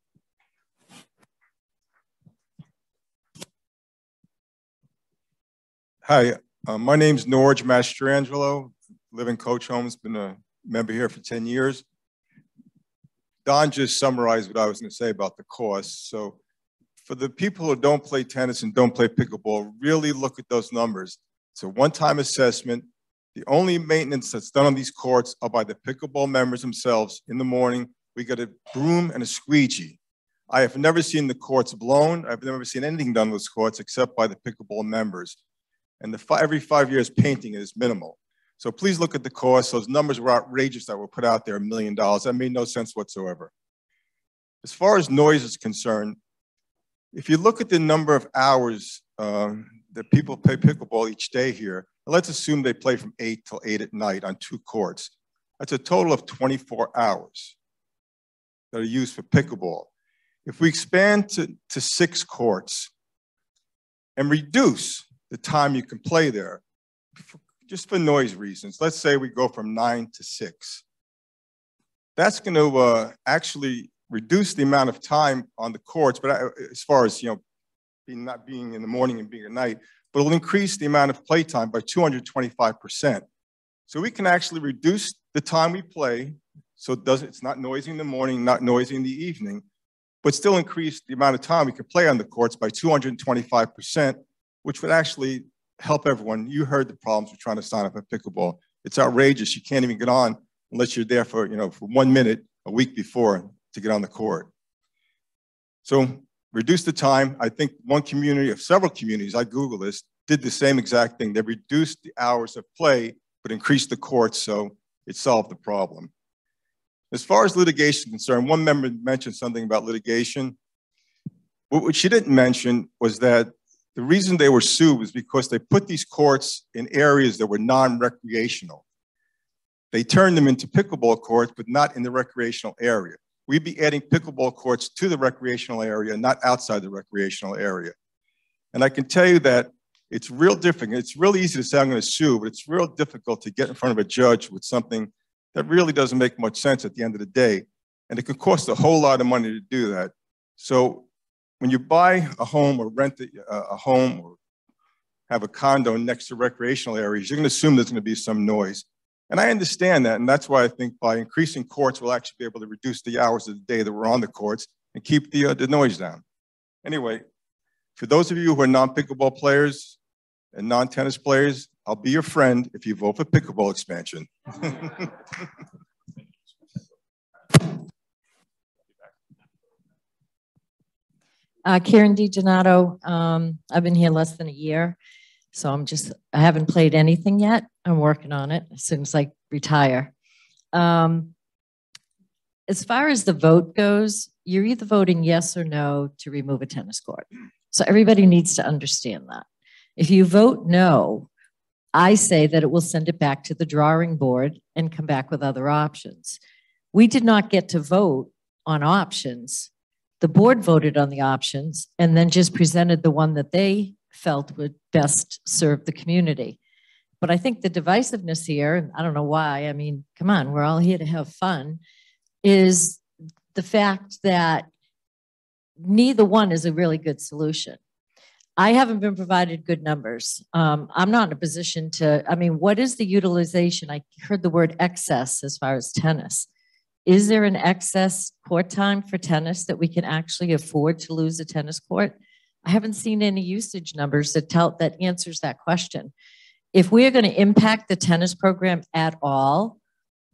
Hi, my name's Norge Mastrangelo, live in Coach Homes, been a member here for 10 years. Don just summarized what I was going to say about the cost. So for the people who don't play tennis and don't play pickleball, really look at those numbers. It's a one-time assessment. The only maintenance that's done on these courts are by the pickleball members themselves. In the morning, we get a broom and a squeegee. I have never seen the courts blown. I've never seen anything done with those courts except by the pickleball members. And every 5 years, painting is minimal. So please look at the cost. Those numbers were outrageous that were put out there, $1 million. That made no sense whatsoever. As far as noise is concerned, if you look at the number of hours that people play pickleball each day here, let's assume they play from 8 till 8 at night on 2 courts. That's a total of 24 hours that are used for pickleball. If we expand to 6 courts and reduce the time you can play there, just for noise reasons, let's say we go from 9 to 6. That's going to actually reduce the amount of time on the courts, but as far as, you know, not being in the morning and being at night, but it'll increase the amount of play time by 225%. So we can actually reduce the time we play, so it's not noisy in the morning, not noisy in the evening, but still increase the amount of time we can play on the courts by 225%, which would actually help everyone. You heard the problems with trying to sign up at pickleball. It's outrageous. You can't even get on unless you're there for, for 1 minute a week before to get on the court. So reduce the time. I think one community of several communities, I Googled this, did the same exact thing. They reduced the hours of play, but increased the courts, so it solved the problem. As far as litigation is concerned, one member mentioned something about litigation. What she didn't mention was that the reason they were sued was because they put these courts in areas that were non-recreational. They turned them into pickleball courts, but not in the recreational area. We'd be adding pickleball courts to the recreational area, not outside the recreational area. And I can tell you that it's real difficult. It's really easy to say I'm going to sue, but it's real difficult to get in front of a judge with something that really doesn't make much sense at the end of the day. And it can cost a whole lot of money to do that. So when you buy a home or rent a home or have a condo next to recreational areas, you're going to assume there's going to be some noise. And I understand that, and that's why I think by increasing courts, we'll actually be able to reduce the hours of the day that we're on the courts and keep the noise down. Anyway, for those of you who are non-pickleball players and non-tennis players, I'll be your friend if you vote for pickleball expansion. Karen DiGenato, I've been here less than a year, so I haven't played anything yet. I'm working on it as soon as I retire. As far as the vote goes, you're either voting yes or no to remove a tennis court. So everybody needs to understand that. If you vote no, I say that it will send it back to the drawing board and come back with other options. We did not get to vote on options. The board voted on the options and then just presented the one that they felt would best serve the community. But I think the divisiveness here, and I don't know why, I mean, come on, we're all here to have fun, is the fact that neither one is a really good solution. I haven't been provided good numbers. I'm not in a position to, I mean, what is the utilization? I heard the word excess as far as tennis. Is there an excess court time for tennis that we can actually afford to lose a tennis court? I haven't seen any usage numbers that answers that question. If we are going to impact the tennis program at all,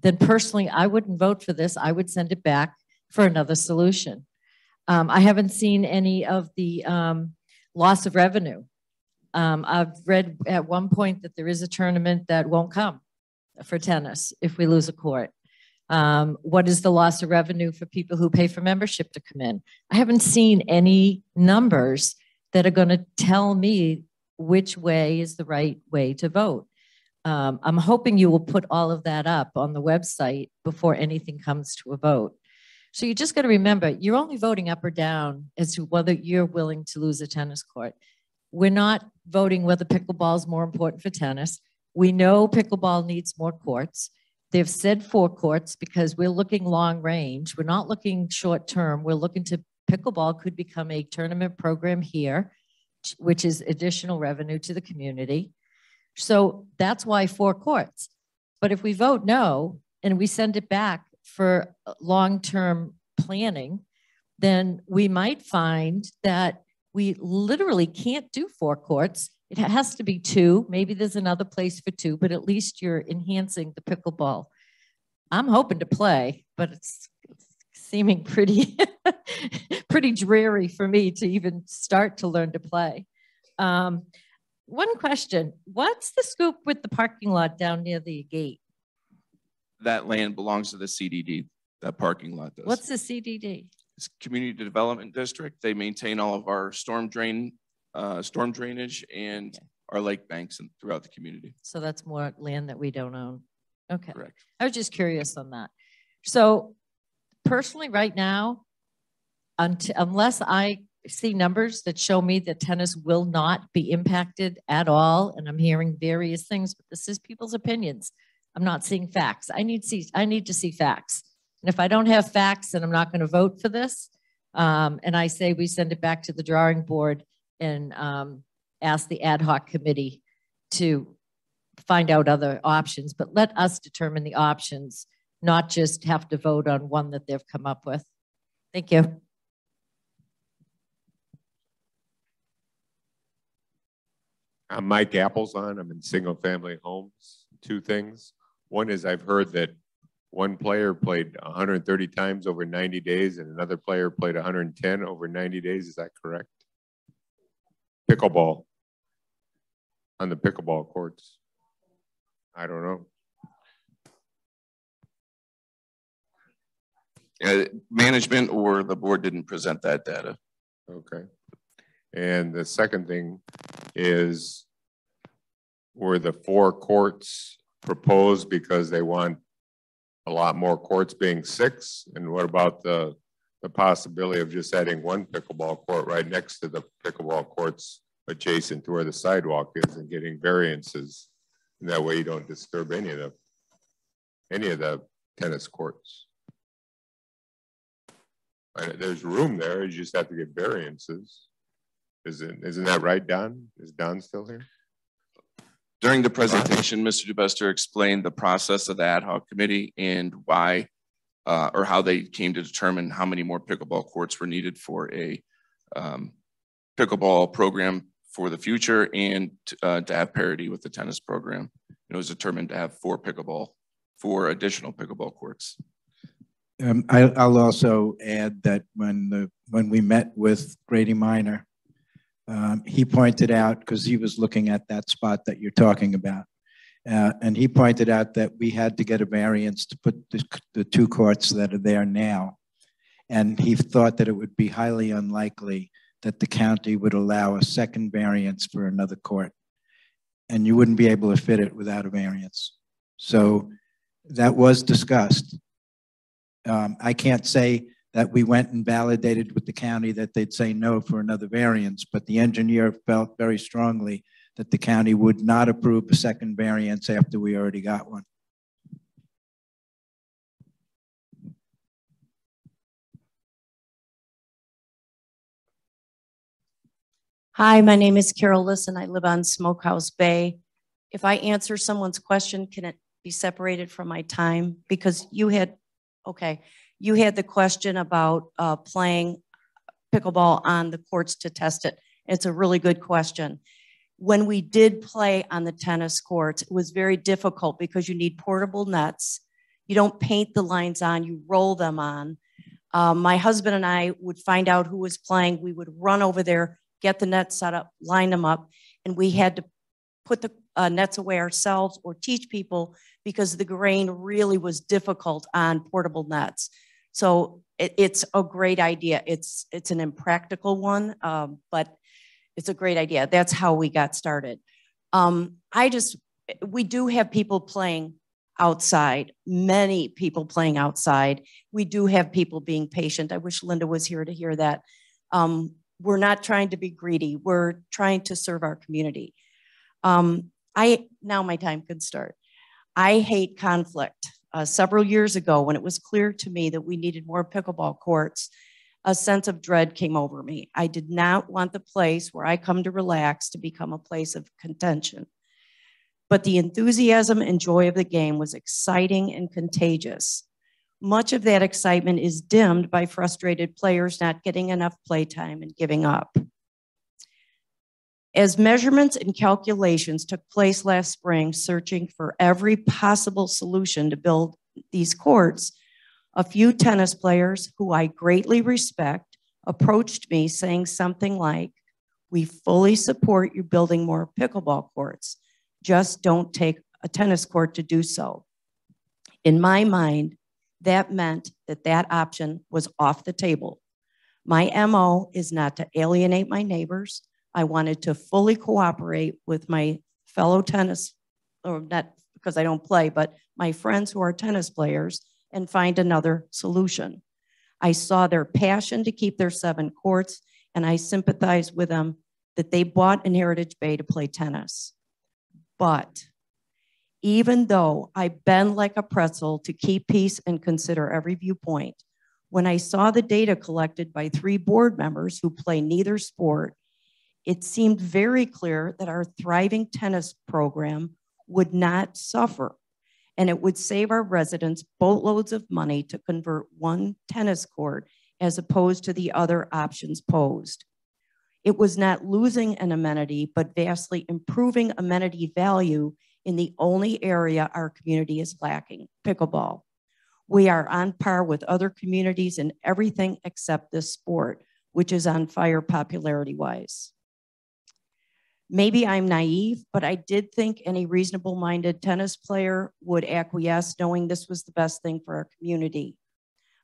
then personally, I wouldn't vote for this. I would send it back for another solution. I haven't seen any of the loss of revenue. I've read at one point that there is a tournament that won't come for tennis if we lose a court. What is the loss of revenue for people who pay for membership to come in? I haven't seen any numbers that are going to tell me which way is the right way to vote. I'm hoping you will put all of that up on the website before anything comes to a vote. So you just got to remember, you're only voting up or down as to whether you're willing to lose a tennis court. We're not voting whether pickleball is more important for tennis. We know pickleball needs more courts. They've said 4 courts because we're looking long range. We're not looking short term. We're looking to pickleball could become a tournament program here, which is additional revenue to the community. So that's why 4 courts. But if we vote no and we send it back for long-term planning, then we might find that we literally can't do 4 courts. It has to be 2. Maybe there's another place for 2, but at least you're enhancing the pickleball. I'm hoping to play, but it's seeming pretty, pretty dreary for me to even start to learn to play. One question, what's the scoop with the parking lot down near the gate? That land belongs to the CDD, that parking lot does. What's the CDD? It's Community Development District. They maintain all of our storm drainage and our lake banks throughout the community. So that's more land that we don't own. Okay. Correct. I was just curious on that. So personally right now, unless I see numbers that show me that tennis will not be impacted at all, and I'm hearing various things, but this is people's opinions. I'm not seeing facts. I need to see facts. And if I don't have facts, then I'm not going to vote for this. And I say we send it back to the drawing board and ask the ad hoc committee to find out other options, but let us determine the options, not just have to vote on one that they've come up with. Thank you. I'm Mike Applezon. I'm in single family homes. 2 things. One is I've heard that one player played 130 times over 90 days and another player played 110 over 90 days. Is that correct? Pickleball. On the pickleball courts. I don't know. Management or the board didn't present that data. Okay. And the second thing is, were the 4 courts proposed because they want a lot more courts being 6? And what about the possibility of just adding 1 pickleball court right next to the pickleball courts adjacent to where the sidewalk is and getting variances? And that way you don't disturb any of the tennis courts. And there's room there, you just have to get variances. Isn't that right, Don? Is Don still here? During the presentation, Mr. DeBester explained the process of the ad hoc committee and why or how they came to determine how many more pickleball courts were needed for a pickleball program for the future and to have parity with the tennis program. It was determined to have 4 additional pickleball courts. I'll also add that when we met with Grady Minor, he pointed out, because he was looking at that spot that you're talking about, and he pointed out that we had to get a variance to put the 2 courts that are there now. And he thought that it would be highly unlikely that the county would allow a second variance for another court. And you wouldn't be able to fit it without a variance. So that was discussed. I can't say that we went and validated with the county that they'd say no for another variance, but the engineer felt very strongly that the county would not approve a second variance after we already got one. Hi, my name is Carol Lisson. I live on Smokehouse Bay. If I answer someone's question, can it be separated from my time? Because you had the question about playing pickleball on the courts to test it. It's a really good question. When we did play on the tennis courts, it was very difficult because you need portable nets. You don't paint the lines on, you roll them on. My husband and I would find out who was playing. We would run over there, get the nets set up, line them up, and we had to put the nets away ourselves or teach people because the grain really was difficult on portable nets. So it's a great idea. It's an impractical one, but it's a great idea. That's how we got started. We do have people playing outside, many people playing outside. We do have people being patient. I wish Linda was here to hear that. We're not trying to be greedy. We're trying to serve our community. Now my time could start. I hate conflict. Several years ago, when it was clear to me that we needed more pickleball courts, a sense of dread came over me. I did not want the place where I come to relax to become a place of contention. but the enthusiasm and joy of the game was exciting and contagious. Much of that excitement is dimmed by frustrated players not getting enough playtime and giving up. As measurements and calculations took place last spring, searching for every possible solution to build these courts, a few tennis players who I greatly respect approached me saying something like, "We fully support you building more pickleball courts. Just don't take a tennis court to do so." In my mind, that meant that that option was off the table. My MO is not to alienate my neighbors. I wanted to fully cooperate with my fellow tennis, or not because I don't play, but my friends who are tennis players, and find another solution. I saw their passion to keep their 7 courts, and I sympathize with them that they bought in Heritage Bay to play tennis. But even though I bend like a pretzel to keep peace and consider every viewpoint, when I saw the data collected by 3 board members who play neither sport, it seemed very clear that our thriving tennis program would not suffer, and it would save our residents boatloads of money to convert 1 tennis court as opposed to the other options posed. It was not losing an amenity, but vastly improving amenity value in the only area our community is lacking, pickleball. We are on par with other communities in everything except this sport, which is on fire popularity-wise. Maybe I'm naive, but I did think any reasonable-minded tennis player would acquiesce knowing this was the best thing for our community.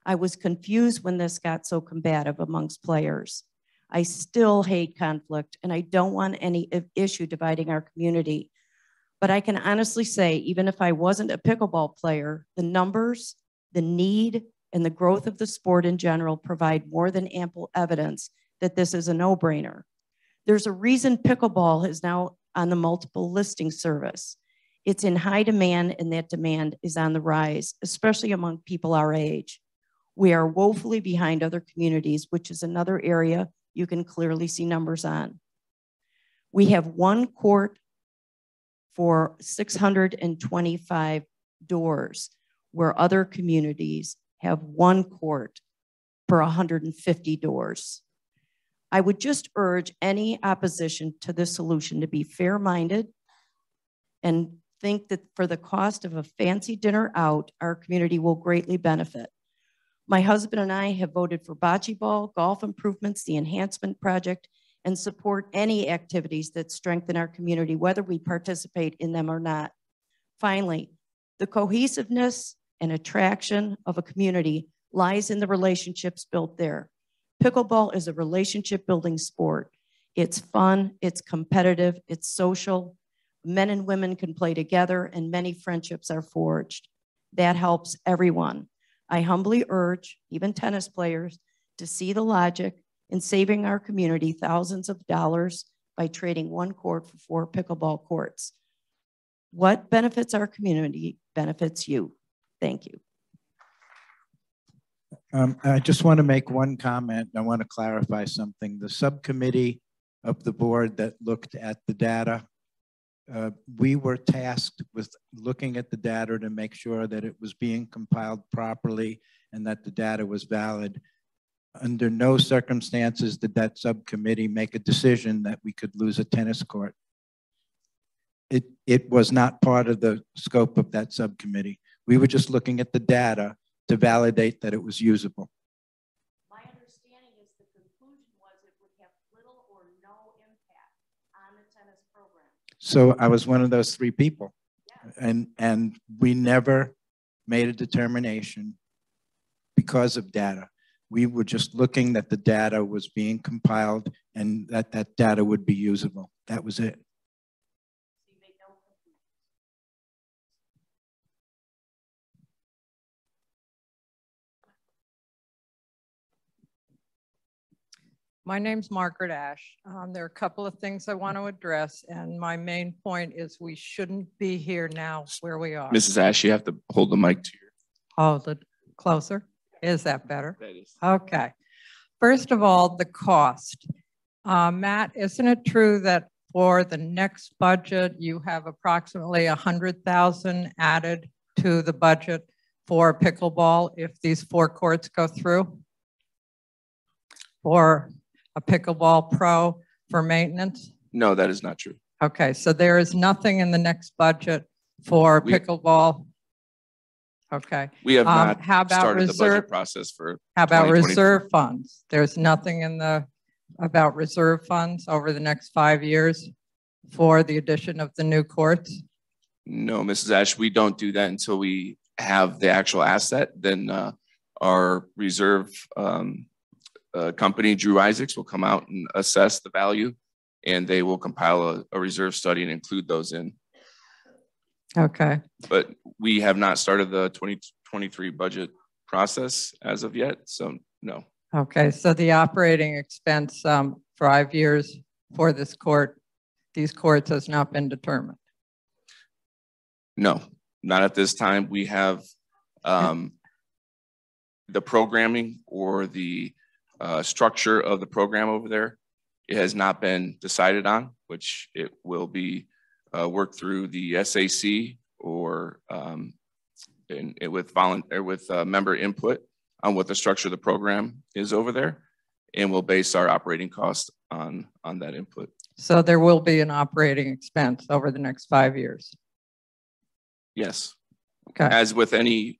I was confused when this got so combative amongst players. I still hate conflict, and I don't want any issue dividing our community. But I can honestly say, even if I wasn't a pickleball player, the numbers, the need, and the growth of the sport in general provide more than ample evidence that this is a no-brainer. There's a reason pickleball is now on the multiple listing service. It's in high demand, and that demand is on the rise, especially among people our age. We are woefully behind other communities, which is another area you can clearly see numbers on. We have 1 court for 625 doors, where other communities have 1 court per 150 doors. I would just urge any opposition to this solution to be fair-minded and think that for the cost of a fancy dinner out, our community will greatly benefit. My husband and I have voted for bocce ball, golf improvements, the enhancement project, and support any activities that strengthen our community, whether we participate in them or not. Finally, the cohesiveness and attraction of a community lies in the relationships built there. Pickleball is a relationship building sport. It's fun, it's competitive, it's social. Men and women can play together, and many friendships are forged. That helps everyone. I humbly urge even tennis players to see the logic in saving our community thousands of dollars by trading 1 court for 4 pickleball courts. What benefits our community benefits you. Thank you. I just want to make one comment. I want to clarify something. The subcommittee of the board that looked at the data, we were tasked with looking at the data to make sure that it was being compiled properly and that the data was valid. Under no circumstances did that subcommittee make a decision that we could lose a tennis court. It was not part of the scope of that subcommittee. We were just looking at the data to validate that it was usable. My understanding is the conclusion was it would have little or no impact on the tennis program. So I was one of those 3 people. Yes. And we never made a determination because of data. We were just looking that the data was being compiled and that that data would be usable. That was it. My name's Margaret Ash. There are a couple of things I want to address, and my main point is we shouldn't be here now where we are. Mrs. Ash, you have to hold the mic to your. Oh, the closer? Is that better? That is. Okay. First of all, the cost. Matt, isn't it true that for the next budget, you have approximately 100,000 added to the budget for pickleball if these 4 courts go through? For a pickleball pro for maintenance? No, that is not true. Okay, so there is nothing in the next budget for pickleball. Okay. We have not how about started the budget reserve? process for How about 2023. reserve funds? There's nothing in the about reserve funds over the next 5 years for the addition of the new courts? No, Mrs. Ash, we don't do that until we have the actual asset. Then our reserve company, Drew Isaacs, will come out and assess the value, and they will compile a reserve study and include those in. Okay. But we have not started the 2023 budget process as of yet, so no. Okay, so the operating expense 5 years for this court, these courts has not been determined? No, not at this time. We have the programming or the structure of the program over there. It has not been decided on, which it will be worked through the SAC or with member input on what the structure of the program is over there, and we'll base our operating costs on that input. So there will be an operating expense over the next 5 years? Yes. Okay. As with any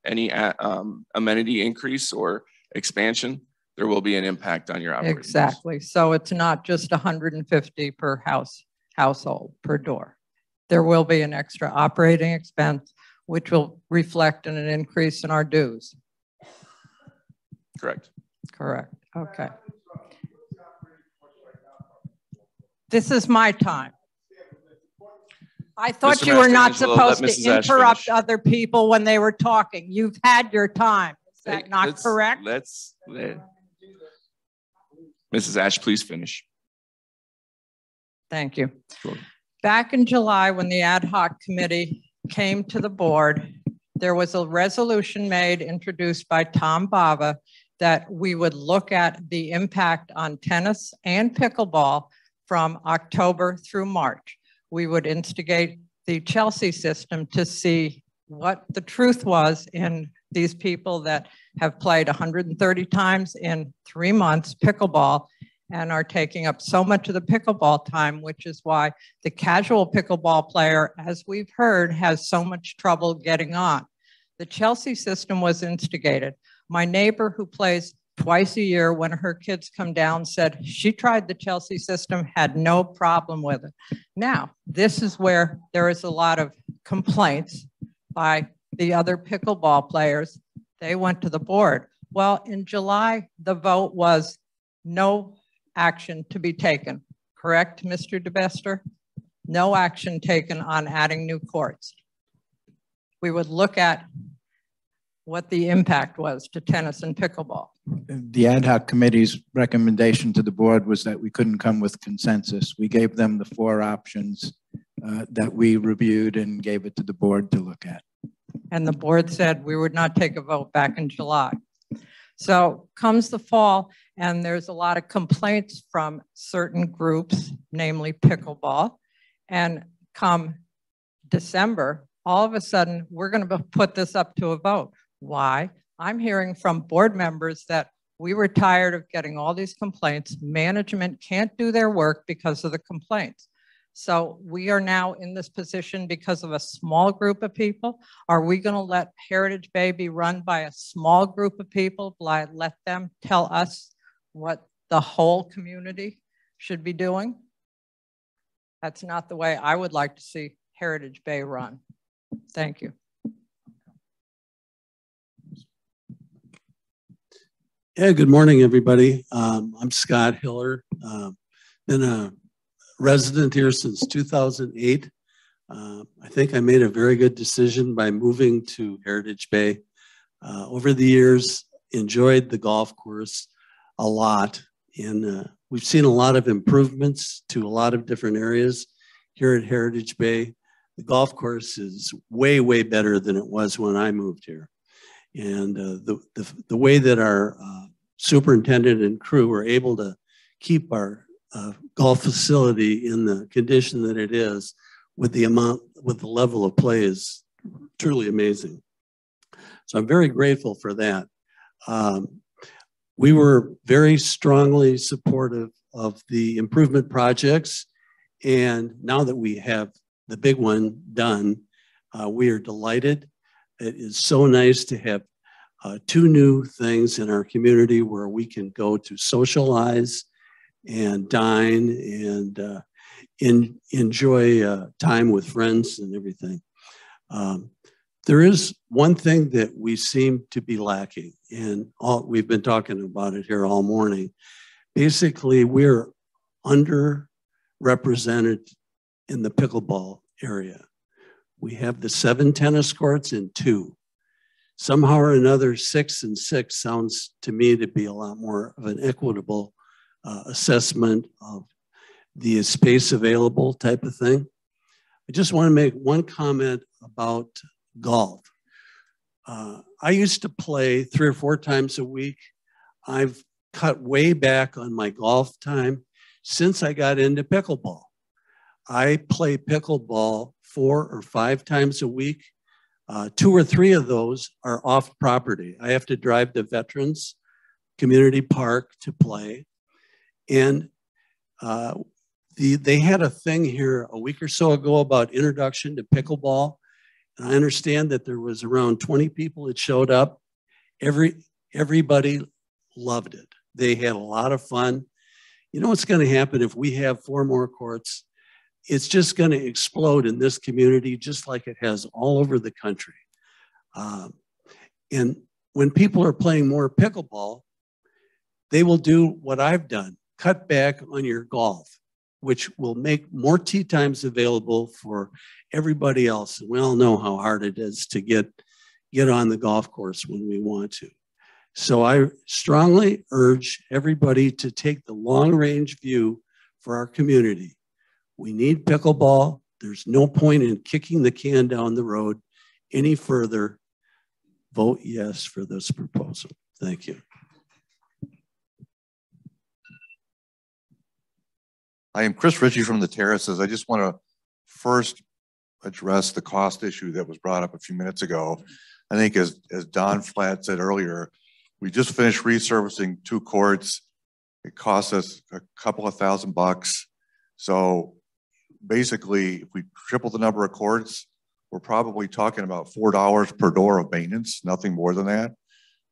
amenity increase or expansion, there will be an impact on your operating costs. Exactly. So it's not just 150 per household per door. There will be an extra operating expense, which will reflect in an increase in our dues. Correct. Correct. Okay. This is my time. I thought Mr. you were not Mastrangelo, supposed let to Mrs. Ash interrupt finish. other people when they were talking. You've had your time. Is that not correct? Mrs. Ash, please finish. Thank you. Back in July, when the ad hoc committee came to the board, there was a resolution made, introduced by Tom Bava, that we would look at the impact on tennis and pickleball from October through March. We would instigate the Chelsea system to see what the truth was in these people that have played 130 times in 3 months pickleball and are taking up so much of the pickleball time, which is why the casual pickleball player, as we've heard, has so much trouble getting on. The Chelsea system was instigated. My neighbor who plays twice a year, when her kids come down, said she tried the Chelsea system, had no problem with it. Now, this is where there is a lot of complaints by the other pickleball players. They went to the board. Well, in July, the vote was no action to be taken. Correct, Mr. DeBester? No action taken on adding new courts. We would look at what the impact was to tennis and pickleball. The ad hoc committee's recommendation to the board was that we couldn't come with consensus. We gave them the 4 options that we reviewed and gave it to the board to look at. And the board said we would not take a vote back in July. So comes the fall, and there's a lot of complaints from certain groups, namely pickleball. And come December, all of a sudden, we're going to put this up to a vote. Why? I'm hearing from board members that we were tired of getting all these complaints. Management can't do their work because of the complaints. So we are now in this position because of a small group of people. Are we going to let Heritage Bay be run by a small group of people? Let them tell us what the whole community should be doing? That's not the way I would like to see Heritage Bay run. Thank you. Yeah, good morning, everybody. I'm Scott Hiller. Been a resident here since 2008. I think I made a very good decision by moving to Heritage Bay. Over the years, enjoyed the golf course a lot. And we've seen a lot of improvements to a lot of different areas here at Heritage Bay. The golf course is way, way better than it was when I moved here. And the way that our superintendent and crew were able to keep our golf facility in the condition that it is with the level of play is truly amazing. So I'm very grateful for that. We were very strongly supportive of the improvement projects. And now that we have the big one done, we are delighted. It is so nice to have two new things in our community where we can go to socialize and dine and enjoy time with friends and everything. There is one thing that we seem to be lacking, and we've been talking about it here all morning. Basically, we're underrepresented in the pickleball area. We have the 7 tennis courts and 2. Somehow or another, 6 and 6 sounds to me to be a lot more of an equitable assessment of the space available type of thing. I just want to make one comment about golf. I used to play 3 or 4 times a week. I've cut way back on my golf time since I got into pickleball. I play pickleball 4 or 5 times a week. 2 or 3 of those are off property. I have to drive to Veterans Community Park to play. And they had a thing here a week or so ago about introduction to pickleball. And I understand that there was around 20 people that showed up. Everybody loved it. They had a lot of fun. You know what's going to happen if we have 4 more courts? It's just going to explode in this community, just like it has all over the country. And when people are playing more pickleball, they will do what I've done, cut back on your golf, which will make more tee times available for everybody else. And we all know how hard it is to get on the golf course when we want to. So I strongly urge everybody to take the long-range view for our community. We need pickleball. There's no point in kicking the can down the road any further. Vote yes for this proposal. Thank you. I am Chris Ritchie from the Terraces. I just want to first address the cost issue that was brought up a few minutes ago. I think as Don Flatt said earlier, we just finished resurfacing 2 courts. It cost us a couple of $1,000. So basically, if we triple the number of courts, we're probably talking about $4 per door of maintenance, nothing more than that.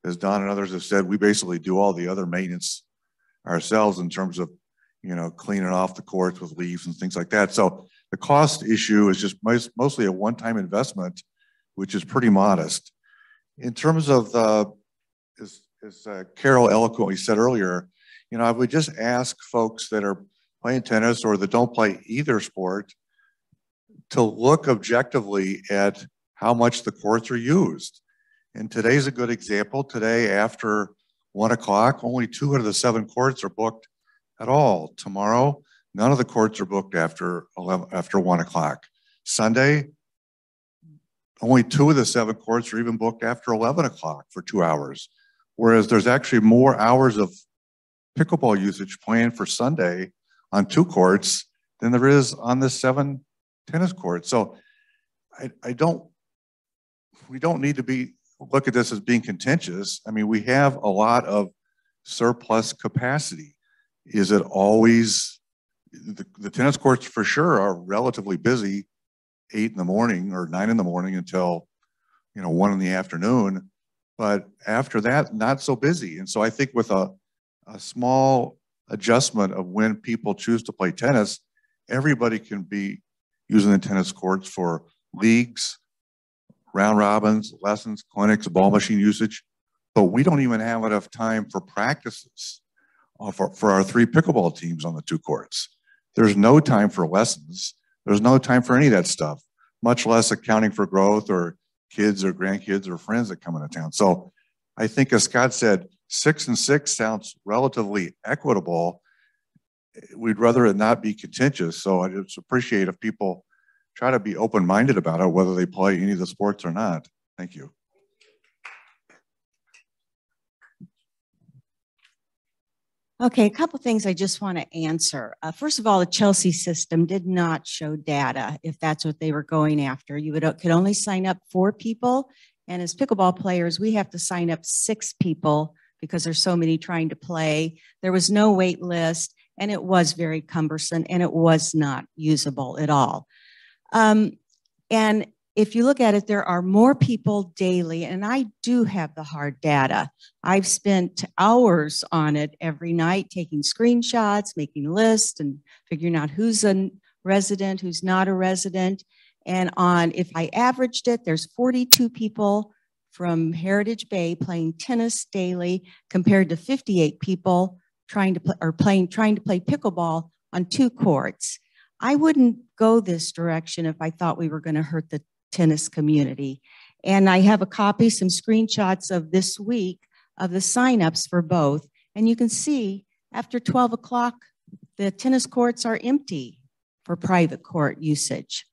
As Don and others have said, we basically do all the other maintenance ourselves in terms of, you know, cleaning off the courts with leaves and things like that. So the cost issue is just mostly a one-time investment, which is pretty modest. In terms of as Carol eloquently said earlier, you know, I would just ask folks that are playing tennis or that don't play either sport to look objectively at how much the courts are used. And today's a good example. Today, after 1 o'clock, only 2 out of the 7 courts are booked at all. Tomorrow, none of the courts are booked after 1 o'clock. Sunday, only 2 of the 7 courts are even booked after 11 o'clock for 2 hours. Whereas there's actually more hours of pickleball usage planned for Sunday on 2 courts than there is on the 7 tennis courts. So we don't need to look at this as being contentious. I mean, we have a lot of surplus capacity. Is it always, the tennis courts for sure are relatively busy 8 in the morning or 9 in the morning until, you know, 1 in the afternoon. But after that, not so busy. And so I think with a small adjustment of when people choose to play tennis, everybody can be using the tennis courts for leagues, round robins, lessons, clinics, ball machine usage. But we don't even have enough time for practices for our 3 pickleball teams on the 2 courts. There's no time for lessons. There's no time for any of that stuff, much less accounting for growth or kids or grandkids or friends that come into town. So I think, as Scott said, 6 and 6 sounds relatively equitable. We'd rather it not be contentious. So I just appreciate if people try to be open-minded about it, whether they play any of the sports or not. Thank you. Okay, a couple things I just want to answer. First of all, the Chelsea system did not show data if that's what they were going after. You could only sign up 4 people. And as pickleball players, we have to sign up 6 people because there's so many trying to play. There was no wait list, and it was very cumbersome, and it was not usable at all. And if you look at it, there are more people daily, and I do have the hard data. I've spent hours on it every night, taking screenshots, making lists, and figuring out who's a resident, who's not a resident. And if I averaged it, there's 42 people from Heritage Bay playing tennis daily compared to 58 people trying to play pickleball on 2 courts. I wouldn't go this direction if I thought we were going to hurt the tennis community. And I have some screenshots of this week of the signups for both. And you can see after 12 o'clock, the tennis courts are empty for private court usage.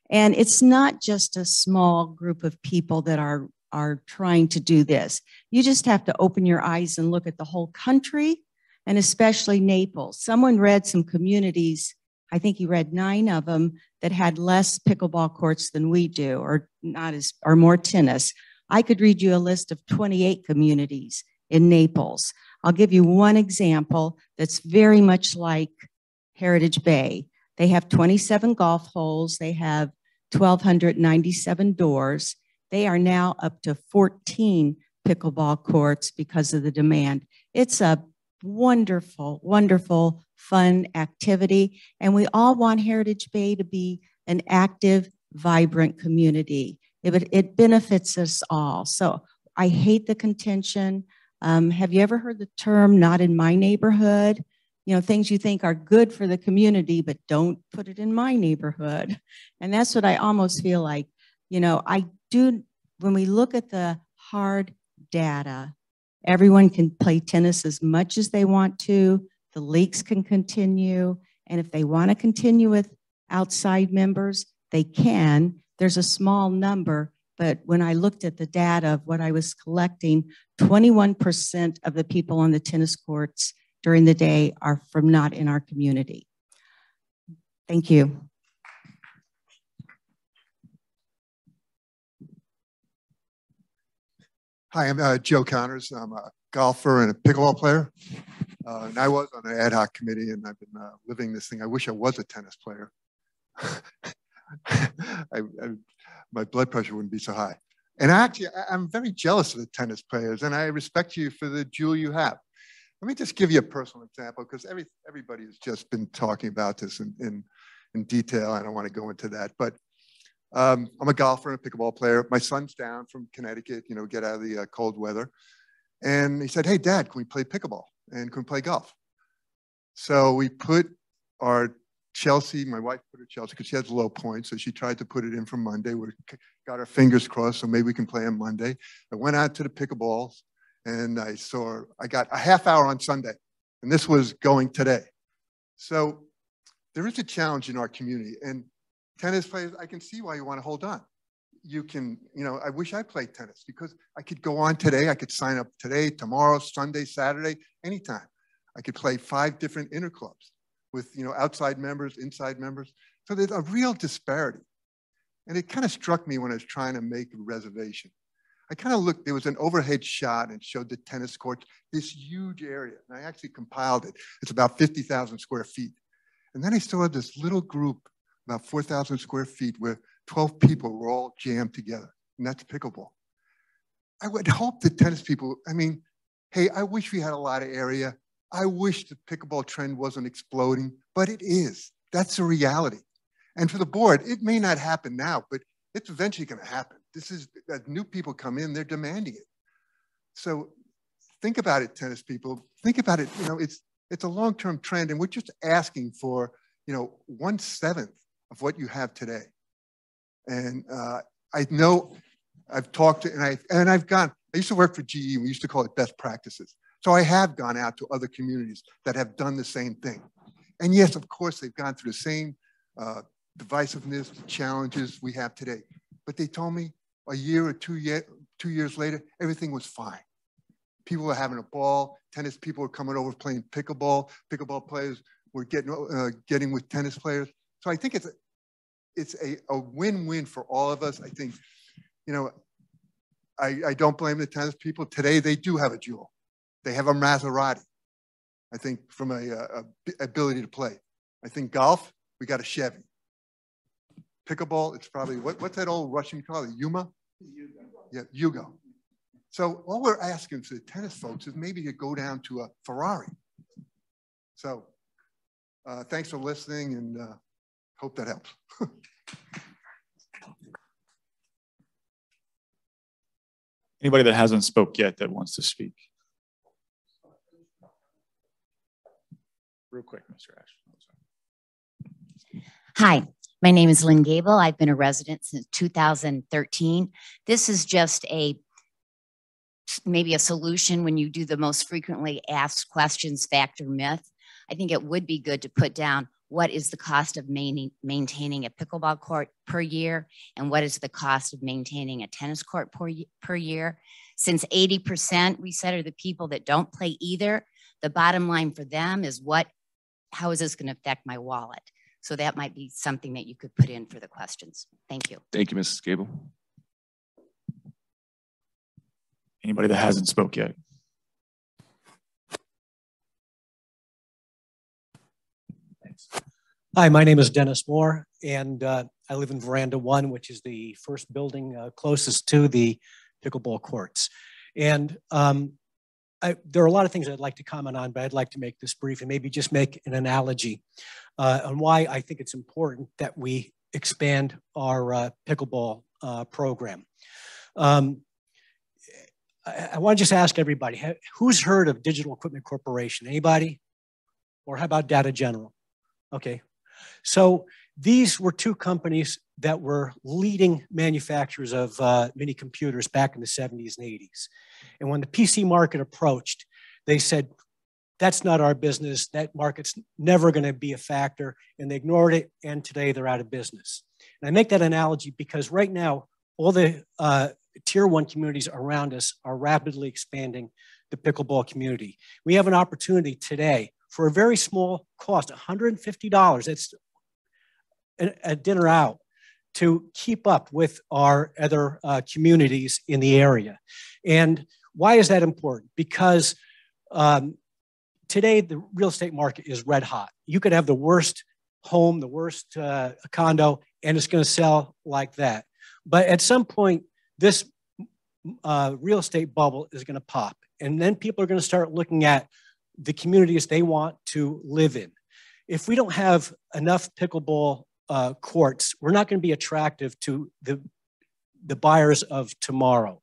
And it's not just a small group of people that are trying to do this. You just have to open your eyes and look at the whole country, and especially Naples. Someone read some communities, I think he read 9 of them, that had less pickleball courts than we do, or more tennis. I could read you a list of 28 communities in Naples. I'll give you one example that's very much like Heritage Bay. They have 27 golf holes. They have 1,297 doors. They are now up to 14 pickleball courts because of the demand. It's a wonderful, wonderful, fun activity. And we all want Heritage Bay to be an active, vibrant community. It benefits us all. So I hate the contention. Have you ever heard the term "not in my neighborhood"? You know, things you think are good for the community, but don't put it in my neighborhood. And that's what I almost feel like. You know, when we look at the hard data, everyone can play tennis as much as they want to. The leagues can continue. And if they want to continue with outside members, they can. There's a small number, but when I looked at the data of what I was collecting, 21% of the people on the tennis courts during the day are from not in our community. Thank you. Hi, I'm Joe Connors. I'm a golfer and a pickleball player. And I was on an ad hoc committee, and I've been living this thing. I wish I was a tennis player. My blood pressure wouldn't be so high. And I'm very jealous of the tennis players, and I respect you for the jewel you have. Let me just give you a personal example, because everybody has just been talking about this in detail. I don't want to go into that, but I'm a golfer and a pickleball player. My son's down from Connecticut, you know, get out of the cold weather. And he said, "Hey, Dad, can we play pickleball? And can we play golf?" So we put our Chelsea, my wife put her Chelsea because she has low points. So she tried to put it in for Monday. We got our fingers crossed, so maybe we can play on Monday. I went out to the pickleballs, and I got a half hour on Sunday, and this was going today. So there is a challenge in our community, and tennis players, I can see why you want to hold on. You can, you know, I wish I played tennis because I could go on today. I could sign up today, tomorrow, Sunday, Saturday, anytime. I could play 5 different interclubs with, you know, outside members, inside members. So there's a real disparity. And it kind of struck me when I was trying to make a reservation. I kind of looked, there was an overhead shot and showed the tennis courts, this huge area. And I actually compiled it. It's about 50,000 square feet. And then I saw this little group, about 4,000 square feet, where 12 people were all jammed together, and that's pickleball. I would hope the tennis people, I mean, hey, I wish we had a lot of area. I wish the pickleball trend wasn't exploding, but it is. That's the reality. And for the board, it may not happen now, but it's eventually going to happen. This is, as new people come in, they're demanding it. So think about it, tennis people. Think about it, you know, it's a long-term trend, and we're just asking for, you know, 1/7 of what you have today. And I know I've talked to, and I've gone, I used to work for GE, we used to call it best practices. So I have gone out to other communities that have done the same thing. And yes, of course, they've gone through the same divisiveness, challenges we have today. But they told me a year or 2 years later, everything was fine. People were having a ball. Tennis people were coming over playing pickleball. Pickleball players were getting with tennis players. So I think it's a win-win for all of us. I think, you know, I don't blame the tennis people. Today they do have a jewel. They have a Maserati. I think from a ability to play. I think golf, we got a Chevy. Pickleball, it's probably, what's that old Russian car, the Yuma? Yeah, Yugo. So all we're asking for the tennis folks is maybe to go down to a Ferrari. So thanks for listening, and hope that helps. Anybody that hasn't spoke yet that wants to speak? Real quick, Mr. Ash. Hi, my name is Lynn Gable. I've been a resident since 2013. This is just maybe a solution when you do the most frequently asked questions, fact or myth. I think it would be good to put down what is the cost of maintaining a pickleball court per year, and what is the cost of maintaining a tennis court per year. Since 80% we said are the people that don't play either, the bottom line for them is how is this going to affect my wallet? So that might be something that you could put in for the questions. Thank you. Thank you, Mrs. Gable. Anybody that hasn't spoke yet? Thanks. Hi, my name is Dennis Moore, and I live in Veranda 1, which is the first building closest to the pickleball courts. And there are a lot of things I'd like to comment on, but I'd like to make this brief and maybe just make an analogy on why I think it's important that we expand our pickleball program. I want to just ask everybody, who's heard of Digital Equipment Corporation? Anybody? Or how about Data General? Okay. So these were two companies that were leading manufacturers of mini computers back in the 70s and 80s. And when the PC market approached, they said, that's not our business. That market's never going to be a factor. And they ignored it. And today they're out of business. And I make that analogy because right now, all the tier 1 communities around us are rapidly expanding the pickleball community. We have an opportunity today for a very small cost, $150. It's a dinner out to keep up with our other communities in the area. And why is that important? Because today the real estate market is red hot. You could have the worst home, the worst condo, and it's going to sell like that. But at some point, this real estate bubble is going to pop. And then people are going to start looking at the communities they want to live in. If we don't have enough pickleball courts, we're not going to be attractive to the buyers of tomorrow.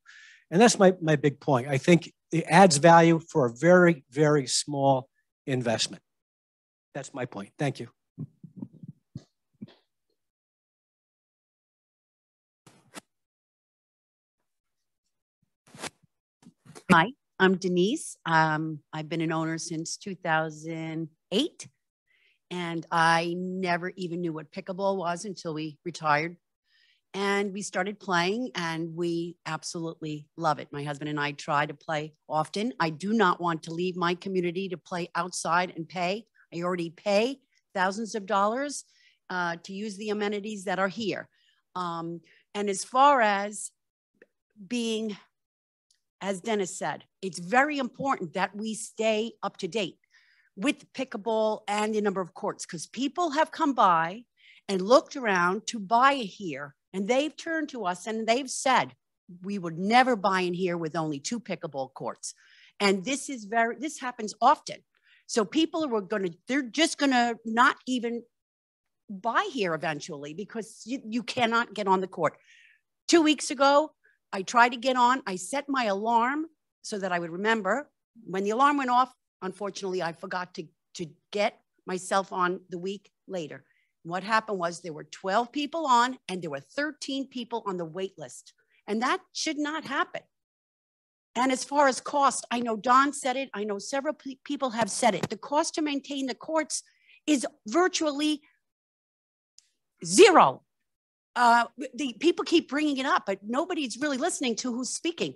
And that's my big point. I think it adds value for a very, very small investment. That's my point. Thank you. Hi, I'm Denise. I've been an owner since 2008, and I never even knew what pickleball was until we retired. And we started playing, and we absolutely love it. My husband and I try to play often. I do not want to leave my community to play outside and pay. I already pay thousands of dollars to use the amenities that are here. And as far as being, as Dennis said, it's very important that we stay up to date with pickleball and the number of courts, because people have come by and looked around to buy here, and they've turned to us and they've said, we would never buy in here with only 2 pickleball courts. And this happens often. So people they're just gonna not even buy here eventually because you cannot get on the court. 2 weeks ago, I tried to get on. I set my alarm so that I would remember. When the alarm went off, unfortunately, I forgot to get myself on the week later. What happened was there were 12 people on and there were 13 people on the wait list. And that should not happen. And as far as cost, I know Don said it. I know several people have said it. The cost to maintain the courts is virtually zero. The people keep bringing it up, but nobody's really listening to who's speaking.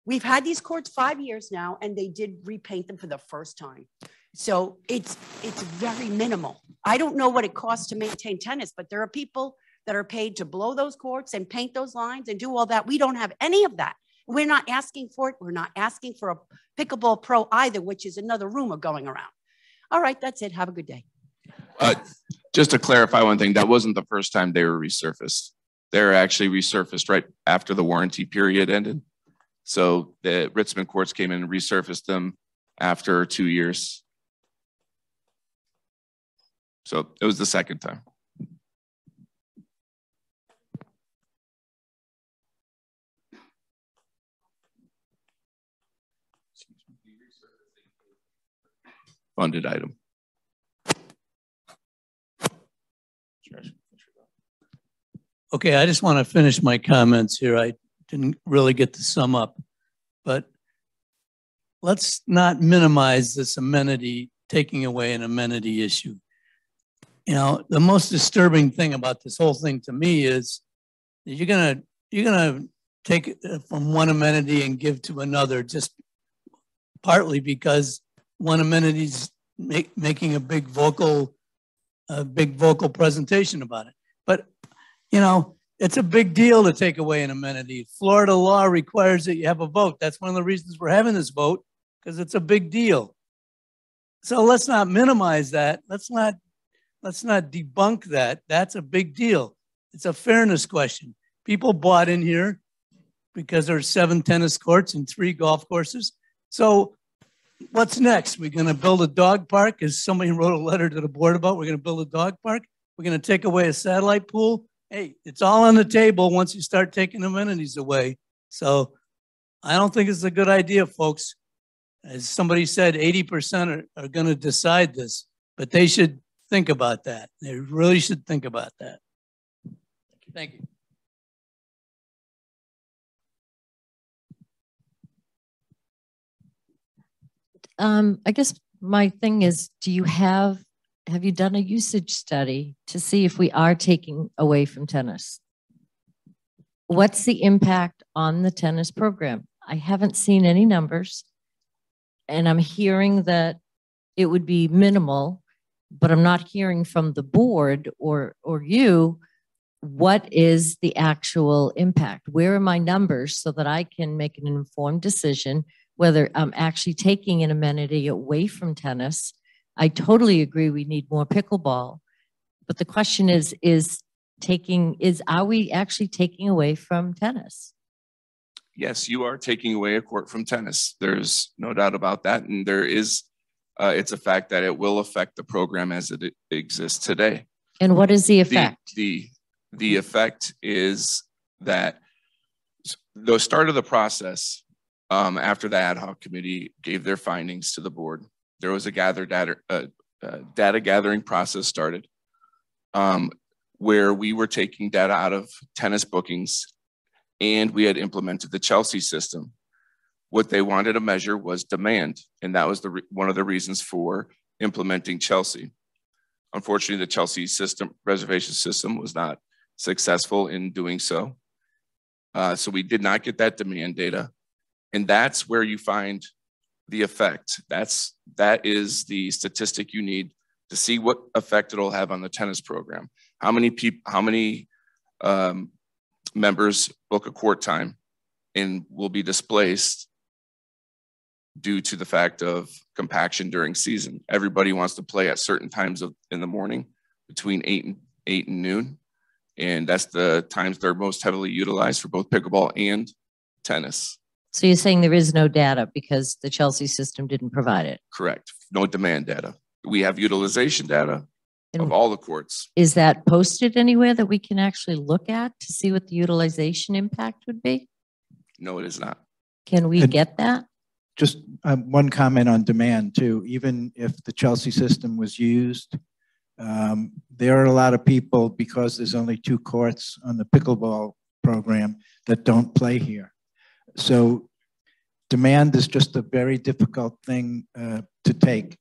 We've had these courts 5 years now, and they did repaint them for the first time. So it's very minimal. I don't know what it costs to maintain tennis, but there are people that are paid to blow those courts and paint those lines and do all that. We don't have any of that. We're not asking for it. We're not asking for a pickleball pro either, which is another rumor going around. All right, that's it. Have a good day. Just to clarify one thing, that wasn't the first time they were resurfaced. They're actually resurfaced right after the warranty period ended. So the Richmond courts came in and resurfaced them after 2 years. So it was the second time. Funded item. Okay, I just want to finish my comments here. I didn't really get to sum up, but let's not minimize this amenity, taking away an amenity issue. You know, the most disturbing thing about this whole thing to me is that you're gonna take it from one amenity and give to another, just partly because one amenity's making a big vocal presentation about it. But you know, it's a big deal to take away an amenity. Florida law requires that you have a vote. That's one of the reasons we're having this vote, because it's a big deal. So let's not minimize that. Let's not debunk that. That's a big deal. It's a fairness question. People bought in here because there's 7 tennis courts and 3 golf courses. So what's next? We're going to build a dog park, as somebody wrote a letter to the board about. We're going to build a dog park. We're going to take away a satellite pool. Hey, it's all on the table once you start taking amenities away. So I don't think it's a good idea, folks. As somebody said, 80% are going to decide this, but they should think about that. They really should think about that. Thank you. I guess my thing is, have you done a usage study to see if we are taking away from tennis? What's the impact on the tennis program? I haven't seen any numbers, and I'm hearing that it would be minimal, but I'm not hearing from the board or you, what is the actual impact? Where are my numbers so that I can make an informed decision whether I'm actually taking an amenity away from tennis? I totally agree we need more pickleball, but the question is are we actually taking away from tennis? Yes, you are taking away a court from tennis. There's no doubt about that. And there is, it's a fact that it will affect the program as it exists today. And what is the effect? The effect is that the start of the process, after the ad hoc committee gave their findings to the board, there was a data gathering process started where we were taking data out of tennis bookings, and we had implemented the Chelsea system. What they wanted to measure was demand, and that was one of the reasons for implementing Chelsea. Unfortunately, the Chelsea system, reservation system, was not successful in doing so. So we did not get that demand data, and that's where you find the effect. That is the statistic you need to see what effect it'll have on the tennis program. How many members book a court time and will be displaced due to the fact of compaction during season. Everybody wants to play at certain times in the morning between 8 and noon. And that's the times they're most heavily utilized for both pickleball and tennis. So you're saying there is no data because the Chelsea system didn't provide it? Correct. No demand data. We have utilization data of all the courts. Is that posted anywhere that we can actually look at to see what the utilization impact would be? No, it is not. Can we get that? Just one comment on demand too. Even if the Chelsea system was used, there are a lot of people, because there's only 2 courts on the pickleball program, that don't play here. So demand is just a very difficult thing to take.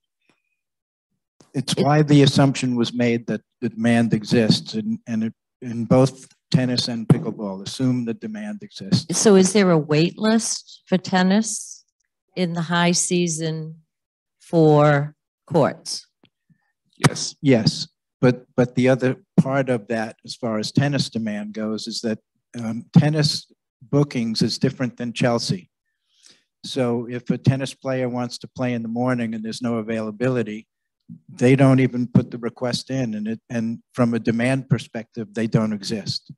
It's why the assumption was made that the demand exists, and in both tennis and pickleball. Assume the demand exists. So is there a wait list for tennis in the high season for courts? Yes. Yes, but the other part of that, as far as tennis demand goes, is that tennis bookings is different than Chelsea. So if a tennis player wants to play in the morning and there's no availability, they don't even put the request in, and from a demand perspective, they don't exist.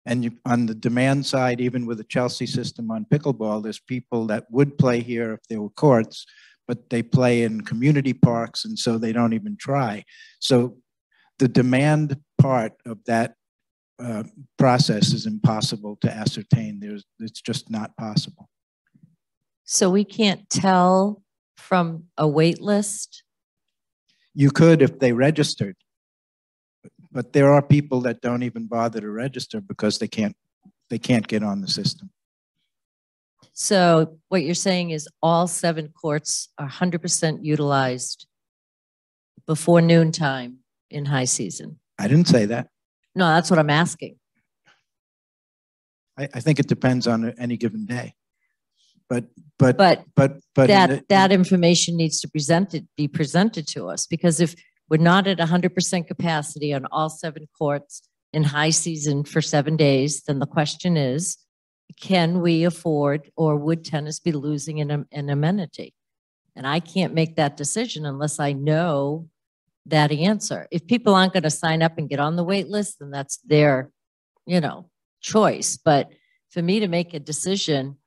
And on the demand side, even with the Chelsea system on pickleball, there's people that would play here if there were courts, but they play in community parks, and so they don't even try. So the demand part of that process is impossible to ascertain. It's just not possible. So we can't tell from a wait list? You could if they registered, but there are people that don't even bother to register because they can't get on the system. So what you're saying is all 7 courts are 100% utilized before noontime in high season? I didn't say that. No, that's what I'm asking. I think it depends on any given day. But that information needs to be presented to us, because if we're not at 100% capacity on all 7 courts in high season for 7 days, then the question is, can we afford, or would tennis be losing an amenity? And I can't make that decision unless I know that answer. If people aren't going to sign up and get on the wait list, then that's their, choice. But for me to make a decision,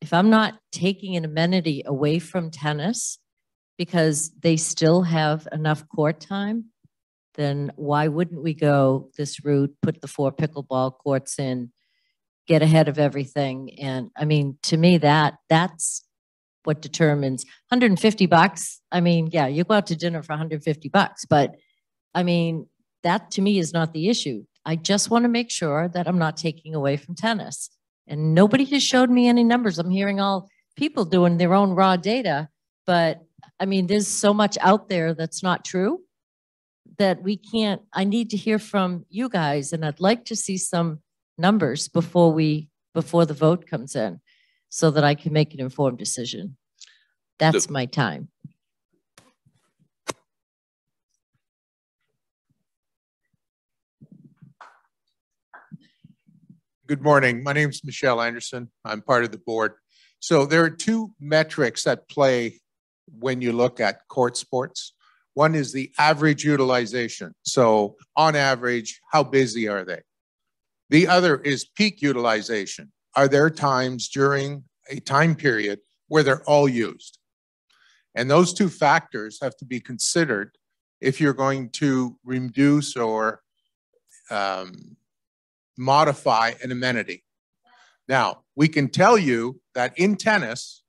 if I'm not taking an amenity away from tennis because they still have enough court time, then why wouldn't we go this route, put the 4 pickleball courts in, get ahead of everything? And I mean, to me, that's what determines $150. I mean, yeah, you go out to dinner for $150, but I mean, that to me is not the issue. I just want to make sure that I'm not taking away from tennis. And nobody has showed me any numbers. I'm hearing all people doing their own raw data, but I mean, there's so much out there that's not true that we can't. I need to hear from you guys, and I'd like to see some numbers before the vote comes in, so that I can make an informed decision. That's my time. Good morning. My name is Michelle Anderson. I'm part of the board. So there are 2 metrics at play when you look at court sports. One is the average utilization. So on average, how busy are they? The other is peak utilization. Are there times during a time period where they're all used? And those 2 factors have to be considered if you're going to reduce or modify an amenity. Now, we can tell you that in tennis,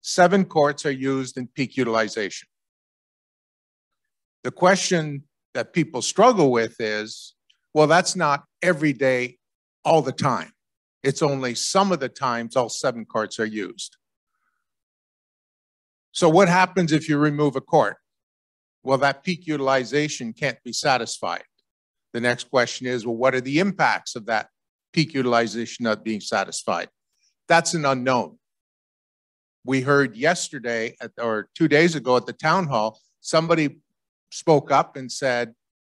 7 courts are used in peak utilization. The question that people struggle with is, well, that's not every day, all the time. It's only some of the times all 7 courts are used. So what happens if you remove a court? Well, that peak utilization can't be satisfied. The next question is, well, what are the impacts of that peak utilization not being satisfied? That's an unknown. We heard yesterday or 2 days ago at the town hall, somebody spoke up and said,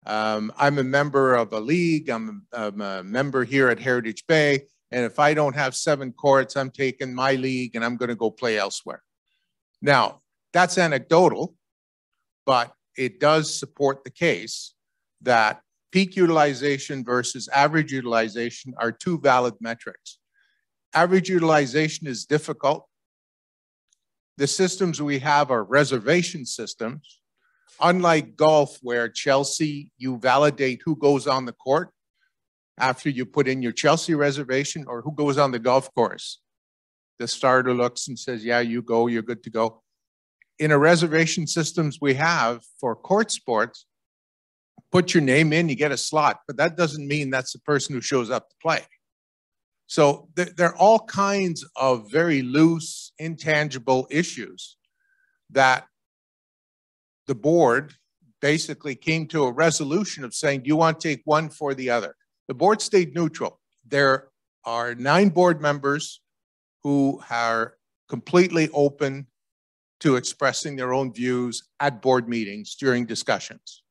I'm a member of a league, I'm a member here at Heritage Bay, and if I don't have 7 courts, I'm taking my league and I'm going to go play elsewhere. Now, that's anecdotal, but it does support the case that peak utilization versus average utilization are 2 valid metrics. Average utilization is difficult. The systems we have are reservation systems. Unlike golf, where Chelsea, you validate who goes on the court after you put in your Chelsea reservation, or who goes on the golf course. The starter looks and says, yeah, you go, you're good to go. In a reservation systems we have for court sports, put your name in, you get a slot, but that doesn't mean that's the person who shows up to play. So there are all kinds of very loose, intangible issues that the board basically came to a resolution of saying, do you want to take one for the other? The board stayed neutral. There are 9 board members who are completely open to expressing their own views at board meetings during discussions.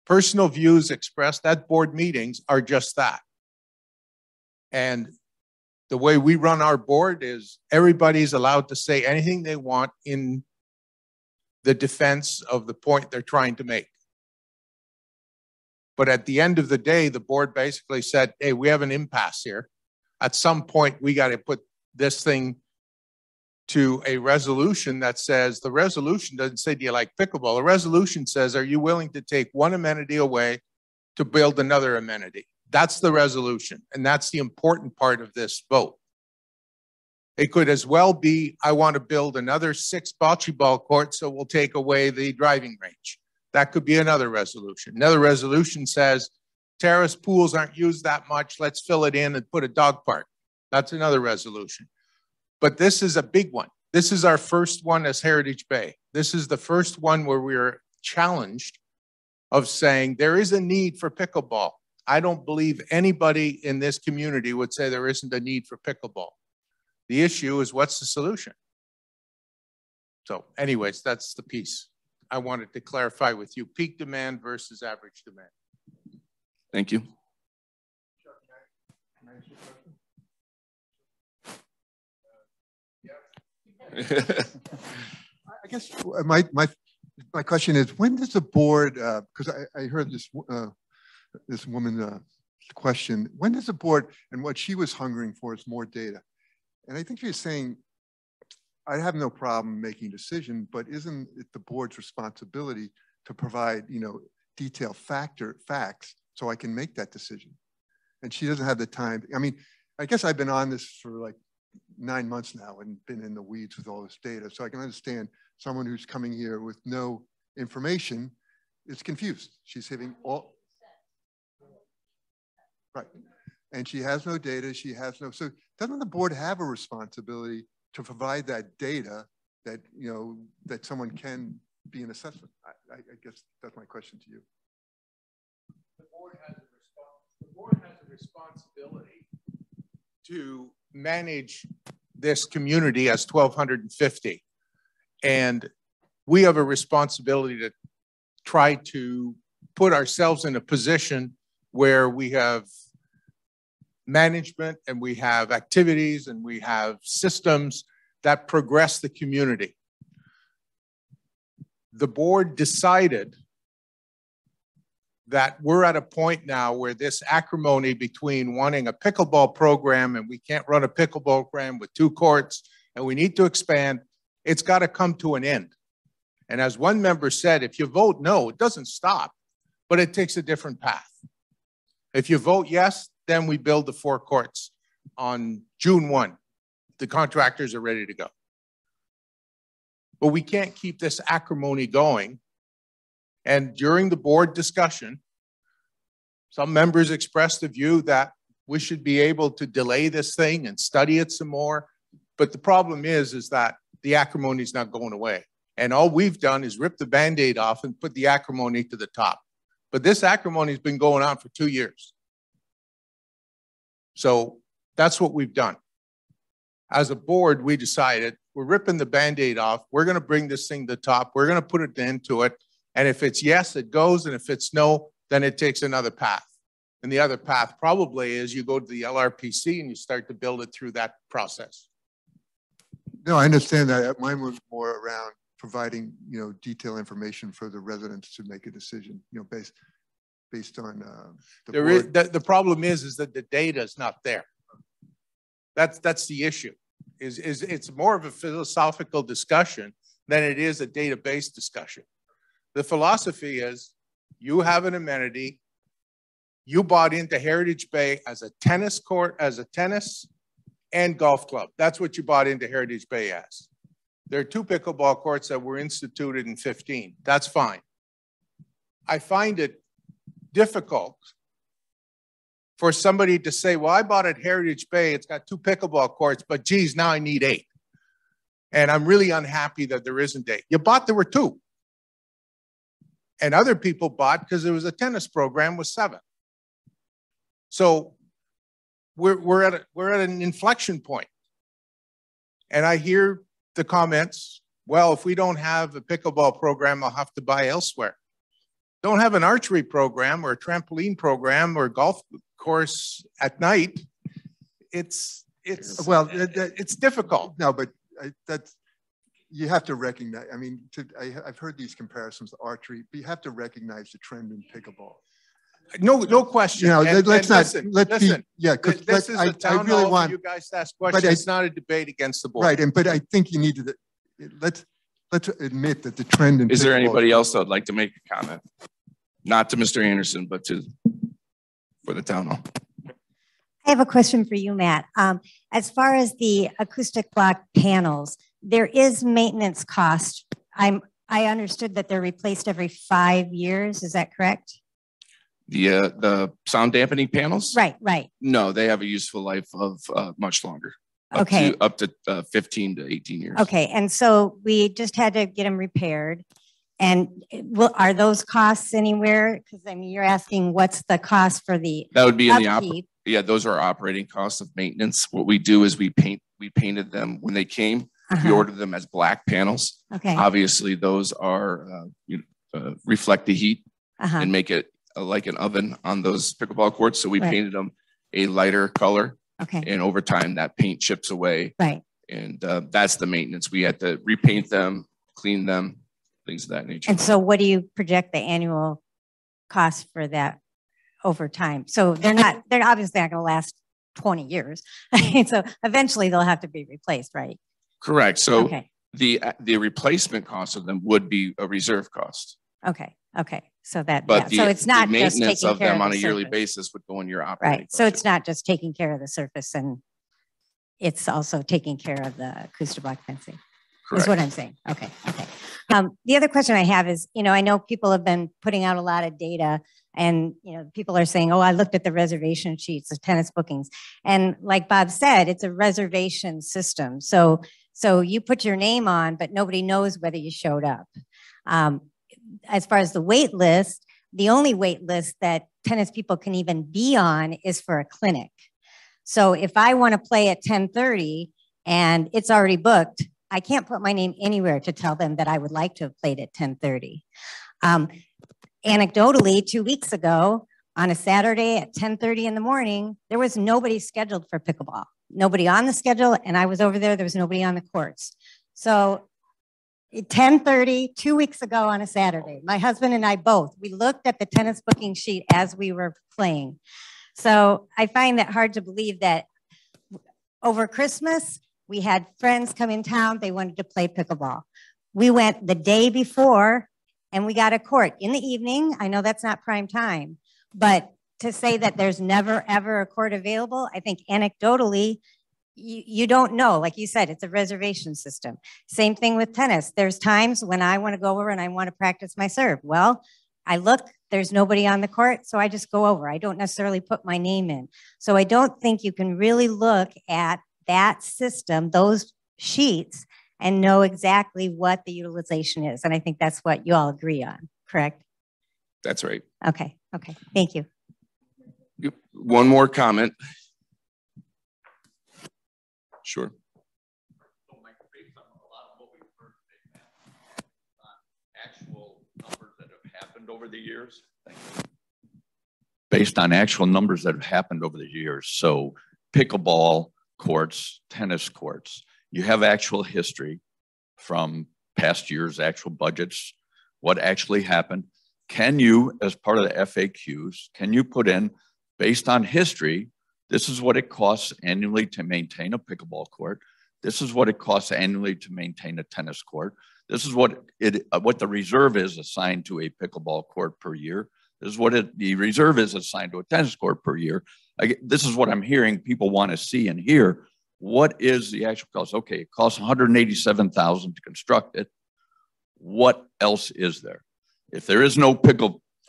Personal views expressed at board meetings are just that. And the way we run our board is everybody's allowed to say anything they want in the defense of the point they're trying to make. But at the end of the day, the board basically said, hey, we have an impasse here. At some point, we got to put this thing to a resolution that says, the resolution doesn't say, do you like pickleball? The resolution says, are you willing to take one amenity away to build another amenity? That's the resolution. And that's the important part of this vote. It could as well be, I want to build another 6 bocce ball courts, so we'll take away the driving range. That could be another resolution. Another resolution says, terrace pools aren't used that much, let's fill it in and put a dog park. That's another resolution. But this is a big one. This is our first one as Heritage Bay. This is the first one where we're challenged of saying there is a need for pickleball. I don't believe anybody in this community would say there isn't a need for pickleball. The issue is, what's the solution? So anyways, that's the piece I wanted to clarify with you. Peak demand versus average demand. Thank you. I guess my question is, when does the board, because I heard this woman question, when does the board, and what she was hungering for is more data. And I think she's saying, I have no problem making a decision, but isn't it the board's responsibility to provide, detailed facts so I can make that decision? And she doesn't have the time. I mean, I guess I've been on this for like 9 months now and been in the weeds with all this data. So I can understand someone who's coming here with no information is confused. She's having all, right. And she has no data, she has no, so doesn't the board have a responsibility to provide that data that, that someone can be an assessment? I guess that's my question to you. The board has a responsibility to manage this community as 1,250. And we have a responsibility to try to put ourselves in a position where we have management and we have activities and we have systems that progress the community. The board decided that we're at a point now where this acrimony between wanting a pickleball program and we can't run a pickleball program with 2 courts and we need to expand, it's got to come to an end. And as one member said, if you vote no, it doesn't stop, but it takes a different path. If you vote yes, then we build the 4 courts on June 1. The contractors are ready to go. But we can't keep this acrimony going. And during the board discussion, some members expressed the view that we should be able to delay this thing and study it some more. But the problem is that the acrimony is not going away. And all we've done is rip the Band-Aid off and put the acrimony to the top. But this acrimony has been going on for 2 years. So that's what we've done. As a board, we decided we're ripping the Band-Aid off. We're going to bring this thing to the top. We're going to put an end to it. And if it's yes, it goes. And if it's no, then it takes another path. And the other path probably is you go to the LRPC and you start to build it through that process. No, I understand that. Mine was more around providing, detailed information for the residents to make a decision, based on the problem is that the data is not there. That's the issue. It's more of a philosophical discussion than it is a data-based discussion. The philosophy is you have an amenity, you bought into Heritage Bay as a tennis court, as a tennis and golf club. That's what you bought into Heritage Bay as. There are 2 pickleball courts that were instituted in 15. That's fine. I find it difficult for somebody to say, well, I bought at Heritage Bay, it's got 2 pickleball courts, but geez, now I need 8. And I'm really unhappy that there isn't 8. You bought, there were 2. And other people bought because there was a tennis program with 7. So we're at an inflection point. And I hear the comments, well, if we don't have a pickleball program, I'll have to buy elsewhere. Don't have an archery program or a trampoline program or a golf course at night. It's difficult. No, but that's, you have to recognize, I mean, I've heard these comparisons to archery, but you have to recognize the trend in pickleball. No question. You know, let's not, listen, yeah, because this is a town really hall want for you guys to ask questions. It's not a debate against the board. Right, but I think you need to, let's admit that the trend in Is there anybody else that would like to make a comment? Not to Mr. Anderson, but for the town hall. I have a question for you, Matt. As far as the acoustic block panels, there is maintenance cost. I understood that they're replaced every 5 years. Is that correct? The sound dampening panels? Right. No, they have a useful life of much longer. Okay. Up to 15 to 18 years. Okay, and so we just had to get them repaired. And are those costs anywhere? Because I mean, you're asking what's the cost for the That would be in upkeep. yeah, those are operating costs of maintenance. What we do is we painted them when they came. We ordered them as black panels. Okay. Obviously, those are reflect the heat and make it like an oven on those pickleball courts. So we painted them a lighter color. Okay. And over time, that paint chips away. Right. And that's the maintenance. We had to repaint them, clean them, things of that nature. And so what do you project the annual cost for that over time? So they're obviously not going to last 20 years. So eventually they'll have to be replaced, right? Correct. So the replacement cost of them would be a reserve cost. Okay. So that, but so it's not the just maintenance taking of care them of on the a yearly surface. basis would go in your operating. Right. So it's not just taking care of the surface, and it's also taking care of the acoustic block fencing. Is what I'm saying. Okay. The other question I have is, I know people have been putting out a lot of data, and people are saying, oh, I looked at the reservation sheets of tennis bookings, and like Bob said, it's a reservation system. So you put your name on, but nobody knows whether you showed up. As far as the wait list, the only wait list that tennis people can even be on is for a clinic. So if I want to play at 10:30 and it's already booked, I can't put my name anywhere to tell them that I would like to have played at 10:30. Anecdotally, 2 weeks ago, on a Saturday at 10:30 in the morning, there was nobody scheduled for pickleball. Nobody on the schedule, and I was over there was nobody on the courts. So 10:30, 2 weeks ago on a Saturday, my husband and I both, we looked at the tennis booking sheet as we were playing. So I find that hard to believe that over Christmas, we had friends come in town, they wanted to play pickleball. We went the day before and we got a court in the evening. I know that's not prime time, but to say that there's never, ever a court available, I think anecdotally, you don't know. Like you said, it's a reservation system. Same thing with tennis. There's times when I want to go over and I want to practice my serve. Well, I look, there's nobody on the court, so I just go over. I don't necessarily put my name in. So I don't think you can really look at that system, those sheets, and know exactly what the utilization is. And I think that's what you all agree on, correct? That's right. Okay. Thank you. One more comment. Sure. Actual numbers that have happened over the years. Based on actual numbers that have happened over the years. So pickleball courts, tennis courts, you have actual history from past years, actual budgets, what actually happened. Can you, as part of the FAQs, can you put in, based on history, this is what it costs annually to maintain a pickleball court. This is what it costs annually to maintain a tennis court. This is what the reserve is assigned to a pickleball court per year. This is what the reserve is assigned to a tennis court per year. This is what I'm hearing people want to see and hear. What is the actual cost? Okay, it costs $187,000 to construct it. What else is there? If there is no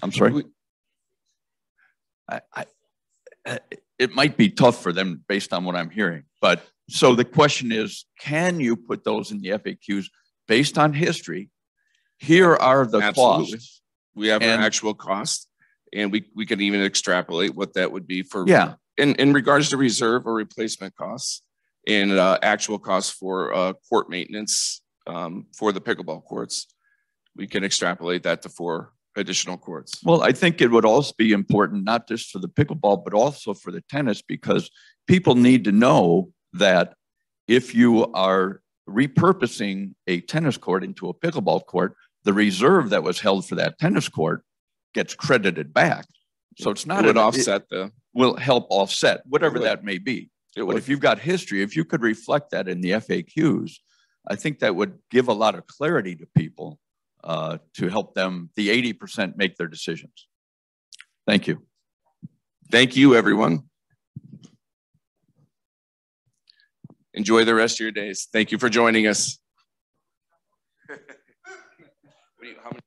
I'm sorry. It might be tough for them based on what I'm hearing. But so the question is, can you put those in the FAQs based on history? Here are the costs. We have an actual cost, and we can even extrapolate what that would be for. Yeah. In regards to reserve or replacement costs and actual costs for court maintenance for the pickleball courts, we can extrapolate that to 4 additional courts. Well, I think it would also be important, not just for the pickleball, but also for the tennis, because people need to know that if you are repurposing a tennis court into a pickleball court, the reserve that was held for that tennis court gets credited back. So it's not it would offset will help offset whatever that may be. But if you've got history, if you could reflect that in the FAQs, I think that would give a lot of clarity to people to help them, the 80%, make their decisions. Thank you. Thank you, everyone. Enjoy the rest of your days. Thank you for joining us. How many